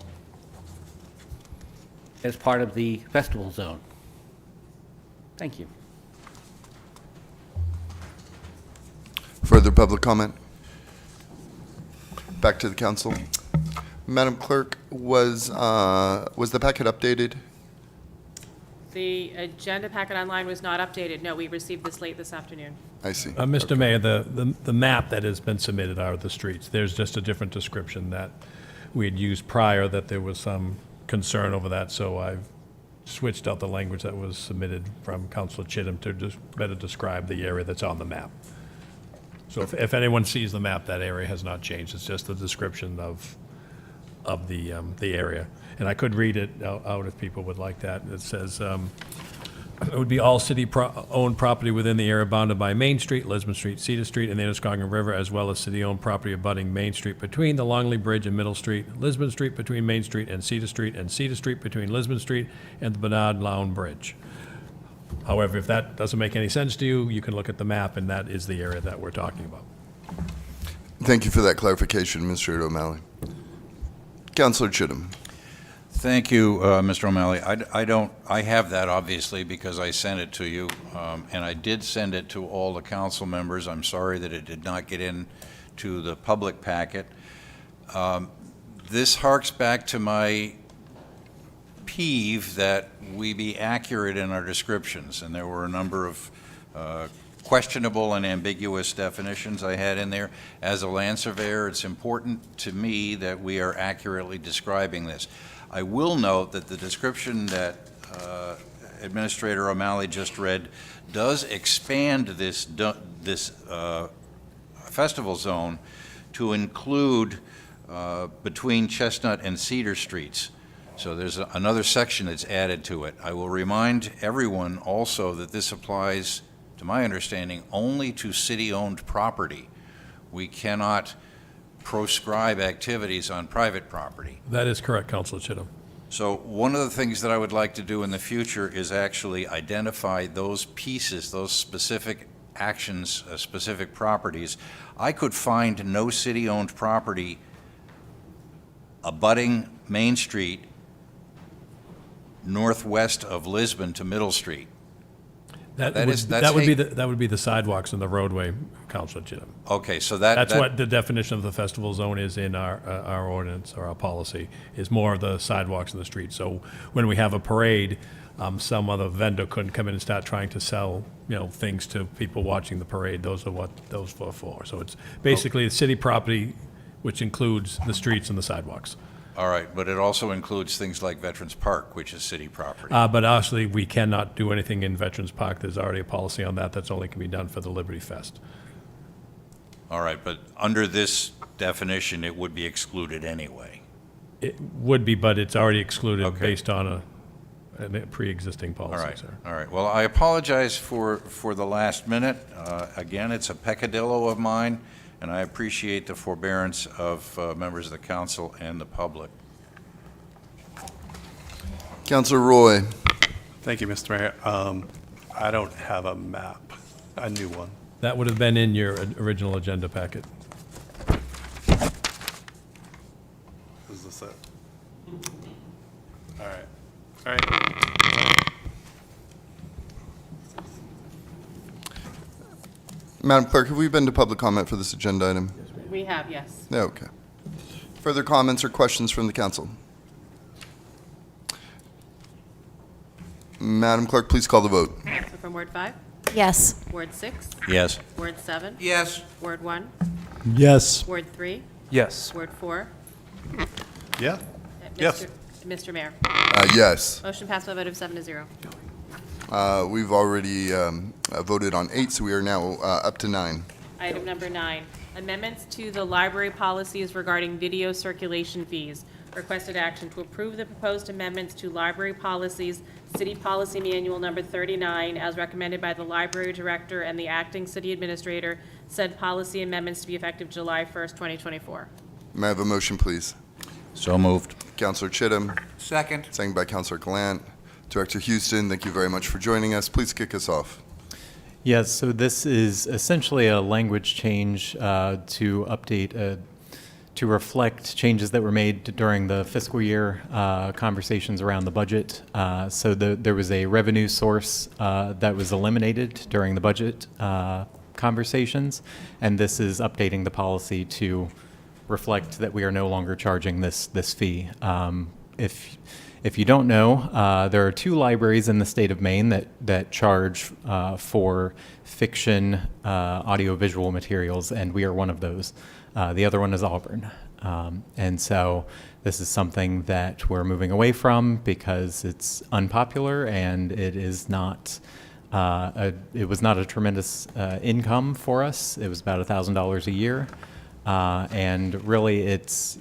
as part of the festival zone? Thank you. Further public comment? Back to the council. Madam Clerk, was the packet updated? The agenda packet online was not updated. No, we received this late this afternoon. I see. Mr. Mayor, the map that has been submitted are the streets. There's just a different description that we had used prior, that there was some concern over that, so I've switched out the language that was submitted from Councilor Chittum to just better describe the area that's on the map. So if anyone sees the map, that area has not changed. It's just the description of the area. And I could read it out if people would like that. It says, it would be all city-owned property within the area bounded by Main Street, Lisbon Street, Cedar Street, and the Androscoggin River, as well as city-owned property abutting Main Street between the Longley Bridge and Middle Street, Lisbon Street between Main Street and Cedar Street between Lisbon Street and the Bernard Lown Bridge. However, if that doesn't make any sense to you, you can look at the map, and that is the area that we're talking about. Thank you for that clarification, Administrator O'Malley. Councilor Chittum. Thank you, Mr. O'Malley. I have that, obviously, because I sent it to you, and I did send it to all the council members. I'm sorry that it did not get in to the public packet. This harks back to my peeve that we be accurate in our descriptions, and there were a number of questionable and ambiguous definitions I had in there. As a land surveyor, it's important to me that we are accurately describing this. I will note that the description that Administrator O'Malley just read does expand this festival zone to include between Chestnut and Cedar Streets. So there's another section that's added to it. I will remind everyone also that this applies, to my understanding, only to city-owned property. We cannot proscribe activities on private property. That is correct, Councilor Chittum. So one of the things that I would like to do in the future is actually identify those pieces, those specific actions, specific properties. I could find no city-owned property abutting Main Street northwest of Lisbon to Middle Street. That would be the sidewalks and the roadway, Councilor Chittum. Okay, so that's what the definition of the festival zone is in our ordinance or our policy, is more of the sidewalks and the streets. So when we have a parade, some other vendor couldn't come in and start trying to sell, things to people watching the parade. Those are what those are for. So it's basically the city property, which includes the streets and the sidewalks. All right, but it also includes things like Veterans Park, which is city property. But actually, we cannot do anything in Veterans Park. There's already a policy on that. That's only can be done for the Liberty Fest. All right, but under this definition, it would be excluded anyway. It would be, but it's already excluded based on a pre-existing policy, All right, sir. all right. Well, I apologize for the last minute. Again, it's a peccadillo of mine, and I appreciate the forbearance of members of the council and the public. Councilor Roy. Thank you, Mr. Mayor. I don't have a map, a new one. That would have been in your original agenda packet. Is this it? All right. All right. Madam Clerk, have we been to public comment for this agenda item? We have, yes. Okay. Further comments or questions from the council? Madam Clerk, please call the vote. So from Ward 5? Yes. Ward 6? Yes. Ward 7? Yes. Ward 1? Yes. Ward 3? Yes. Ward 4? Yeah. Yes. Mr. Mayor. Yes. Motion passed by a vote of 7-0. We've already voted on 8, so we are now up to 9. Item number 9, Amendments to the library policies regarding video circulation fees. Requested action to approve the proposed amendments to library policies, City Policy Manual number 39, as recommended by the library director and the acting city administrator. Said policy amendments to be effective July 1st, 2024. May I have a motion, please? So moved. Counselor Chittum. Second. Second by Counselor Gallant. Director Houston, thank you very much for joining us. Please kick us off. Yes, so this is essentially a language change to update, to reflect changes that were made during the fiscal year conversations around the budget. So there was a revenue source that was eliminated during the budget conversations, and this is updating the policy to reflect that we are no longer charging this fee. If you don't know, there are 2 libraries in the state of Maine that charge for fiction audiovisual materials, and we are one of those. The other one is Auburn. And so this is something that we're moving away from because it's unpopular and it is not it was not a tremendous income for us. It was about $1,000 a year. And really it's,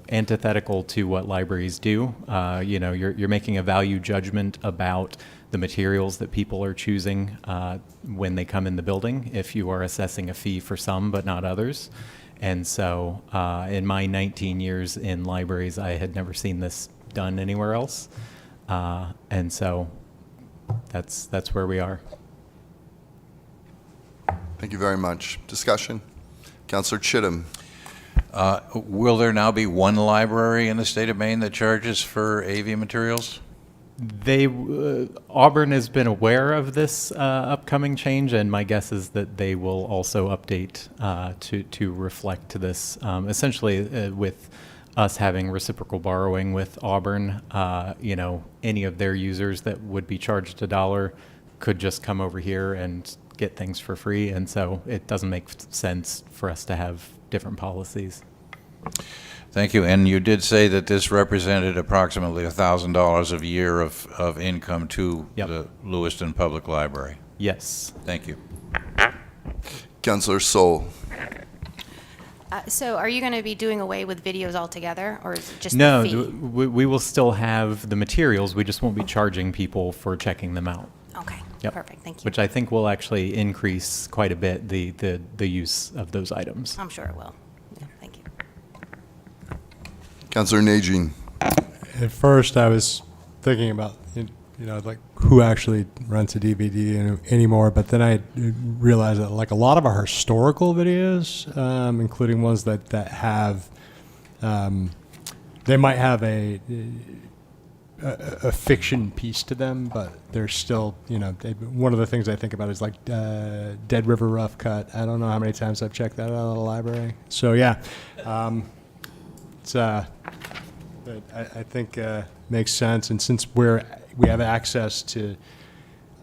antithetical to what libraries do. You're making a value judgment about the materials that people are choosing when they come in the building, if you are assessing a fee for some but not others. And so in my 19 years in libraries, I had never seen this done anywhere else. And so that's where we are. Thank you very much. Discussion? Counselor Chittum. Will there now be one library in the state of Maine that charges for AV materials? Auburn has been aware of this upcoming change, and my guess is that they will also update to reflect this. Essentially, with us having reciprocal borrowing with Auburn, any of their users that would be charged $1 could just come over here and get things for free, and so it doesn't make sense for us to have different policies. Thank you. And you did say that this represented approximately $1,000 a year of income to the Lewiston Public Library. Yes. Thank you. Counselor Soul. So are you going to be doing away with videos altogether, or is it just No, the fee? we will still have the materials. We just won't be charging people for checking them out. Okay, Yep. perfect, thank you. Which I think will actually increase quite a bit the use of those items. I'm sure it will. Yeah, thank you. Counselor Najin. At first, I was thinking about, like who actually rents a DVD anymore, but then I realized that like a lot of our historical videos, including ones that have, they might have a fiction piece to them, but they're still, one of the things I think about is like Dead River Rough Cut. I don't know how many times I've checked that out of the library. So yeah, it's I think makes sense, and since we have access to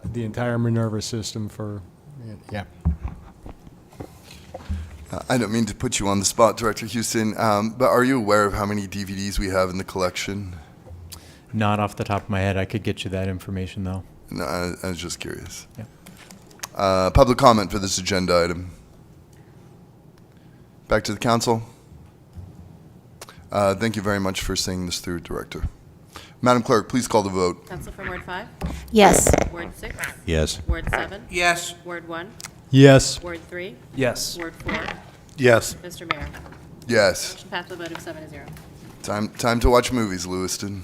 the entire Minerva system for, yeah. I don't mean to put you on the spot, Director Houston, but are you aware of how many DVDs we have in the collection? Not off the top of my head. I could get you that information, though. No, I was just curious. Yeah. Public comment for this agenda item. Back to the council. Thank you very much for seeing this through, Director. Madam Clerk, please call the vote. Counsel from Ward 5? Yes. Ward 6? Yes. Ward 7? Yes. Ward 1? Yes. Ward 3? Yes. Ward 4? Yes. Mr. Mayor? Yes. Motion passed with a vote of 7-0. Time to watch movies, Lewiston.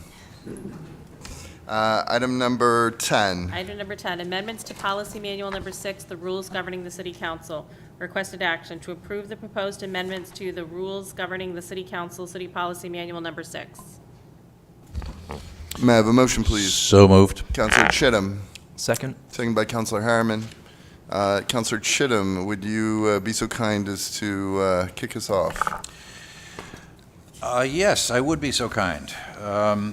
Item number 10. Item number 10, amendments to Policy Manual number 6, the rules governing the City Council. Requested action to approve the proposed amendments to the rules governing the City Council, City Policy Manual number 6. May I have a motion, please? So moved. Counselor Chittum. Second. Second by Counselor Harriman. Counselor Chittum, would you be so kind as to kick us off? Yes, I would be so kind.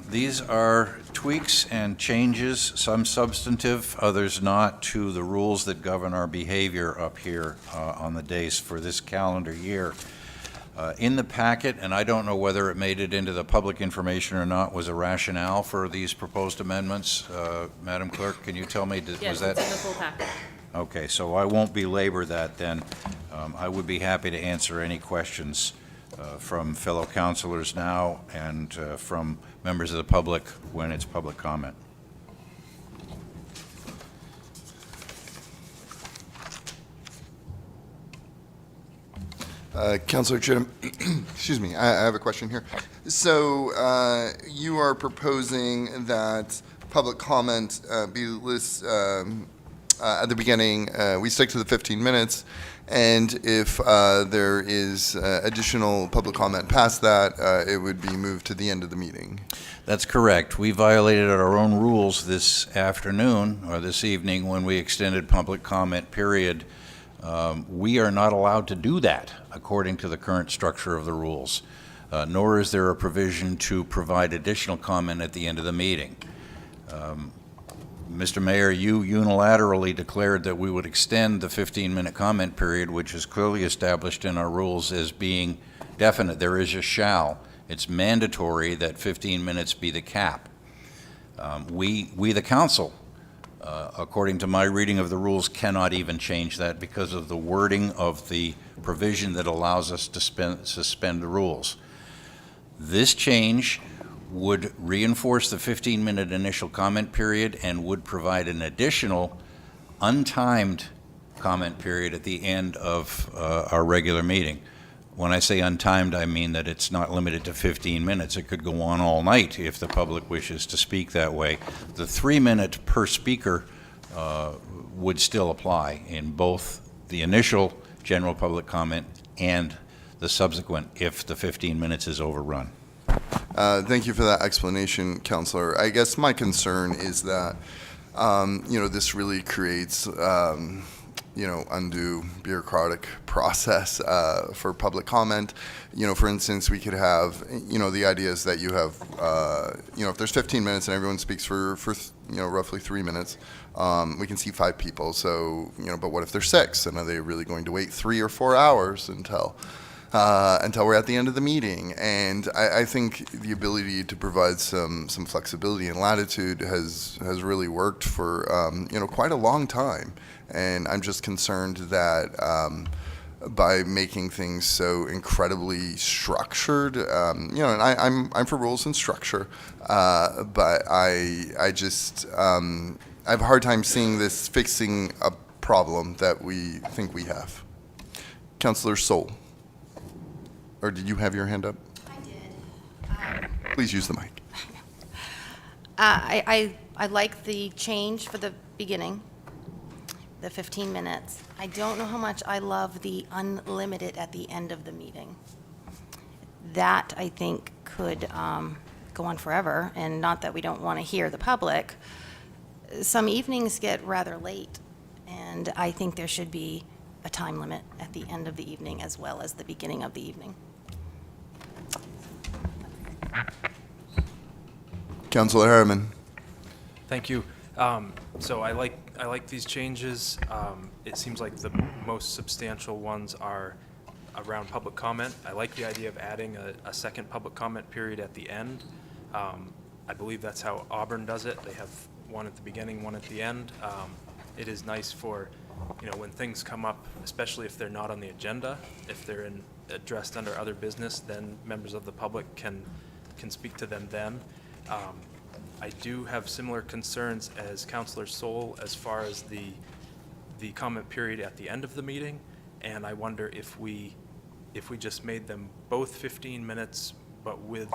These are tweaks and changes, some substantive, others not, to the rules that govern our behavior up here on the dais for this calendar year. In the packet, and I don't know whether it made it into the public information or not, was a rationale for these proposed amendments. Madam Clerk, can you tell me, Yes, was that? it's in the full packet. Okay, so I won't belabor that then. I would be happy to answer any questions from fellow councilors now and from members of the public when it's public comment. Councilor Chittum, excuse me, I have a question here. So you are proposing that public comment be list at the beginning. We stick to the 15 minutes, and if there is additional public comment past that, it would be moved to the end of the meeting. That's correct. We violated our own rules this afternoon or this evening when we extended public comment period. We are not allowed to do that according to the current structure of the rules, nor is there a provision to provide additional comment at the end of the meeting. Mr. Mayor, you unilaterally declared that we would extend the 15-minute comment period, which is clearly established in our rules as being definite. There is a shall. It's mandatory that 15 minutes be the cap. We the council, according to my reading of the rules, cannot even change that because of the wording of the provision that allows us to suspend the rules. This change would reinforce the 15-minute initial comment period and would provide an additional untimed comment period at the end of our regular meeting. When I say untimed, I mean that it's not limited to 15 minutes. It could go on all night if the public wishes to speak that way. The 3-minute per speaker would still apply in both the initial general public comment and the subsequent if the 15 minutes is overrun. Thank you for that explanation, Councilor. I guess my concern is that, this really creates, undue bureaucratic process for public comment. For instance, we could have, the idea is that you have, if there's 15 minutes and everyone speaks for roughly 3 minutes, we can see 5 people. So, but what if there's 6? And are they really going to wait 3 or 4 hours until we're at the end of the meeting? And I think the ability to provide some flexibility and latitude has really worked for quite a long time. And I'm just concerned that by making things so incredibly structured, and I'm for rules and structure, but I just I have a hard time seeing this fixing a problem that we think we have. Councilor Soul. Or did you have your hand up? I did. Please use the mic. I like the change for the beginning, the 15 minutes. I don't know how much I love the unlimited at the end of the meeting. That, I think, could go on forever, and not that we don't want to hear the public. Some evenings get rather late, and I think there should be a time limit at the end of the evening as well as the beginning of the evening. Councilor Harriman. Thank you. So I like these changes. It seems like the most substantial ones are around public comment. I like the idea of adding a second public comment period at the end. I believe that's how Auburn does it. They have one at the beginning, one at the end. It is nice for, when things come up, especially if they're not on the agenda, if they're addressed under other business, then members of the public can speak to them then. I do have similar concerns as Councilor Soul as far as the comment period at the end of the meeting, and I wonder if we just made them both 15 minutes, but with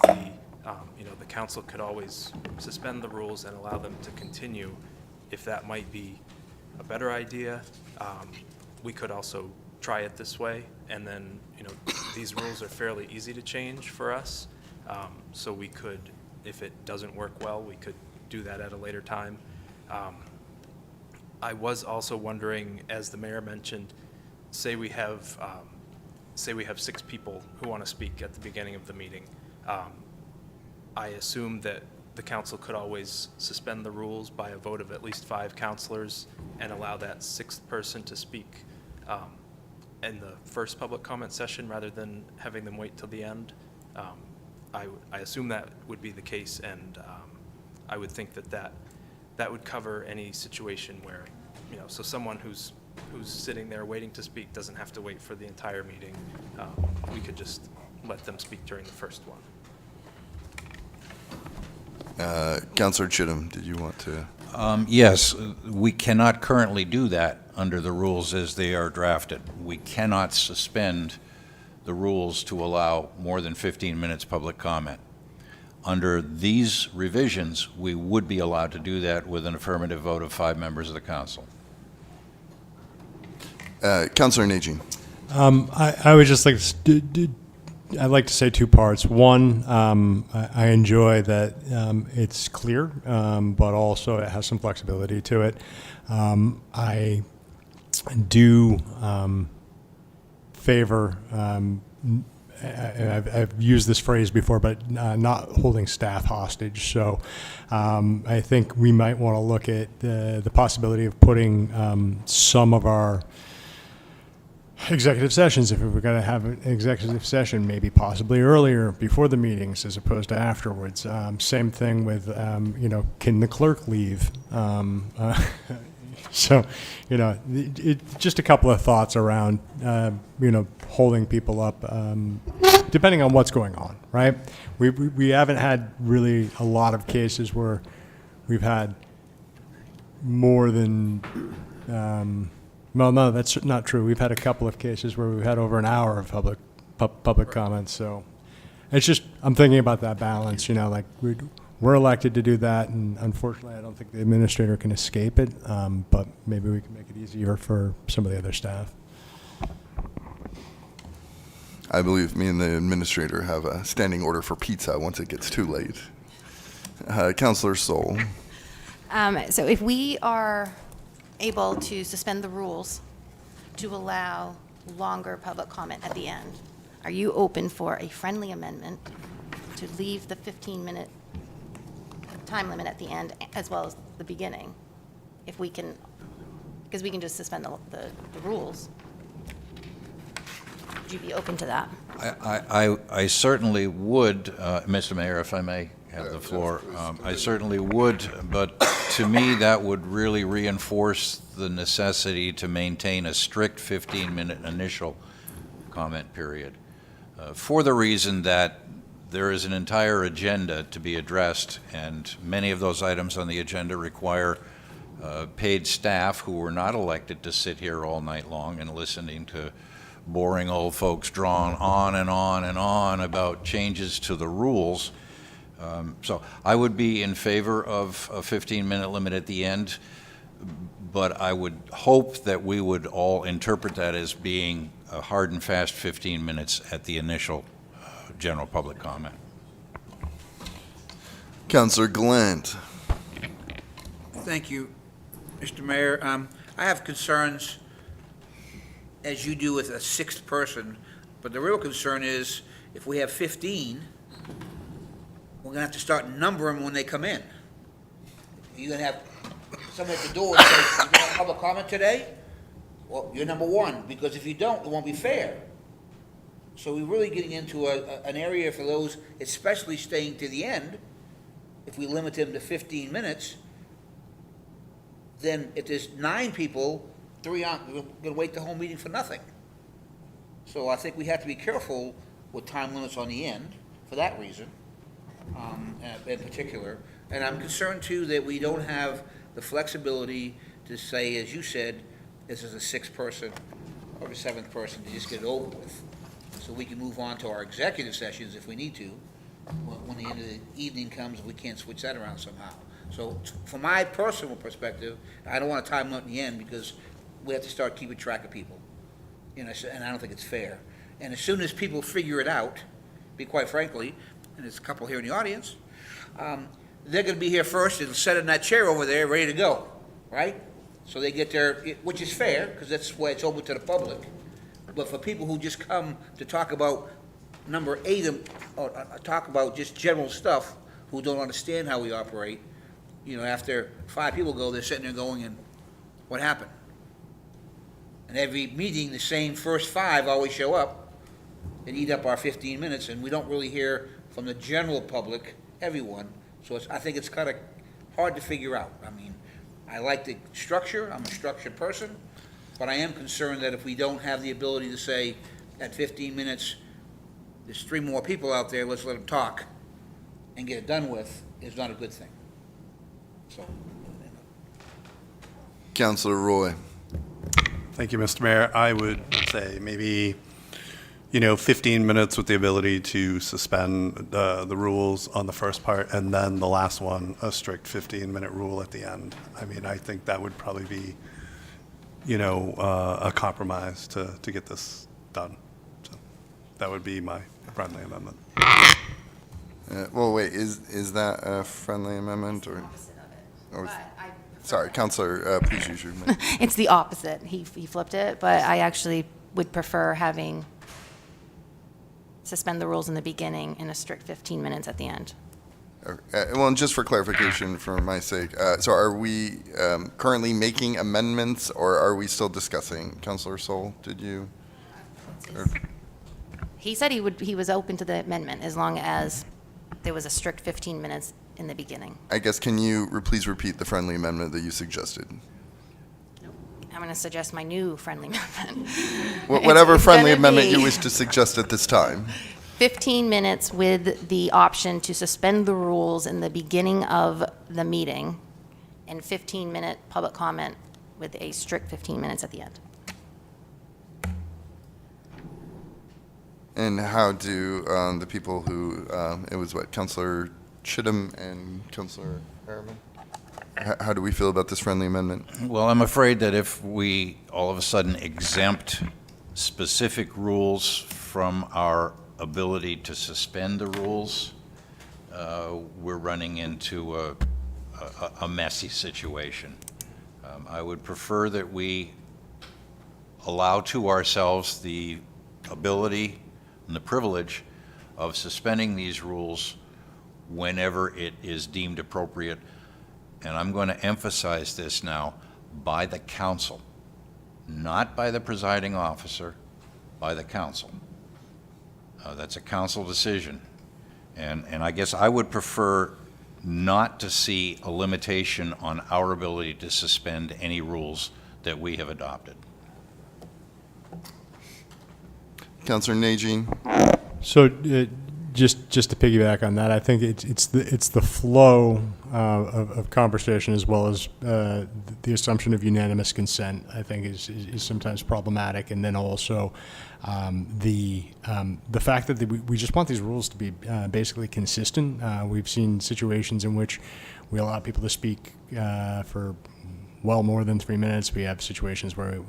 the council could always suspend the rules and allow them to continue. If that might be a better idea, we could also try it this way, and then these rules are fairly easy to change for us, so we could. If it doesn't work well, we could do that at a later time. I was also wondering, as the mayor mentioned, say we have 6 people who want to speak at the beginning of the meeting. I assume that the council could always suspend the rules by a vote of at least 5 councilors and allow that 6th person to speak in the first public comment session rather than having them wait till the end. I assume that would be the case, and I would think that would cover any situation where, so someone who's who's sitting there waiting to speak doesn't have to wait for the entire meeting. We could just let them speak during the first one. Councilor Chittum, did you want to? Yes, we cannot currently do that under the rules as they are drafted. We cannot suspend the rules to allow more than 15 minutes public comment. Under these revisions, we would be allowed to do that with an affirmative vote of 5 members of the council. Councilor Najin. I would just like to, I'd like to say 2 parts. One, I enjoy that it's clear, but also it has some flexibility to it. I do favor, I've used this phrase before, but not holding staff hostage. So I think we might want to look at the possibility of putting some of our executive sessions, if we're going to have an executive session, maybe possibly earlier, before the meetings as opposed to afterwards. Same thing with, can the clerk leave? So, just a couple of thoughts around, holding people up, depending on what's going on, right? We haven't had really a lot of cases where we've had more than, well, no, that's not true. We've had a couple of cases where we've had over an hour of public comments. So it's just, I'm thinking about that balance, like we're elected to do that. And unfortunately, I don't think the administrator can escape it. But maybe we can make it easier for some of the other staff. I believe me and the administrator have a standing order for pizza once it gets too late. Councilor Sol. So if we are able to suspend the rules to allow longer public comment at the end, are you open for a friendly amendment to leave the 15-minute time limit at the end as well as the beginning? If we can, because we can just suspend the rules. Would you be open to that? I certainly would, Mr. Mayor, if I may have the floor. I certainly would, but to me, that would really reinforce the necessity to maintain a strict 15-minute initial comment period. For the reason that there is an entire agenda to be addressed, and many of those items on the agenda require paid staff who were not elected to sit here all night long and listening to boring old folks drawn on and on and on about changes to the rules. So I would be in favor of a 15-minute limit at the end, but I would hope that we would all interpret that as being a hard and fast 15 minutes at the initial general public comment. Councilor Glent. Thank you, Mr. Mayor. I have concerns, as you do, with a 6th person, but the real concern is if we have 15, we're going to have to start numbering when they come in. You're going to have someone at the door and say, "You going to have public comment today?" Well, you're number 1, because if you don't, it won't be fair. So we're really getting into an area for those, especially staying to the end. If we limit them to 15 minutes, then if there's 9 people, 3 aren't going to wait the whole meeting for nothing. So I think we have to be careful with time limits on the end for that reason, in particular. And I'm concerned, too, that we don't have the flexibility to say, as you said, this is a 6th person or a 7th person to just get it over with. So we can move on to our executive sessions if we need to, when the end of the evening comes, we can't switch that around somehow. So from my personal perspective, I don't want to time limit in the end because we have to start keeping track of people. And I don't think it's fair. And as soon as people figure it out, quite frankly, and there's a couple here in the audience, they're going to be here first and sit in that chair over there ready to go, right? So they get their, which is fair, because that's why it's open to the public. But for people who just come to talk about number 8, or talk about just general stuff, who don't understand how we operate, after 5 people go, they're sitting there going, and what happened? And every meeting, the same first 5 always show up and eat up our 15 minutes, and we don't really hear from the general public, everyone. So I think it's kind of hard to figure out. I mean, I like the structure. I'm a structured person. But I am concerned that if we don't have the ability to say, at 15 minutes, there's 3 more people out there, let's let them talk and get it done with, is not a good thing. So, Councilor Roy. Thank you, Mr. Mayor. I would say maybe, 15 minutes with the ability to suspend the rules on the first part, and then the last one, a strict 15-minute rule at the end. I mean, I think that would probably be, a compromise to get this done. So that would be my friendly amendment. Well, wait, is that a friendly amendment or? Sorry, Councilor, please use your mic. It's the opposite. He flipped it, but I actually would prefer having suspend the rules in the beginning and a strict 15 minutes at the end. Well, and just for clarification, for my sake, so are we currently making amendments, or are we still discussing? Councilor Sol, did you? He said he was open to the amendment as long as there was a strict 15 minutes in the beginning. I guess, can you please repeat the friendly amendment that you suggested? I'm going to suggest my new friendly amendment. Whatever It's friendly gonna amendment be you wish to suggest at this time. 15 minutes with the option to suspend the rules in the beginning of the meeting, and 15-minute public comment with a strict 15 minutes at the end. And how do the people who, it was what, Councilor Chittum and Councilor Harriman? How do we feel about this friendly amendment? Well, I'm afraid that if we all of a sudden exempt specific rules from our ability to suspend the rules, we're running into a messy situation. I would prefer that we allow to ourselves the ability and the privilege of suspending these rules whenever it is deemed appropriate. And I'm going to emphasize this now, by the council, not by the presiding officer, by the council. That's a council decision. And I guess I would prefer not to see a limitation on our ability to suspend any rules that we have adopted. Councilor Najin. So just to piggyback on that, I think it's the flow of conversation as well as the assumption of unanimous consent, I think is sometimes problematic, and then also the fact that we just want these rules to be basically consistent. We've seen situations in which we allow people to speak for well more than 3 minutes. We have situations where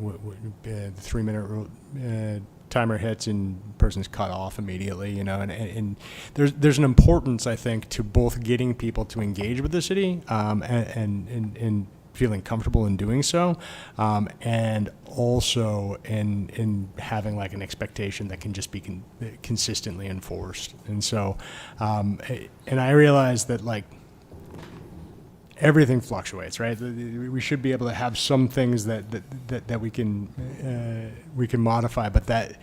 the 3-minute timer hits and person's cut off immediately, and there's an importance, I think, to both getting people to engage with the city and feeling comfortable in doing so, and also in having like an expectation that can just be consistently enforced. And so, and I realize that like everything fluctuates, right? We should be able to have some things that we can modify, but that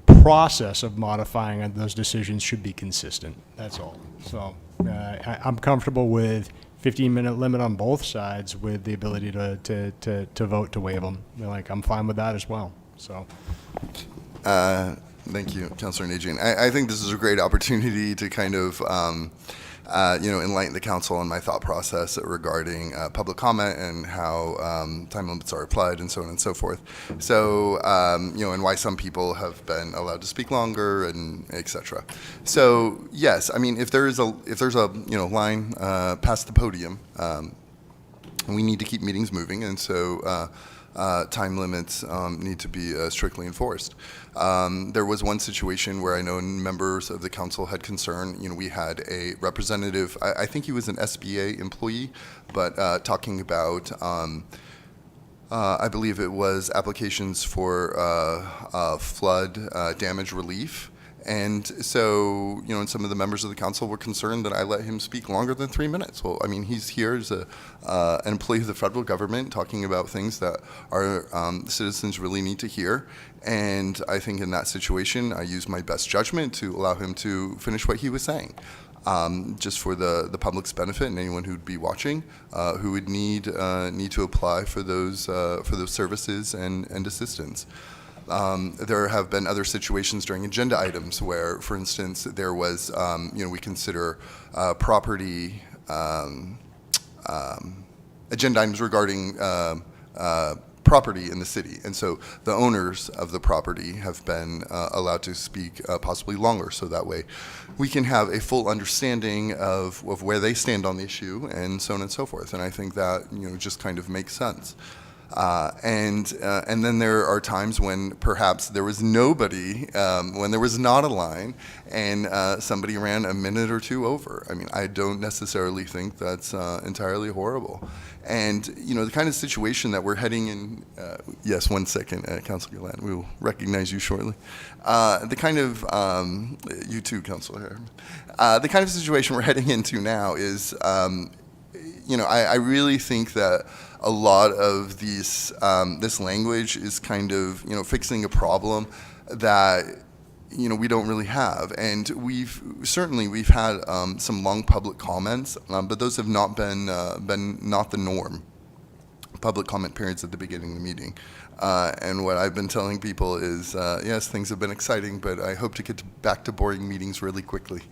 process of modifying those decisions should be consistent. That's all. So I'm comfortable with 15-minute limit on both sides, with the ability to vote to waive them. Like, I'm fine with that as well. So. Thank you, Councilor Najin. I think this is a great opportunity to kind of enlighten the council on my thought process regarding public comment and how time limits are applied and so on and so forth. So, and why some people have been allowed to speak longer and et cetera. So, yes, I mean, if there's a line past the podium, we need to keep meetings moving, and so time limits need to be strictly enforced. There was one situation where I know members of the council had concern. We had a representative, I think he was an SBA employee, but talking about, I believe it was applications for flood damage relief. And so, and some of the members of the council were concerned that I let him speak longer than 3 minutes. Well, I mean, he's here as an employee of the federal government talking about things that our citizens really need to hear. And I think in that situation, I used my best judgment to allow him to finish what he was saying. just for the public's benefit and anyone who'd be watching, who would need to apply for those services and assistance. There have been other situations during agenda items where, for instance, there was, we consider property, agenda items regarding property in the city. And so the owners of the property have been allowed to speak possibly longer, so that way we can have a full understanding of where they stand on the issue and so on and so forth. And I think that, just kind of makes sense. And then there are times when perhaps there was nobody, when there was not a line, and somebody ran a minute or two over. I mean, I don't necessarily think that's entirely horrible. And, the kind of situation that we're heading in, yes, 1 second, Councilor Gallant, we will recognize you shortly. The kind of, you too, Councilor, the kind of situation we're heading into now is, I really think that a lot of these, this language is kind of, fixing a problem that, we don't really have. And we've had some long public comments, but those have not been not the norm. Public comment periods at the beginning of the meeting. And what I've been telling people is, yes, things have been exciting, but I hope to get back to boring meetings really quickly.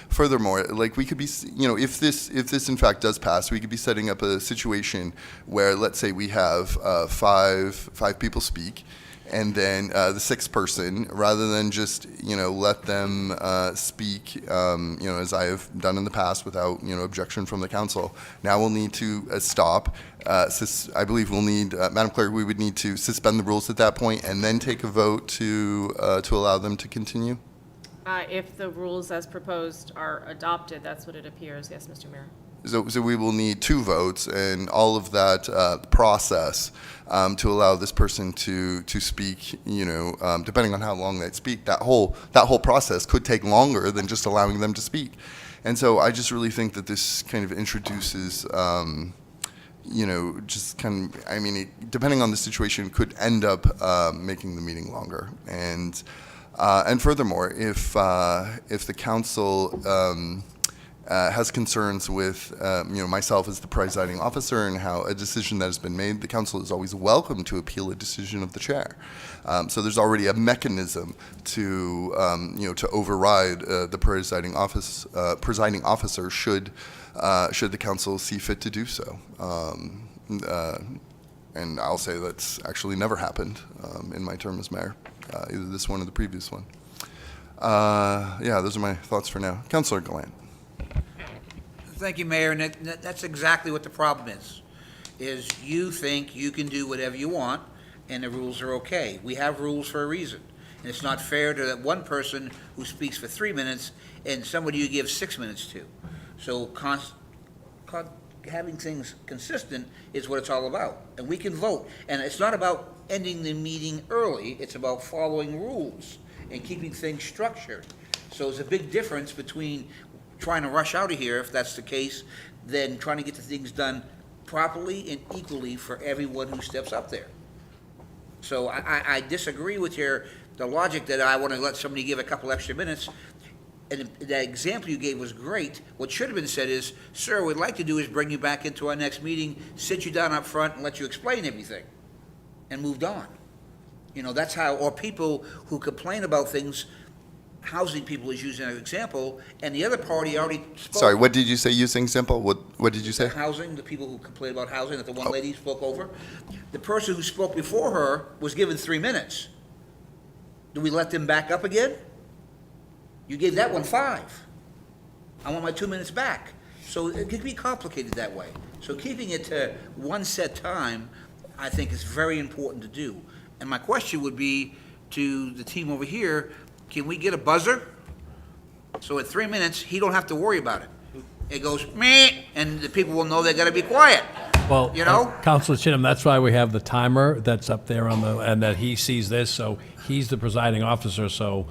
Furthermore, like we could be, if this in fact does pass, we could be setting up a situation where, let's say, we have five people speak, and then the sixth person, rather than just let them speak, as I have done in the past without objection from the council, now we'll need to stop. I believe we'll need, Madam Clerk, we would need to suspend the rules at that point and then take a vote to allow them to continue. If the rules as proposed are adopted, that's what it appears. Yes, Mr. Mayor. So we will need 2 votes and all of that process to allow this person to speak, depending on how long they speak. That whole process could take longer than just allowing them to speak. And so I just really think that this kind of introduces, just kind of, depending on the situation, could end up making the meeting longer. And furthermore, if the council has concerns with myself as the presiding officer and how a decision that has been made, the council is always welcome to appeal a decision of the chair. So there's already a mechanism to override the presiding officer should the council see fit to do so. And I'll say that's actually never happened in my term as mayor. Either this one or the previous one. Those are my thoughts for now. Councilor Gallant. Thank you, Mayor. And that's exactly what the problem is you think you can do whatever you want and the rules are okay. We have rules for a reason. And it's not fair to that one person who speaks for 3 minutes and somebody you give 6 minutes to. So having things consistent is what it's all about. And we can vote. And it's not about ending the meeting early. It's about following rules and keeping things structured. So there's a big difference between trying to rush out of here, if that's the case, than trying to get the things done properly and equally for everyone who steps up there. So I disagree with the logic that I want to let somebody give a couple extra minutes. And that example you gave was great. What should have been said is, sir, what we'd like to do is bring you back into our next meeting, sit you down up front and let you explain everything, and moved on. That's how, or people who complain about things, housing people is using an example, and the other party already spoke. Sorry, what did you say using example? What did you say? Housing, the people who complain about housing that the one lady spoke over. The person who spoke before her was given 3 minutes. Do we let them back up again? You gave that one 5. I want my 2 minutes back. So it can be complicated that way. So keeping it to one set time, I think is very important to do. And my question would be to the team over here, can we get a buzzer? So at 3 minutes, he don't have to worry about it. It goes, meh, and the people will know they got to be quiet. Well, Councilor Chinham, that's why we have the timer that's up there and that he sees this, so he's the presiding officer, so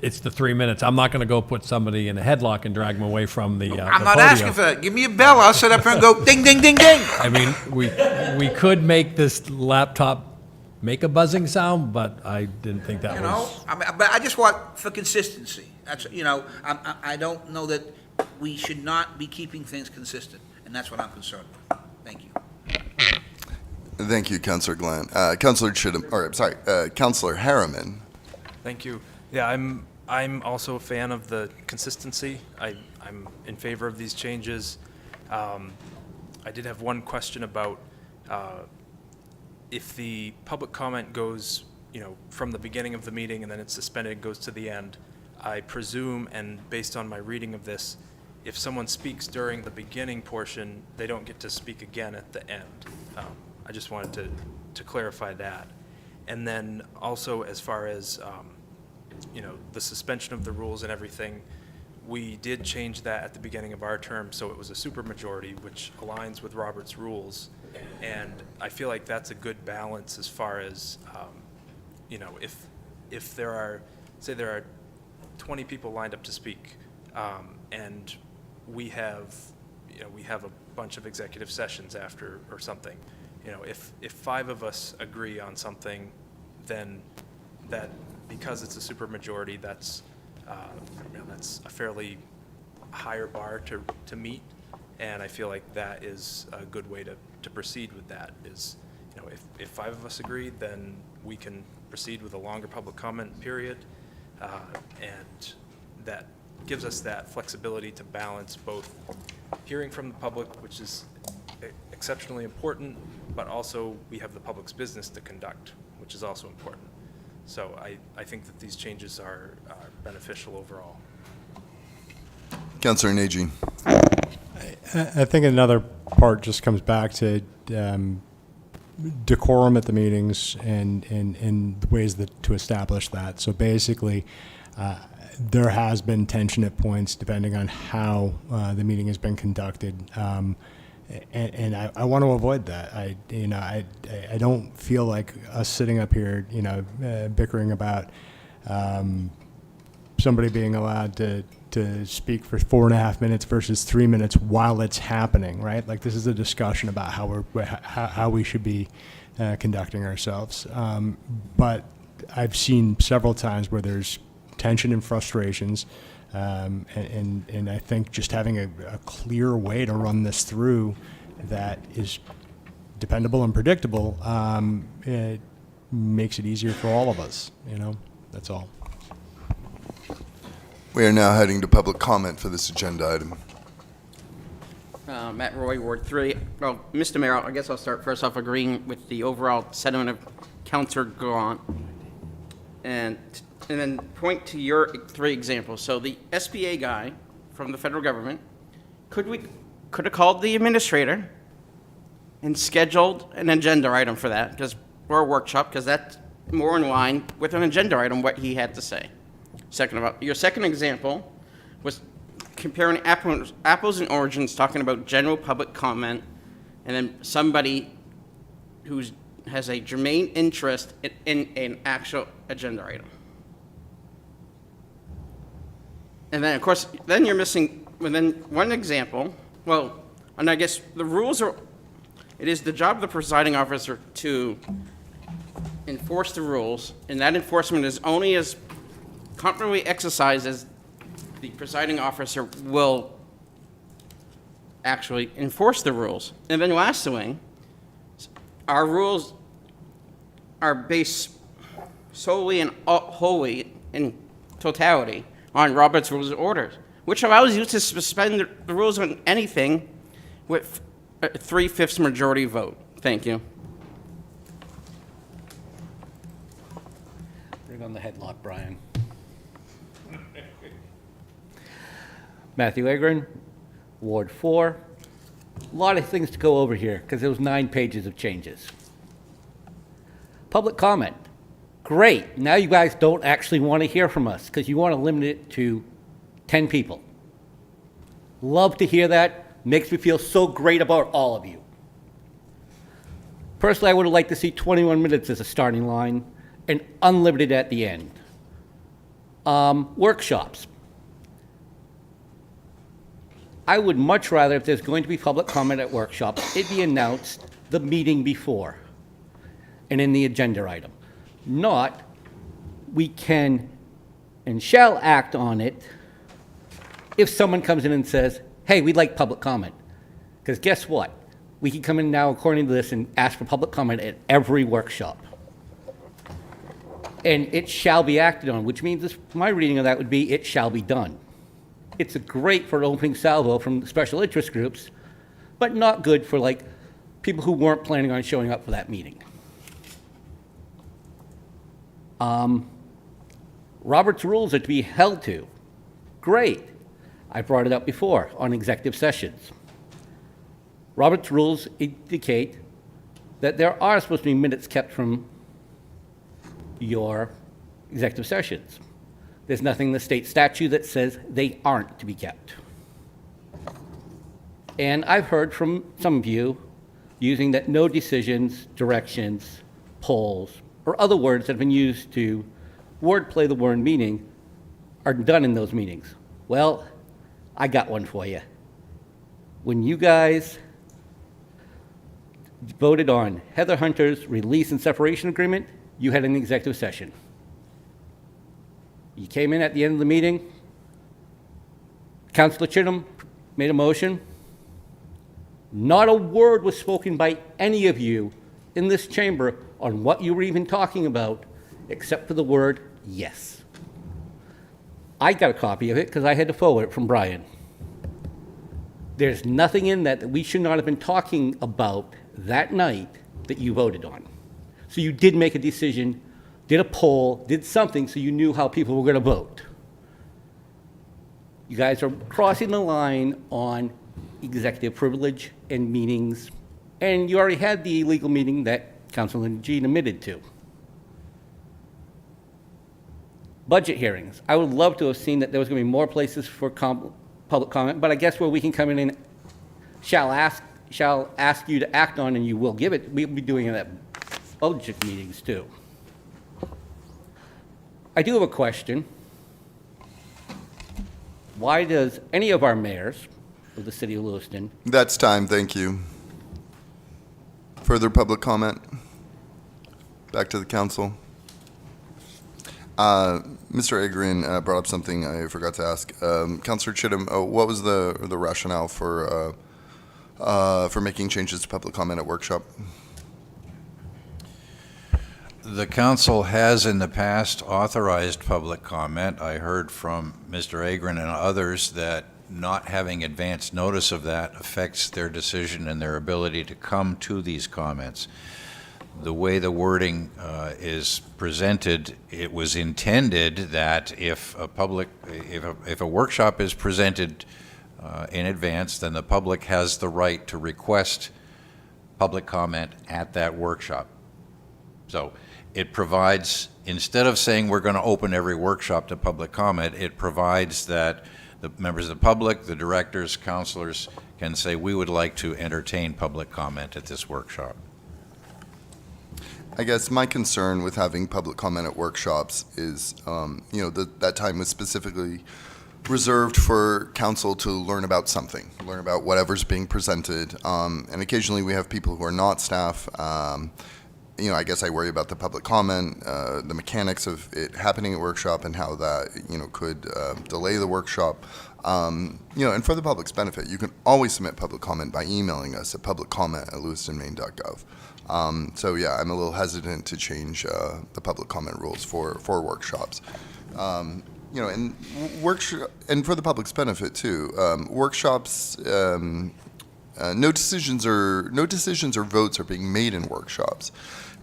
it's the 3 minutes. I'm not going to go put somebody in a headlock and drag them away from the I'm not asking for that. Give me a bell. I'll sit up here and go ding, ding, ding, ding. I mean, we could make this laptop make a buzzing sound, but I didn't think that You know, was. I mean, but I just want for consistency. That's, you know, I don't know that we should not be keeping things consistent, and that's what I'm concerned with. Thank you. Thank you, Councillor Glenn. Councillor Harriman. Thank you. Yeah, I'm also a fan of the consistency. I'm in favor of these changes. I did have one question about if the public comment goes, from the beginning of the meeting and then it's suspended, goes to the end. I presume, and based on my reading of this, if someone speaks during the beginning portion, they don't get to speak again at the end. I just wanted to clarify that. And then also as far as, the suspension of the rules and everything, we did change that at the beginning of our term, so it was a supermajority, which aligns with Robert's rules. And I feel like that's a good balance as far as, if there are, say there are 20 people lined up to speak, and we have a bunch of executive sessions after or something. If 5 of us agree on something, then that, because it's a supermajority, that's a fairly higher bar to meet, and I feel like that is a good way to proceed with that. Is, if 5 of us agree, then we can proceed with a longer public comment period, and that gives us that flexibility to balance both hearing from the public, which is exceptionally important, but also we have the public's business to conduct, which is also important. So I think that these changes are beneficial overall. Councillor Nagy. I think another part just comes back to decorum at the meetings and the ways to establish that. So basically, there has been tension at points depending on how the meeting has been conducted. And I want to avoid that. I don't feel like us sitting up here, bickering about somebody being allowed to speak for 4.5 minutes versus 3 minutes while it's happening, right? Like, this is a discussion about how we should be conducting ourselves. But I've seen several times where there's tension and frustrations. And I think just having a clear way to run this through that is dependable and predictable, it makes it easier for all of us, that's all. We are now heading to public comment for this agenda item. Matt Roy, Ward 3. Well, Mr. Mayor, I guess I'll start first off agreeing with the overall sentiment of Councillor Gaunt. And then point to your 3 examples. So the SBA guy from the federal government, could have called the administrator and scheduled an agenda item for that, or a workshop, because that's more in line with an agenda item, what he had to say. Your second example was comparing apples and oranges, talking about general public comment, and then somebody who has a germane interest in an actual agenda item. And then, of course, then you're missing, one example, and I guess the rules are, it is the job of the presiding officer to enforce the rules, and that enforcement is only as comfortably exercised as the presiding officer will actually enforce the rules. And then lastly, our rules are based solely and wholly in totality on Robert's Rules of Order, which allows you to suspend the rules on anything with a 3/5 majority vote. Thank you. Bring on the headlock, Brian. Matthew Agron, Ward 4. A lot of things to go over here because there was 9 pages of changes. Public comment. Great. Now you guys don't actually want to hear from us because you want to limit it to 10 people. Love to hear that. Makes me feel so great about all of you. Personally, I would have liked to see 21 minutes as a starting line and unlimited at the end. Workshops. I would much rather, if there's going to be public comment at workshops, it be announced the meeting before. and in the agenda item. Not, we can and shall act on it if someone comes in and says, hey, we'd like public comment. Because guess what? We can come in now, according to this, and ask for public comment at every workshop. And it shall be acted on, which means this, my reading of that would be it shall be done. It's great for an opening salvo from special interest groups, but not good for like people who weren't planning on showing up for that meeting. Robert's rules are to be held to. Great. I brought it up before on executive sessions. Robert's rules indicate that there are supposed to be minutes kept from your executive sessions. There's nothing in the state statute that says they aren't to be kept. And I've heard from some of you using that no decisions, directions, polls, or other words that have been used to wordplay the word meeting are done in those meetings. Well, I got one for you. When you guys voted on Heather Hunter's release and separation agreement, you had an executive session. You came in at the end of the meeting, Councilor Chittum made a motion. Not a word was spoken by any of you in this chamber on what you were even talking about, except for the word yes. I got a copy of it because I had to forward it from Brian. There's nothing in that we should not have been talking about that night that you voted on. So you did make a decision, did a poll, did something so you knew how people were going to vote. You guys are crossing the line on executive privilege and meetings, and you already had the illegal meeting that Councilor Jean admitted to. Budget hearings. I would love to have seen that there was going to be more places for public comment, but I guess where we can come in and shall ask you to act on, and you will give it, we'll be doing it at budget meetings too. I do have a question. Why does any of our mayors of the city of Lewiston? That's time, thank you. Further public comment? Back to the council. Mr. Agrin brought up something I forgot to ask. Councilor Chittum, what was the rationale for making changes to public comment at workshop? The council has in the past authorized public comment. I heard from Mr. Agrin and others that not having advance notice of that affects their decision and their ability to come to these comments. The way the wording is presented, it was intended that if a workshop is presented in advance, then the public has the right to request public comment at that workshop. So it provides, instead of saying we're going to open every workshop to public comment, it provides that the members of the public, the directors, councilors can say, we would like to entertain public comment at this workshop. I guess my concern with having public comment at workshops is, that time was specifically reserved for council to learn about something, learn about whatever's being presented. And occasionally we have people who are not staff. I guess I worry about the public comment, the mechanics of it happening at workshop and how that, could delay the workshop. And for the public's benefit, you can always submit public comment by emailing us at publiccomment@lewistonmaine.gov. So yeah, I'm a little hesitant to change the public comment rules for workshops. And for the public's benefit too, workshops. No decisions or votes are being made in workshops.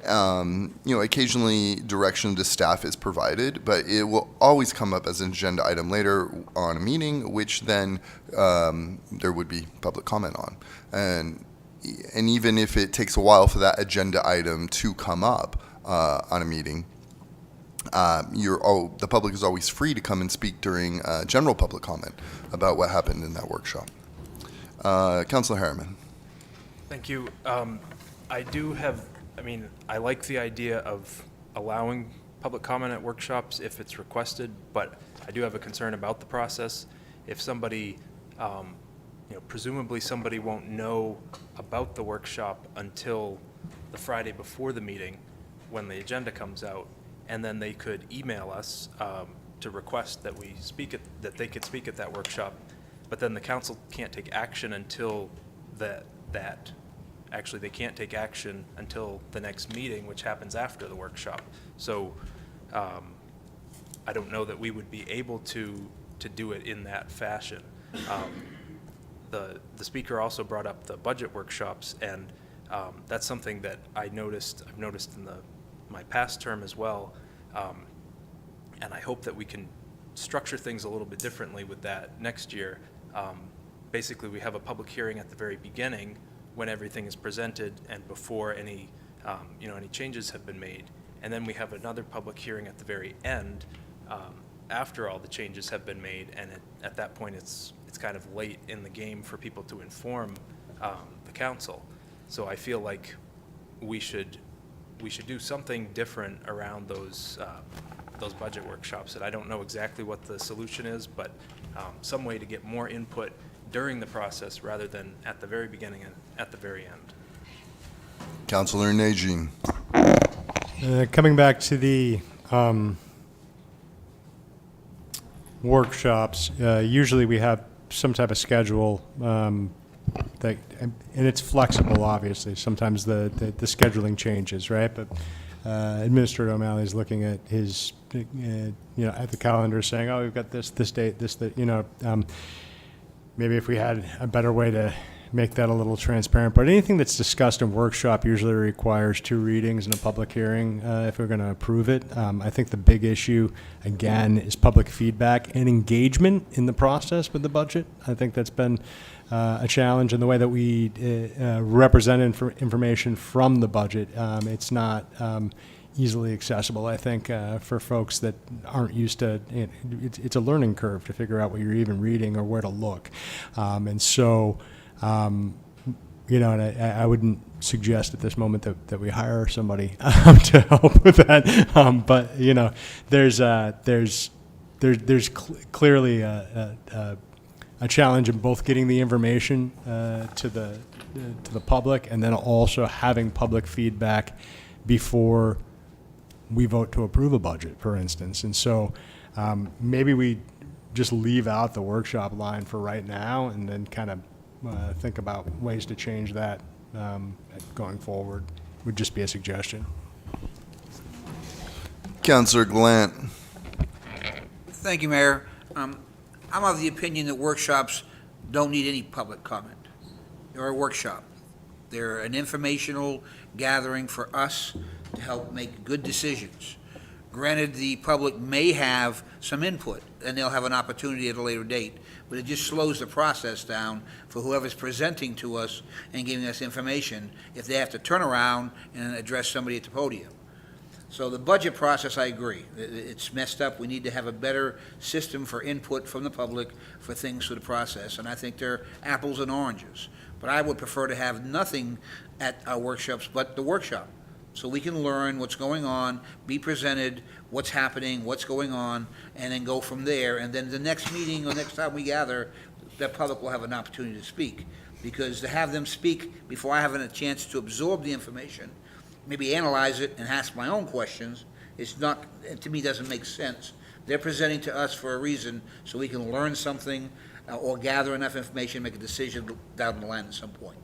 Occasionally direction to staff is provided, but it will always come up as an agenda item later on a meeting, which then there would be public comment on. And even if it takes a while for that agenda item to come up on a meeting, the public is always free to come and speak during general public comment about what happened in that workshop. Councilor Harriman. Thank you. I like the idea of allowing public comment at workshops if it's requested, but I do have a concern about the process. If somebody, presumably somebody won't know about the workshop until the Friday before the meeting, when the agenda comes out, and then they could email us to request that we speak at, that they could speak at that workshop, but then the council can't take action until actually, they can't take action until the next meeting, which happens after the workshop. So I don't know that we would be able to do it in that fashion. The speaker also brought up the budget workshops, and that's something that I've noticed in my past term as well. And I hope that we can structure things a little bit differently with that next year. Basically, we have a public hearing at the very beginning when everything is presented and before any changes have been made. And then we have another public hearing at the very end after all the changes have been made. And at that point, it's kind of late in the game for people to inform the council. So I feel like we should do something different around those budget workshops. And I don't know exactly what the solution is, but some way to get more input during the process rather than at the very beginning and at the very end. Councilor Najin. Coming back to the workshops, usually we have some type of schedule that, and it's flexible, obviously. Sometimes the scheduling changes, right? But Administrator O'Malley is looking at his, at the calendar, saying, "Oh, we've got this date, this, that." Maybe if we had a better way to make that a little transparent. But anything that's discussed in workshop usually requires 2 readings and a public hearing if we're going to approve it. I think the big issue, again, is public feedback and engagement in the process with the budget. I think that's been a challenge in the way that we represent information from the budget. It's not easily accessible, I think, for folks that aren't used to it. It's a learning curve to figure out what you're even reading or where to look. And so, and I wouldn't suggest at this moment that we hire somebody to help with that. But there's clearly a challenge in both getting the information to the public and then also having public feedback before we vote to approve a budget, for instance. And so maybe we just leave out the workshop line for right now and then kind of think about ways to change that going forward. Would just be a suggestion. Councilor Glant. Thank you, Mayor. I'm of the opinion that workshops don't need any public comment. They're a workshop. They're an informational gathering for us to help make good decisions. Granted, the public may have some input, and they'll have an opportunity at a later date, but it just slows the process down for whoever's presenting to us and giving us information if they have to turn around and address somebody at the podium. So the budget process, I agree. It's messed up. We need to have a better system for input from the public for things through the process, and I think they're apples and oranges. But I would prefer to have nothing at our workshops but the workshop, so we can learn what's going on, be presented, what's happening, what's going on, and then go from there. And then the next meeting or next time we gather, the public will have an opportunity to speak. Because to have them speak before I have a chance to absorb the information, maybe analyze it and ask my own questions, it's not, to me, doesn't make sense. They're presenting to us for a reason, so we can learn something or gather enough information, make a decision down the line at some point.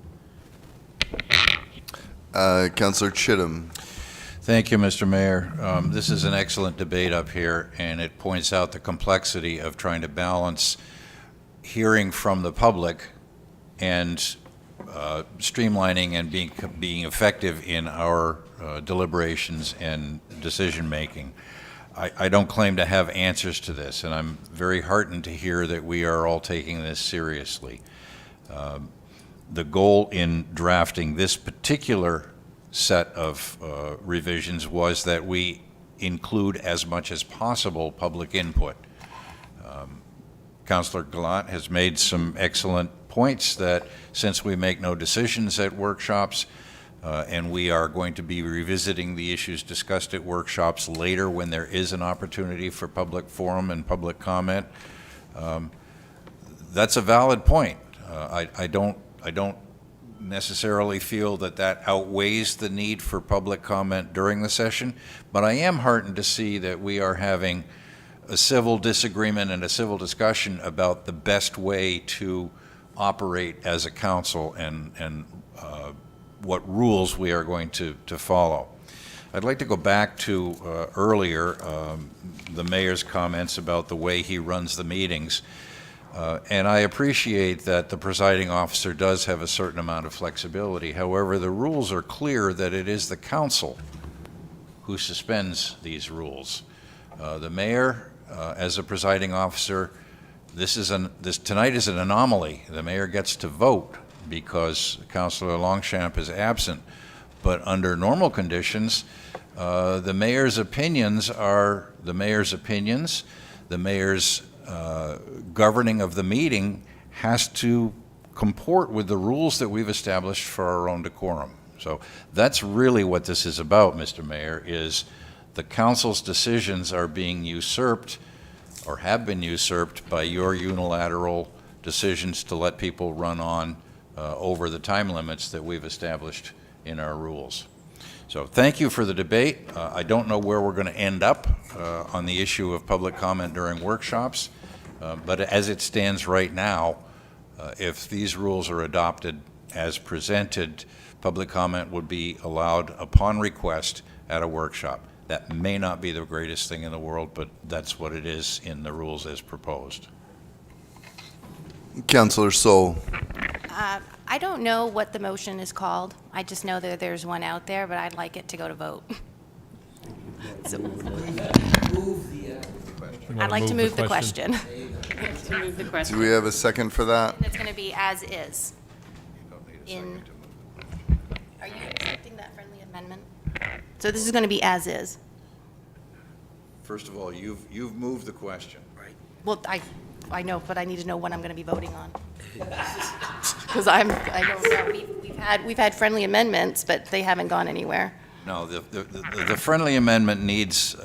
Councilor Chittum. Thank you, Mr. Mayor. This is an excellent debate up here, and it points out the complexity of trying to balance hearing from the public and streamlining and being effective in our deliberations and decision-making. I don't claim to have answers to this, and I'm very heartened to hear that we are all taking this seriously. The goal in drafting this particular set of revisions was that we include as much as possible public input. Councilor Gallant has made some excellent points that since we make no decisions at workshops, and we are going to be revisiting the issues discussed at workshops later when there is an opportunity for public forum and public comment, that's a valid point. I don't necessarily feel that that outweighs the need for public comment during the session, but I am heartened to see that we are having a civil disagreement and a civil discussion about the best way to operate as a council and what rules we are going to follow. I'd like to go back to earlier, the mayor's comments about the way he runs the meetings. And I appreciate that the presiding officer does have a certain amount of flexibility. However, the rules are clear that it is the council who suspends these rules. The mayor, as a presiding officer, tonight is an anomaly. The mayor gets to vote because Councilor Longchamp is absent. But under normal conditions, the mayor's opinions are the mayor's opinions. The mayor's governing of the meeting has to comport with the rules that we've established for our own decorum. So that's really what this is about, Mr. Mayor, is the council's decisions are being usurped or have been usurped by your unilateral decisions to let people run on over the time limits that we've established in our rules. So thank you for the debate. I don't know where we're going to end up on the issue of public comment during workshops, but as it stands right now, if these rules are adopted as presented, public comment would be allowed upon request at a workshop. That may not be the greatest thing in the world, but that's what it is in the rules as proposed. Councilor Sol. I don't know what the motion is called. I just know that there's one out there, but I'd like it to go to vote. So- I'd like to move the question. To move the question. Do we have a second for that? It's going to be as is. Are you accepting that friendly amendment? So this is going to be as is. First of all, you've moved the question. Well, I know, but I need to know what I'm going to be voting on. Because I don't know. We've had friendly amendments, but they haven't gone anywhere. No, the friendly amendment needs,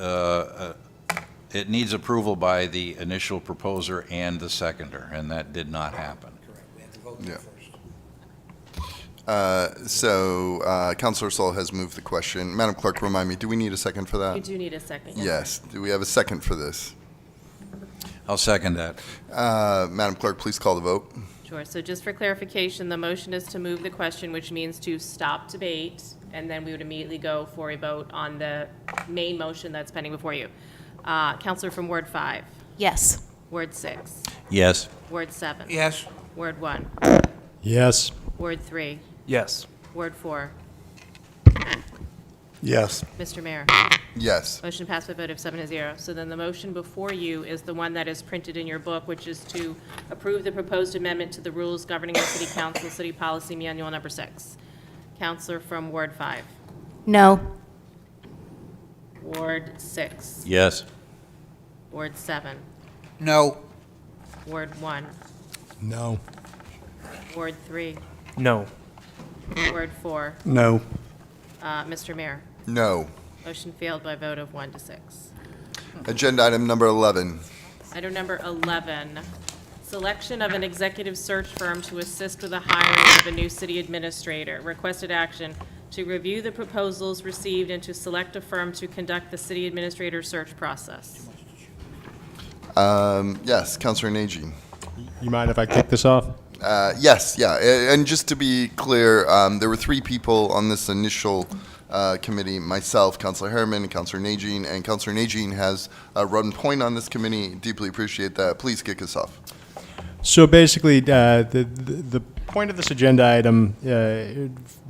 it needs approval by the initial proposer and the seconder, and that did not happen. Correct, we have to vote Yeah. first. So Councilor Sol has moved the question. Madam Clerk, remind me, do we need a second for that? You do need a second. Yes. Do we have a second for this? I'll second that. Madam Clerk, please call the vote. Sure. So just for clarification, the motion is to move the question, which means to stop debate, and then we would immediately go for a vote on the main motion that's pending before you. Counselor from Ward 5. Yes. Ward 6. Yes. Ward 7. Yes. Ward 1. Yes. Ward 3. Yes. Ward 4. Yes. Mr. Mayor. Yes. Motion passed by a vote of 7-0. So then the motion before you is the one that is printed in your book, which is to approve the proposed amendment to the rules governing the City Council City Policy Manual Number 6. Counselor from Ward 5. No. Ward 6. Yes. Ward 7. No. Ward 1. No. Ward 3. No. Ward 4. No. Mr. Mayor. No. Motion failed by a vote of 1-6. Agenda item number 11. Item number 11, selection of an executive search firm to assist with the hiring of a new city administrator. Requested action to review the proposals received and to select a firm to conduct the city administrator search process. Yes, Councilor Nagy. You mind if I kick this off? Yes, yeah. And just to be clear, there were 3 people on this initial committee, myself, Councilor Harriman, and Councilor Nagy, and Councilor Nagy has run point on this committee. Deeply appreciate that. Please kick us off. So basically, the point of this agenda item,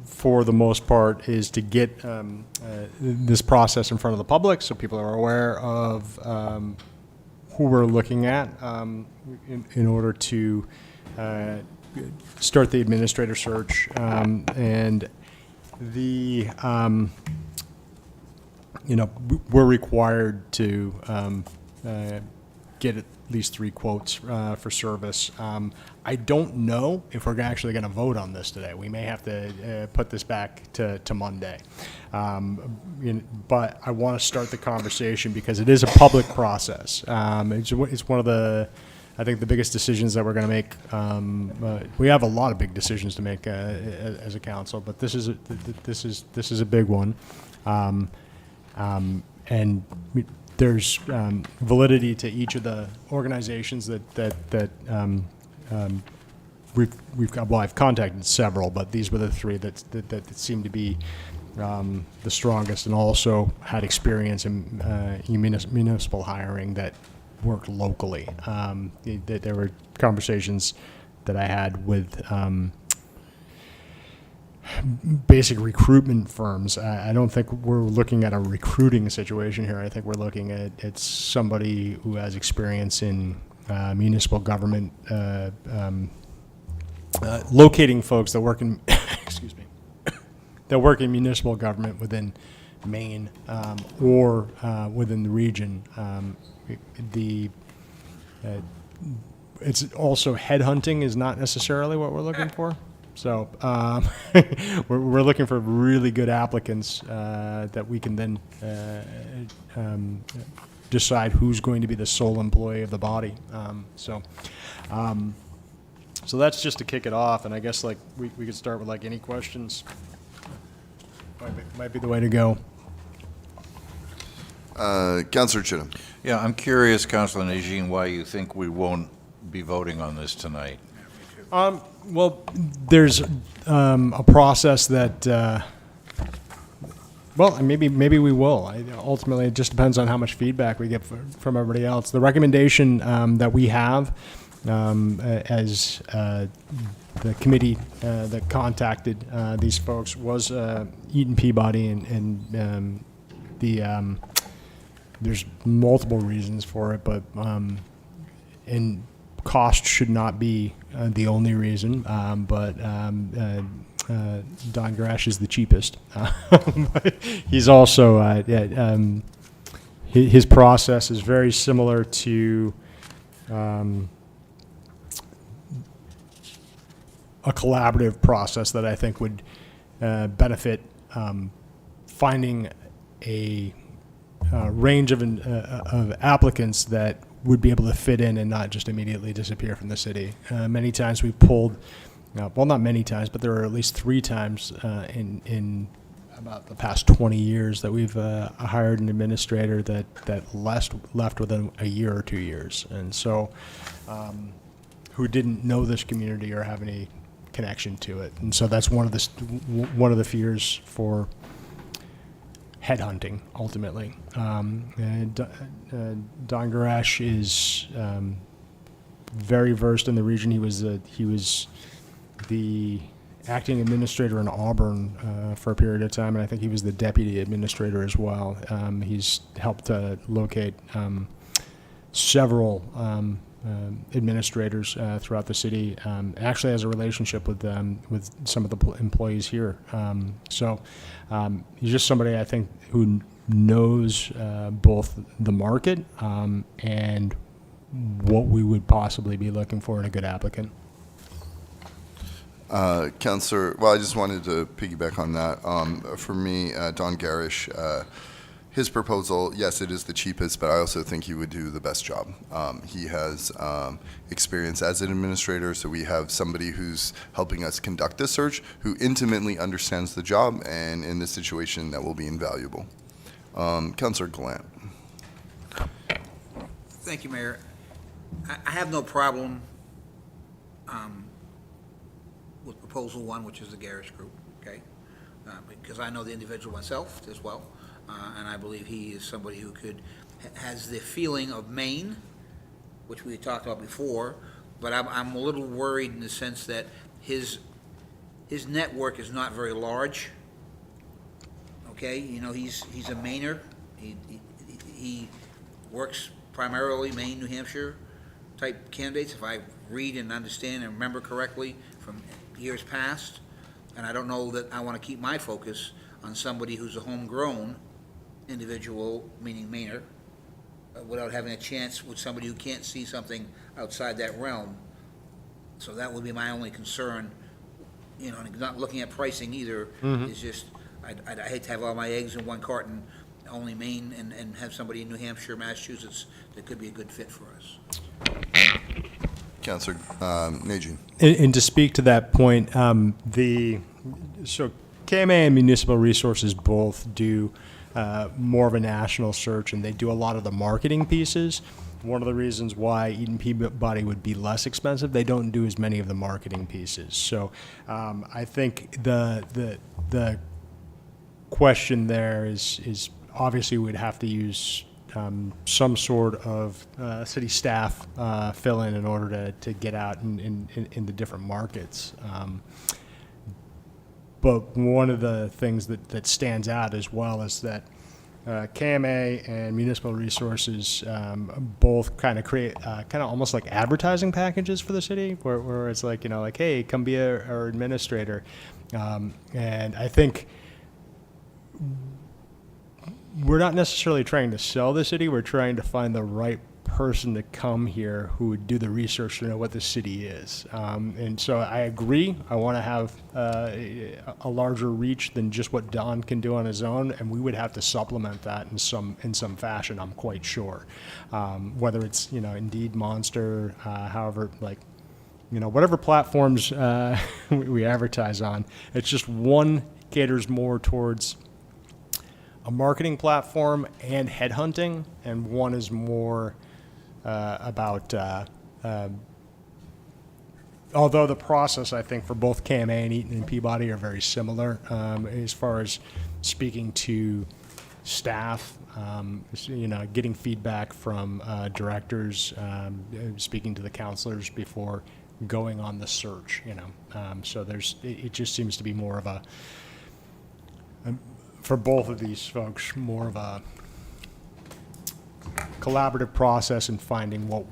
for the most part, is to get this process in front of the public so people are aware of who we're looking at in order to start the administrator search. And the, we're required to get at least 3 quotes for service. I don't know if we're actually going to vote on this today. We may have to put this back to Monday. But I want to start the conversation because it is a public process. It's one of the I think the biggest decisions that we're going to make, we have a lot of big decisions to make as a council, but this is a big one, and there's validity to each of the organizations that I've contacted several, but these were the three that seemed to be the strongest, and also had experience in municipal hiring that worked locally. There were conversations that I had with basic recruitment firms. I don't think we're looking at a recruiting situation here. I think we're looking at somebody who has experience in municipal government, locating folks that work in excuse me, that work in municipal government within Maine or within the region. It's also headhunting is not necessarily what we're looking for. So we're looking for really good applicants that we can then decide who's going to be the sole employee of the body. So that's just to kick it off, and I guess like we could start with like any questions. Might be the way to go. Councillor Chittum. Yeah, I'm curious, Councillor Najin, why you think we won't be voting on this tonight. Well, there's a process that, well, maybe we will. Ultimately, it just depends on how much feedback we get from everybody else. The recommendation that we have as the committee that contacted these folks was Eaton Peabody, and there's multiple reasons for it, but and cost should not be the only reason, but Don Garash is the cheapest. But he's also, his process is very similar to a collaborative process that I think would benefit finding a range of applicants that would be able to fit in and not just immediately disappear from the city. Many times we've pulled, well, not many times, but there are at least 3 times in about the past 20 years that we've hired an administrator that left within a year or 2 years. And so who didn't know this community or have any connection to it. And so that's one of the fears for headhunting, ultimately. Don Garash is very versed in the region. He was the acting administrator in Auburn for a period of time, and I think he was the deputy administrator as well. He's helped locate several administrators throughout the city. Actually has a relationship with some of the employees here. So he's just somebody I think who knows both the market and what we would possibly be looking for in a good applicant. Councillor, well, I just wanted to piggyback on that. For me, Don Garish, his proposal, yes, it is the cheapest, but I also think he would do the best job. He has experience as an administrator, so we have somebody who's helping us conduct this search, who intimately understands the job, and in this situation, that will be invaluable. Councillor Gallant. Thank you, Mayor. I have no problem with proposal 1, which is the Garish Group, okay? Because I know the individual myself as well. And I believe he is somebody who has the feeling of Maine, which we talked about before, but I'm a little worried in the sense that his network is not very large. Okay, you know, he's a Mainer. He works primarily Maine, New Hampshire type candidates, if I read and understand and remember correctly from years past. And I don't know that I want to keep my focus on somebody who's a homegrown individual, meaning Mainer, without having a chance with somebody who can't see something outside that realm. So that would be my only concern, you know, and not looking at pricing either. Is just, I hate to have all my eggs in one carton only Maine, and have somebody in New Hampshire, Massachusetts, that could be a good fit for us. Councillor Najin. And to speak to that point, so KMA and Municipal Resources both do more of a national search, and they do a lot of the marketing pieces. One of the reasons why Eaton Peabody would be less expensive, they don't do as many of the marketing pieces. So I think the question there is obviously we'd have to use some sort of city staff fill-in in order to get out in the different markets. But one of the things that stands out as well is that KMA and Municipal Resources both kind of create kind of almost like advertising packages for the city, where it's like, like, hey, come be our administrator. And I think we're not necessarily trying to sell the city. We're trying to find the right person to come here who would do the research to know what the city is. And so I agree. I want to have a larger reach than just what Don can do on his own, and we would have to supplement that in some fashion, I'm quite sure. Whether it's, Indeed, Monster, however, whatever platforms we advertise on, it's just one caters more towards a marketing platform and headhunting, and one is more about, although the process, I think, for both KMA and Eaton and Peabody are very similar as far as speaking to staff, getting feedback from directors, speaking to the counselors before going on the search, so it just seems to be more of a for both of these folks, more of a collaborative process in finding what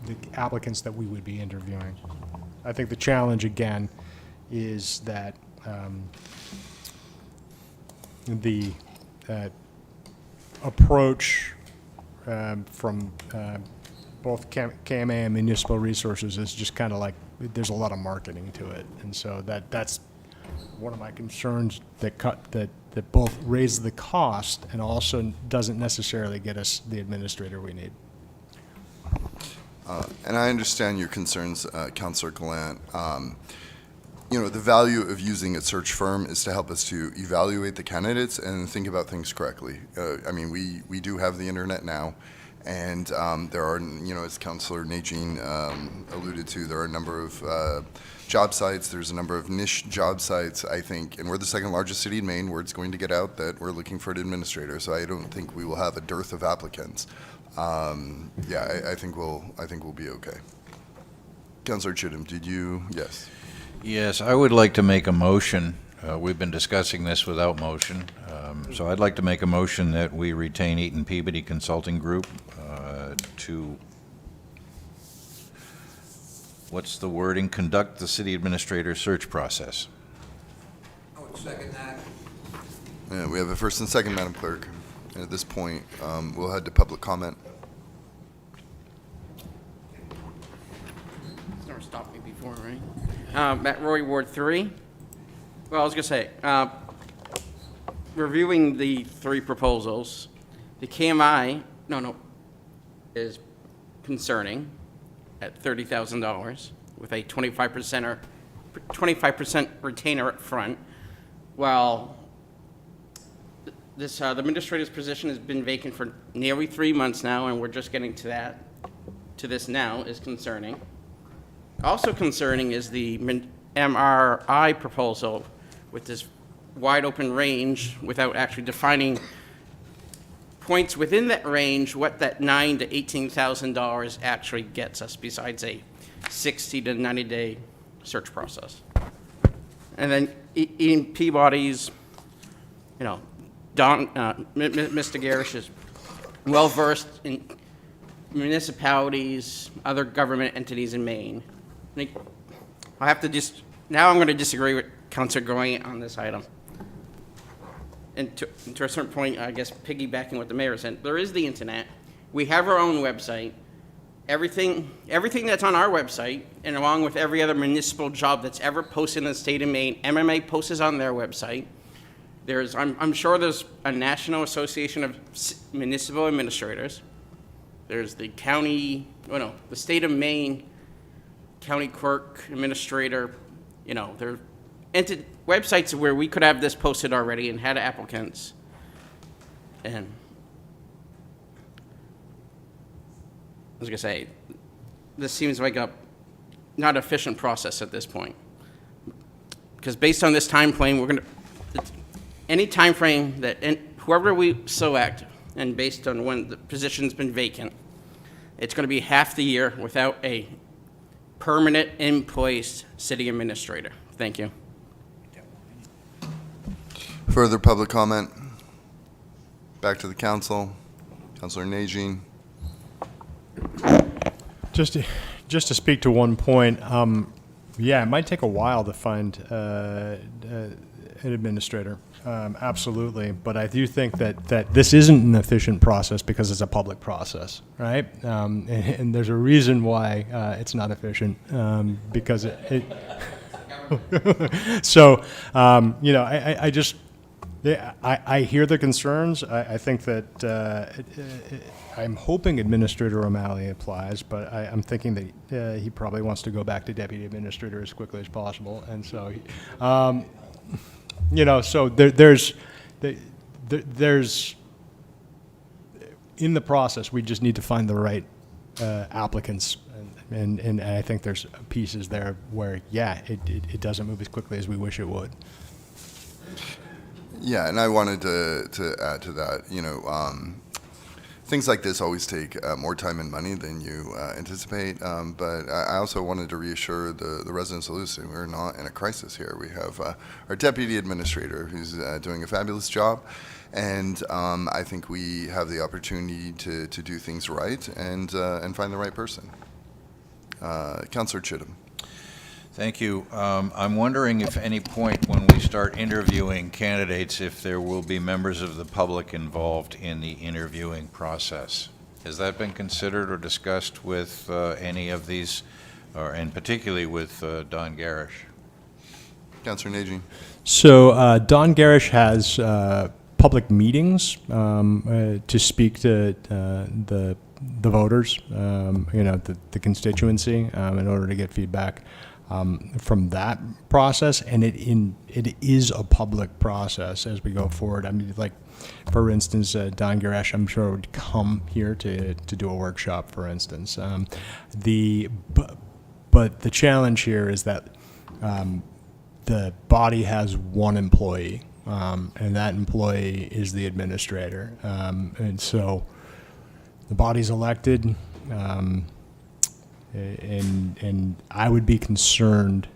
the applicants that we would be interviewing. I think the challenge, again, is that the approach from both KMA and Municipal Resources is just kind of like there's a lot of marketing to it, and so that's one of my concerns that both raise the cost and also doesn't necessarily get us the administrator we need. And I understand your concerns, Councillor Gallant. The value of using a search firm is to help us to evaluate the candidates and think about things correctly. We do have the internet now, and there are, as Councillor Najin alluded to, there are a number of job sites. There's a number of niche job sites, I think, and we're the second largest city in Maine where it's going to get out that we're looking for an administrator. So I don't think we will have a dearth of applicants. I think we'll be okay. Councillor Chittum, did you? Yes. Yes, I would like to make a motion. We've been discussing this without motion. So I'd like to make a motion that we retain Eaton Peabody Consulting Group to, what's the wording, conduct the city administrator search process. I would second that. Yeah, we have a first and second, Madam Clerk. And at this point, we'll head to public comment. It's never stopped me before, right? Matt Roy, Ward 3. Well, I was going to say, reviewing the three proposals, the KMI, is concerning at $30,000 with a 25% retainer up front, while the administrator's position has been vacant for nearly 3 months now, and we're just getting to this now, is concerning. Also concerning is the MRI proposal with this wide open range without actually defining points within that range, what that $9,000 to $18,000 actually gets us besides a 60 to 90 day search process. And then Ian Peabody's, Mr. Garish is well versed in municipalities, other government entities in Maine. I'm going to disagree with Councilor Goying on this item. And to a certain point, I guess piggybacking what the mayor said, there is the internet. We have our own website. Everything that's on our website, and along with every other municipal job that's ever posted in the state of Maine, MMA posts on their website. I'm sure there's a National Association of Municipal Administrators. There's the the state of Maine county clerk administrator. There are websites where we could have this posted already and had applicants. And I was gonna say, this seems like a not efficient process at this point. Because based on this time frame, any time frame that whoever we select, and based on when the position's been vacant, it's going to be half the year without a permanent in place city administrator. Thank you. Further public comment? Back to the council. Councilor Najin. Just to speak to one point, yeah, it might take a while to find an administrator, absolutely. But I do think that this isn't an efficient process because it's a public process, right? And there's a reason why it's not efficient, because it so, I hear the concerns. I think that I'm hoping Administrator O'Malley applies, but I'm thinking that he probably wants to go back to Deputy Administrator as quickly as possible. And so, so there's in the process, we just need to find the right applicants. And I think there's pieces there where, yeah, it doesn't move as quickly as we wish it would. Yeah, and I wanted to add to that, things like this always take more time and money than you anticipate, but I also wanted to reassure the residents of Lewiston, we're not in a crisis here. We have our deputy administrator who's doing a fabulous job, and I think we have the opportunity to do things right and find the right person. Councillor Chittum. Thank you. I'm wondering if any point when we start interviewing candidates, if there will be members of the public involved in the interviewing process. Has that been considered or discussed with any of these, and particularly with Don Garish? Councillor Najin. So Don Garish has public meetings to speak to the voters, the constituency, in order to get feedback from that process, and it is a public process as we go forward. I mean, like, for instance, Don Garish, I'm sure, would come here to do a workshop, for instance. But the challenge here is that the body has one employee, and that employee is the administrator. And so the body's elected, and I would be concerned.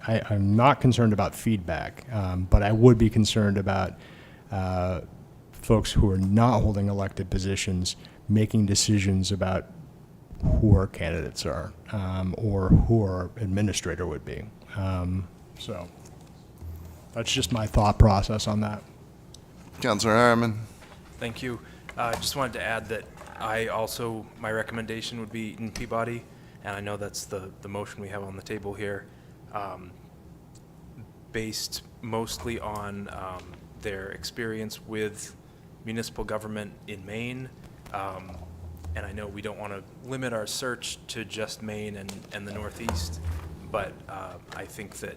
I'm not concerned about feedback, but I would be concerned about folks who are not holding elected positions making decisions about who our candidates are, or who our administrator would be. So that's just my thought process on that. Councillor Harriman. Thank you. I just wanted to add that my recommendation would be Eaton Peabody, and I know that's the motion we have on the table here, based mostly on their experience with municipal government in Maine. And I know we don't want to limit our search to just Maine and the Northeast, but I think that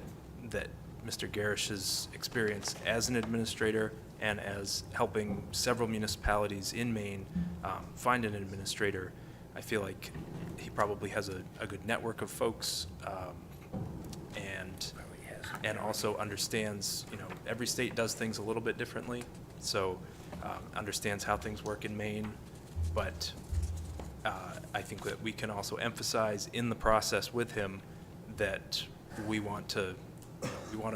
Mr. Garish's experience as an administrator and as helping several municipalities in Maine find an administrator, I feel like he probably has a good network of folks, and also understands, every state does things a little bit differently, so understands how things work in Maine, but I think that we can also emphasize in the process with him that we want to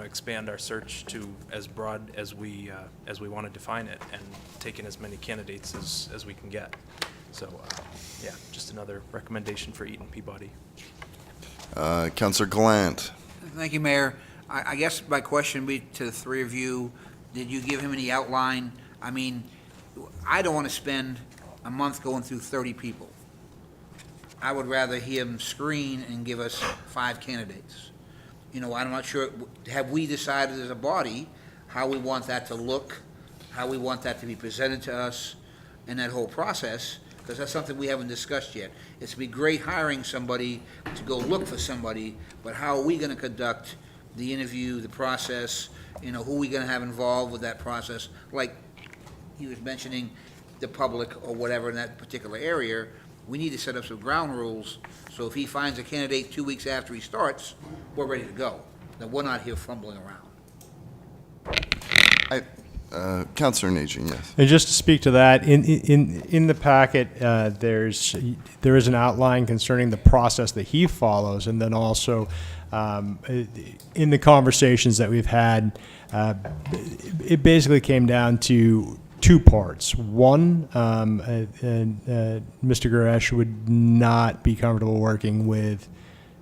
expand our search to as broad as we want to define it, and take in as many candidates as we can get. So, yeah, just another recommendation for Eaton Peabody. Councillor Gallant. Thank you, Mayor. I guess my question would be to the three of you, did you give him any outline? I mean, I don't want to spend a month going through 30 people. I would rather him screen and give us 5 candidates. I'm not sure, have we decided as a body how we want that to look, how we want that to be presented to us, and that whole process, because that's something we haven't discussed yet. It's to be great hiring somebody to go look for somebody, but how are we going to conduct the interview, the process, you know, who are we going to have involved with that process? Like he was mentioning, the public or whatever in that particular area, we need to set up some ground rules, so if he finds a candidate 2 weeks after he starts, we're ready to go. Then we're not here fumbling around. Councilor Najin, yes. And just to speak to that, in the packet, there is an outline concerning the process that he follows, and then also in the conversations that we've had, it basically came down to two parts. One, Mr. Guresh would not be comfortable working with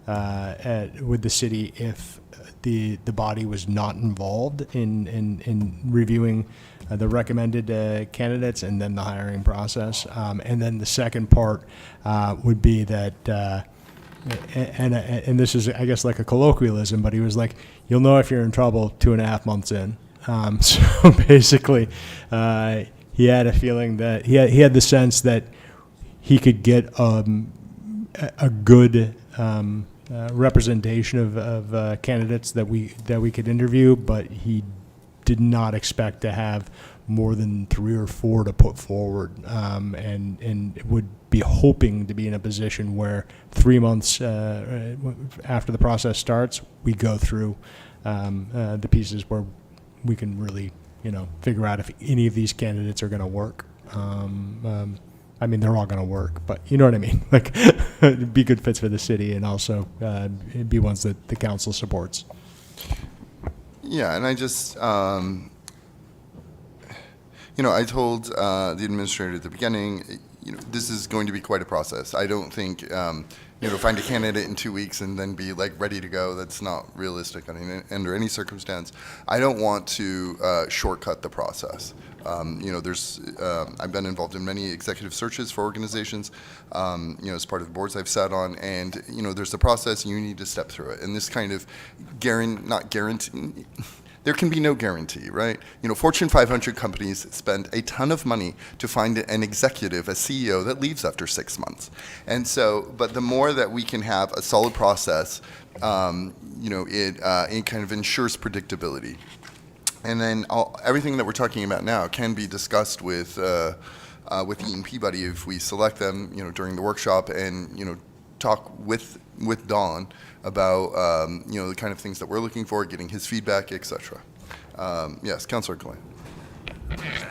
the city if the body was not involved in reviewing the recommended candidates and then the hiring process. And then the second part would be that, and this is, I guess, like a colloquialism, but he was like, you'll know if you're in trouble 2.5 months in. So basically, he had a feeling that he had the sense that he could get a good representation of candidates that we could interview, but he did not expect to have more than 3 or 4 to put forward, and would be hoping to be in a position where 3 months after the process starts, we go through the pieces where we can really, figure out if any of these candidates are going to work. I mean, they're all going to work, but you know what I mean? Like, be good fits for the city and also be ones that the council supports. Yeah, and I just, I told the administrator at the beginning, this is going to be quite a process. I don't think, find a candidate in 2 weeks and then be like ready to go. That's not realistic under any circumstance. I don't want to shortcut the process. I've been involved in many executive searches for organizations, as part of the boards I've sat on, and, there's a process and you need to step through it. And this kind of not guarantee, there can be no guarantee, right? Fortune 500 companies spend a ton of money to find an executive, a CEO that leaves after 6 months. And so, but the more that we can have a solid process, it kind of ensures predictability. And then everything that we're talking about now can be discussed with Eaton Peabody if we select them, during the workshop, and talk with Don about the kind of things that we're looking for, getting his feedback, etc. Yes, Councilor Glenn.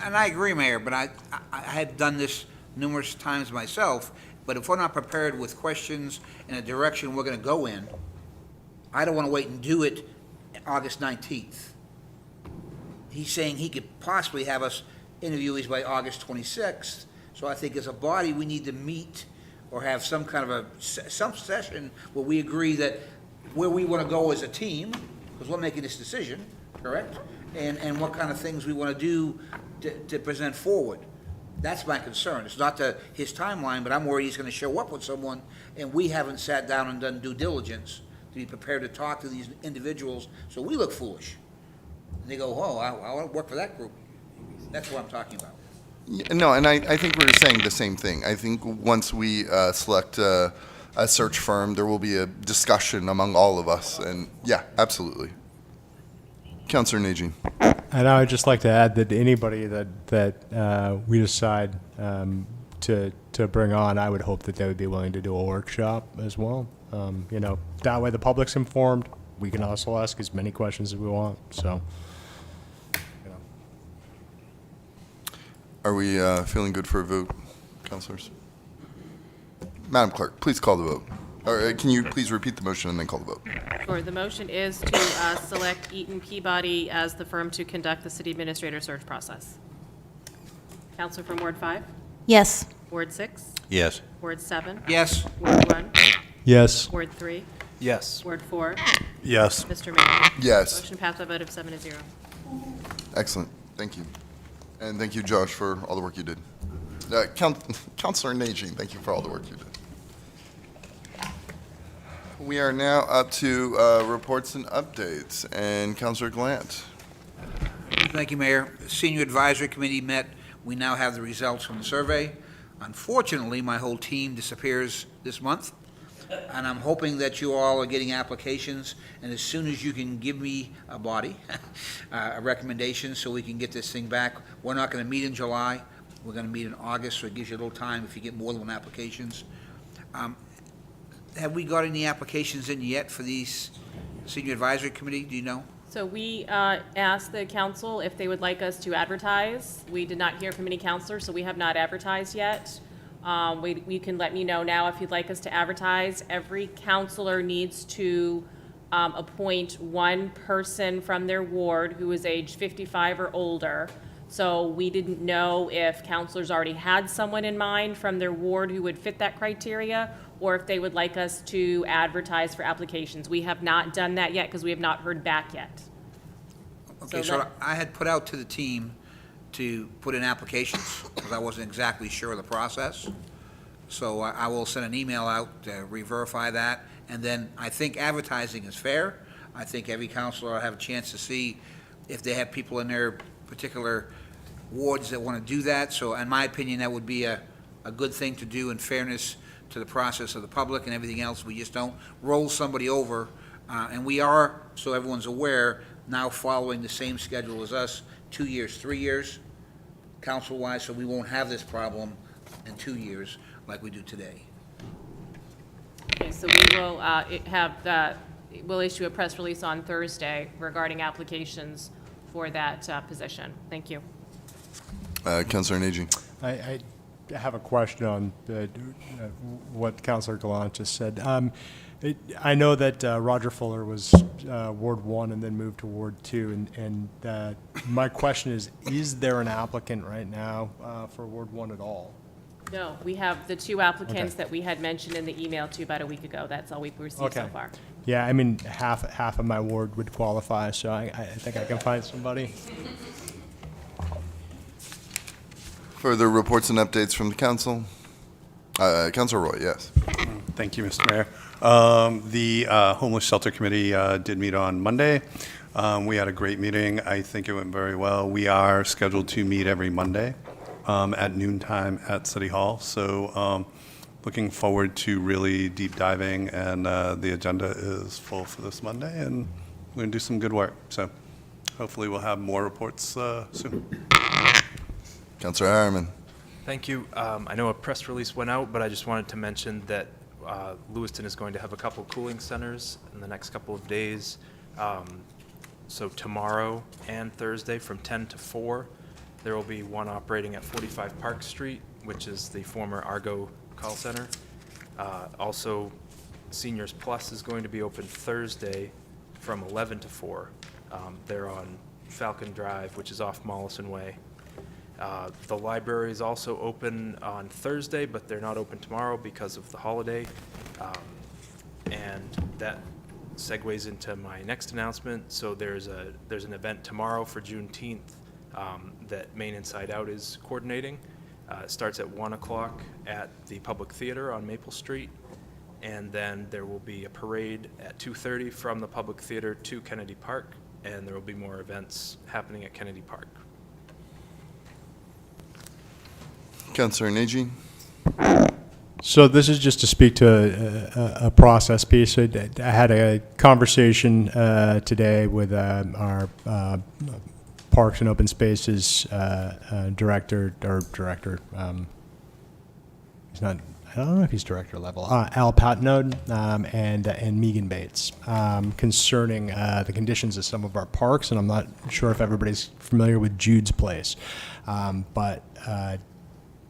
And I agree, Mayor, but I have done this numerous times myself. But if we're not prepared with questions and a direction we're going to go in, I don't want to wait and do it August 19th. He's saying he could possibly have us interviewees by August 26th. So I think as a body, we need to meet or have some kind of some session where we agree that where we want to go as a team, because we're making this decision, correct? And what kind of things we want to do to present forward. That's my concern. It's not his timeline, but I'm worried he's going to show up with someone and we haven't sat down and done due diligence to be prepared to talk to these individuals, so we look foolish. And they go, oh, I want to work for that group. That's what I'm talking about. No, and I think we're saying the same thing. I think once we select a search firm, there will be a discussion among all of us, and yeah, absolutely. Councilor Najin. And I would just like to add that anybody that we decide to bring on, I would hope that they would be willing to do a workshop as well. That way the public's informed. We can also ask as many questions as we want, so. Are we feeling good for a vote, councilors? Madam Clerk, please call the vote. Or can you please repeat the motion and then call the vote? Sure. The motion is to select Eaton Peabody as the firm to conduct the city administrator search process. Counselor from Ward 5? Yes. Ward 6? Yes. Ward 7? Yes. Ward 1? Yes. Ward 3? Yes. Ward 4? Yes. Mr. Mayor? Yes. Motion passed by a vote of 7-0. Excellent. Thank you. And thank you, Josh, for all the work you did. Councilor Najin, thank you for all the work you did. We are now up to reports and updates. And Councilor Glant. Thank you, Mayor. Senior Advisory Committee met. We now have the results from the survey. Unfortunately, my whole team disappears this month, and I'm hoping that you all are getting applications, and as soon as you can give me a body, a recommendation, so we can get this thing back. We're not going to meet in July. We're going to meet in August, so it gives you a little time if you get more than one applications. Have we got any applications in yet for these Senior Advisory Committee? Do you know? So we asked the council if they would like us to advertise. We did not hear from any counselors, so we have not advertised yet. You can let me know now if you'd like us to advertise. Every counselor needs to appoint one person from their ward who is age 55 or older. So we didn't know if counselors already had someone in mind from their ward who would fit that criteria, or if they would like us to advertise for applications. We have not done that yet because we have not heard back yet. Okay, so I had put out to the team to put in applications because I wasn't exactly sure of the process. So I will send an email out to re-verify that. And then I think advertising is fair. I think every counselor will have a chance to see if they have people in their particular wards that want to do that. So in my opinion, that would be a good thing to do in fairness to the process of the public and everything else. We just don't roll somebody over. And we are, so everyone's aware, now following the same schedule as us, 2 years, 3 years, council-wise, so we won't have this problem in 2 years like we do today. Okay, so we will we'll issue a press release on Thursday regarding applications for that position. Thank you. Councilor Nagy. I have a question on what Councilor Gallant just said. I know that Roger Fuller was Ward 1 and then moved to Ward 2, and my question is there an applicant right now for Ward 1 at all? No, we have the 2 applicants that we had mentioned in the email to about a week ago. That's all we've received so far. Yeah, I mean, half of my ward would qualify, so I think I can find somebody. Further reports and updates from the council? Councilor Roy, yes. Thank you, Mr. Mayor. The Homeless Shelter Committee did meet on Monday. We had a great meeting. I think it went very well. We are scheduled to meet every Monday at noontime at City Hall. So looking forward to really deep diving, and the agenda is full for this Monday, and we're going to do some good work. So hopefully we'll have more reports soon. Councilor Harriman. Thank you. I know a press release went out, but I just wanted to mention that Lewiston is going to have a couple cooling centers in the next couple of days. So tomorrow and Thursday from 10 to 4, there will be one operating at 45 Park Street, which is the former Argo call center. Also, Seniors Plus is going to be open Thursday from 11 to 4. They're on Falcon Drive, which is off Mollison Way. The library is also open on Thursday, but they're not open tomorrow because of the holiday. And that segues into my next announcement. So there's an event tomorrow for Juneteenth that Maine Inside Out is coordinating. It starts at 1 o'clock at the Public Theater on Maple Street. And then there will be a parade at 2:30 from the Public Theater to Kennedy Park. And there will be more events happening at Kennedy Park. Councilor Nagy. So this is just to speak to a process piece. I had a conversation today with our Parks and Open Spaces director. He's not. I don't know if he's director level. Al Patnode and Megan Bates concerning the conditions of some of our parks, and I'm not sure if everybody's familiar with Jude's Place, but.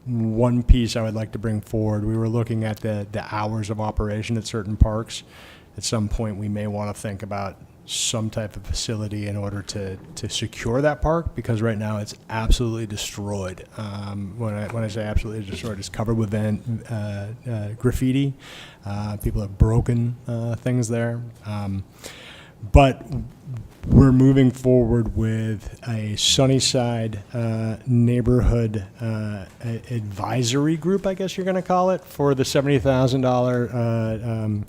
One piece I would like to bring forward, we were looking at the hours of operation at certain parks. At some point, we may want to think about some type of facility in order to secure that park, because right now it's absolutely destroyed. When I say absolutely destroyed, it's covered with graffiti. People have broken things there. But we're moving forward with a Sunnyside neighborhood advisory group, I guess you're going to call it, for the $70,000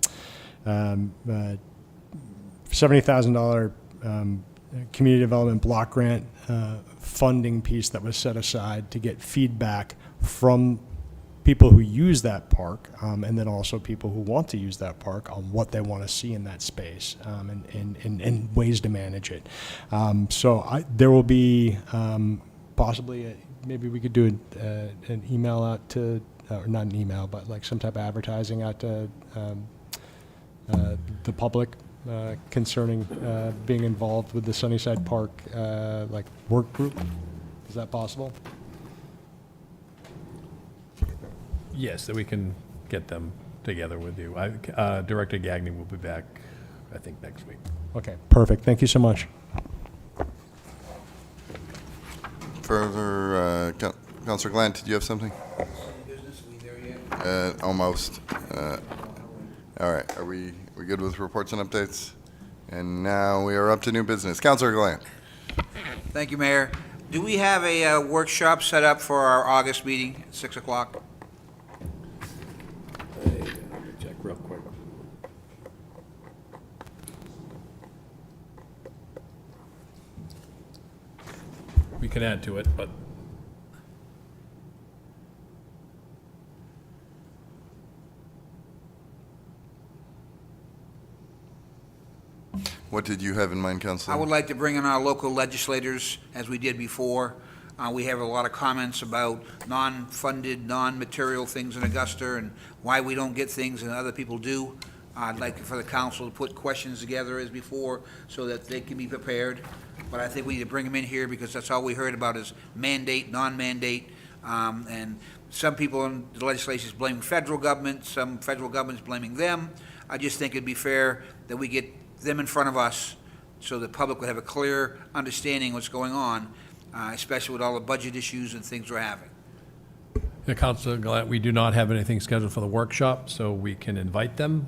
community development block grant funding piece that was set aside to get feedback from people who use that park, and then also people who want to use that park on what they want to see in that space, and ways to manage it. So there will be possibly, maybe we could do an email out to, or not an email, but like some type of advertising out to the public concerning being involved with the Sunnyside Park like work group. Is that possible? Yes, that we can get them together with you. Director Gagnon will be back, I think, next week. Okay, perfect. Thank you so much. Further, Councilor Glant, did you have something? Almost. All right, are we good with reports and updates? And now we are up to new business. Councilor Glant. Thank you, Mayor. Do we have a workshop set up for our August meeting at 6 o'clock? Check real quick. We can add to it, but What did you have in mind, Councilor? I would like to bring in our local legislators, as we did before. We have a lot of comments about non-funded, non-material things in Augusta and why we don't get things and other people do. I'd like for the council to put questions together as before so that they can be prepared. But I think we need to bring them in here because that's all we heard about is mandate, non-mandate. And some people in the legislation is blaming federal government, some federal government's blaming them. I just think it'd be fair that we get them in front of us so the public would have a clear understanding what's going on, especially with all the budget issues and things we're having. the Councilor Gillette, we do not have anything scheduled for the workshop, so we can invite them,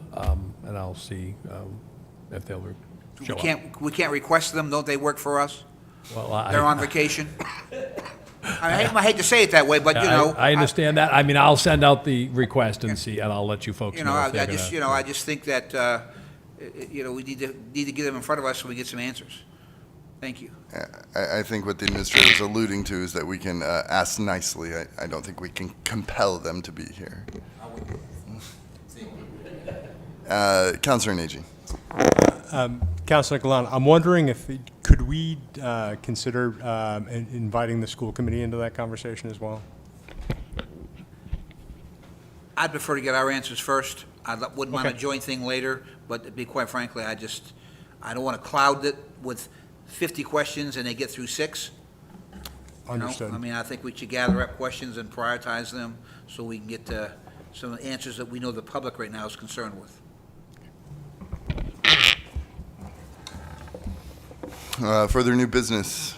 and I'll see if they'll show up. We can't request them, don't they work for us? Well, They're on vacation? I hate to say it that way, but, you know. I understand that. I mean, I'll send out the request and see, and I'll let you folks You know know, if they're gonna. I just think that, we need to get them in front of us so we get some answers. Thank you. I think what the administrator is alluding to is that we can ask nicely. I don't think we can compel them to be here. Councilor Nagy. Councilor Galan, I'm wondering if, could we consider inviting the school committee into that conversation as well? I'd prefer to get our answers first. I wouldn't mind a joint thing later, but to be quite frankly, I don't want to cloud it with 50 questions and they get through 6. Understood. I mean, I think we should gather up questions and prioritize them so we can get some answers that we know the public right now is concerned with. Further new business.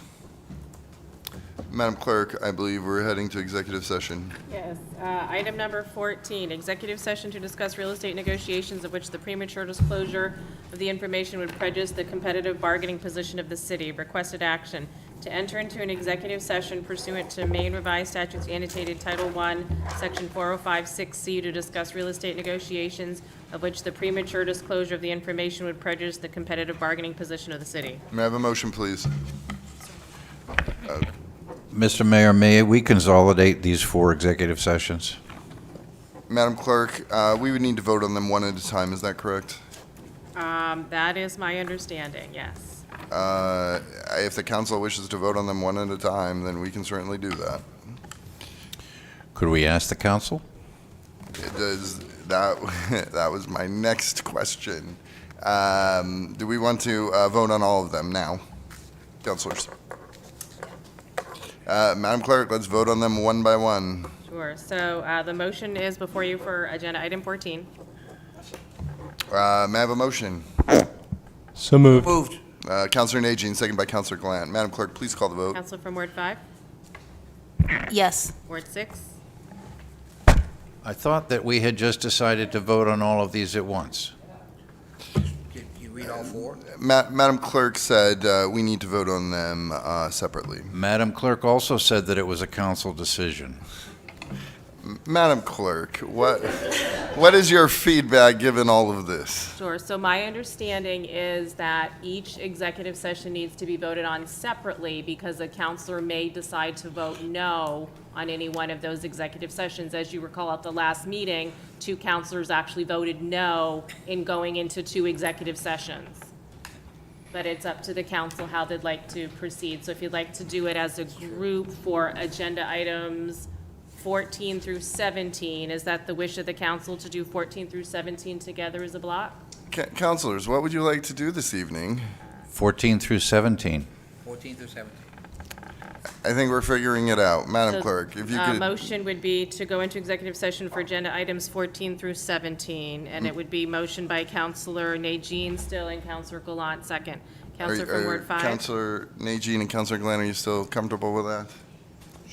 Madam Clerk, I believe we're heading to executive session. Yes. Item number 14, executive session to discuss real estate negotiations of which the premature disclosure of the information would prejudice the competitive bargaining position of the city. Requested action to enter into an executive session pursuant to Maine Revised Statutes annotated Title I, Section 4056C to discuss real estate negotiations of which the premature disclosure of the information would prejudice the competitive bargaining position of the city. May I have a motion, please? Mr. Mayor, may we consolidate these 4 executive sessions? Madam Clerk, we would need to vote on them one at a time. Is that correct? That is my understanding, yes. If the council wishes to vote on them one at a time, then we can certainly do that. Could we ask the council? It does. That was my next question. Do we want to vote on all of them now, councilors? Madam Clerk, let's vote on them one by one. Sure. So the motion is before you for agenda item 14. May I have a motion? So moved. Moved. Councilor Nagy, second by Councilor Glant. Madam Clerk, please call the vote. Councilor from Ward 5? Yes. Ward 6? I thought that we had just decided to vote on all of these at once. Did you read all 4? Madam Clerk said we need to vote on them separately. Madam Clerk also said that it was a council decision. Madam Clerk, what? What is your feedback given all of this? Sure. So my understanding is that each executive session needs to be voted on separately because a counselor may decide to vote no on any one of those executive sessions. As you recall at the last meeting, 2 counselors actually voted no in going into 2 executive sessions. But it's up to the council how they'd like to proceed. So if you'd like to do it as a group for agenda items 14 through 17, is that the wish of the council to do 14 through 17 together as a block? Councilors, what would you like to do this evening? 14 through 17. 14 through 17. I think we're figuring it out. Madam So, Clerk, if you could. Motion would be to go into executive session for agenda items 14 through 17, and it would be motion by Councilor Najin still and Councilor Gallant second. Councilor from Ward 5. Councilor Najin and Councilor Glenn, are you still comfortable with that?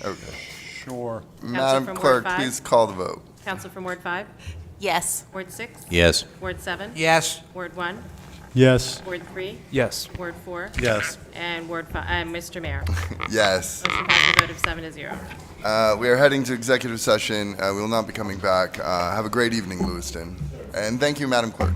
Okay. Sure. Madam from Ward Clerk, 5. please call the vote. Councilor from Ward 5? Yes. Ward 6? Yes. Ward 7? Yes. Ward 1? Yes. Ward 3? Yes. Ward 4? Yes. And Ward 5, Mr. Mayor. Yes. Motion passes a vote of 7-0. We are heading to executive session. We will not be coming back. Have a great evening, Lewiston. And thank you, Madam Clerk.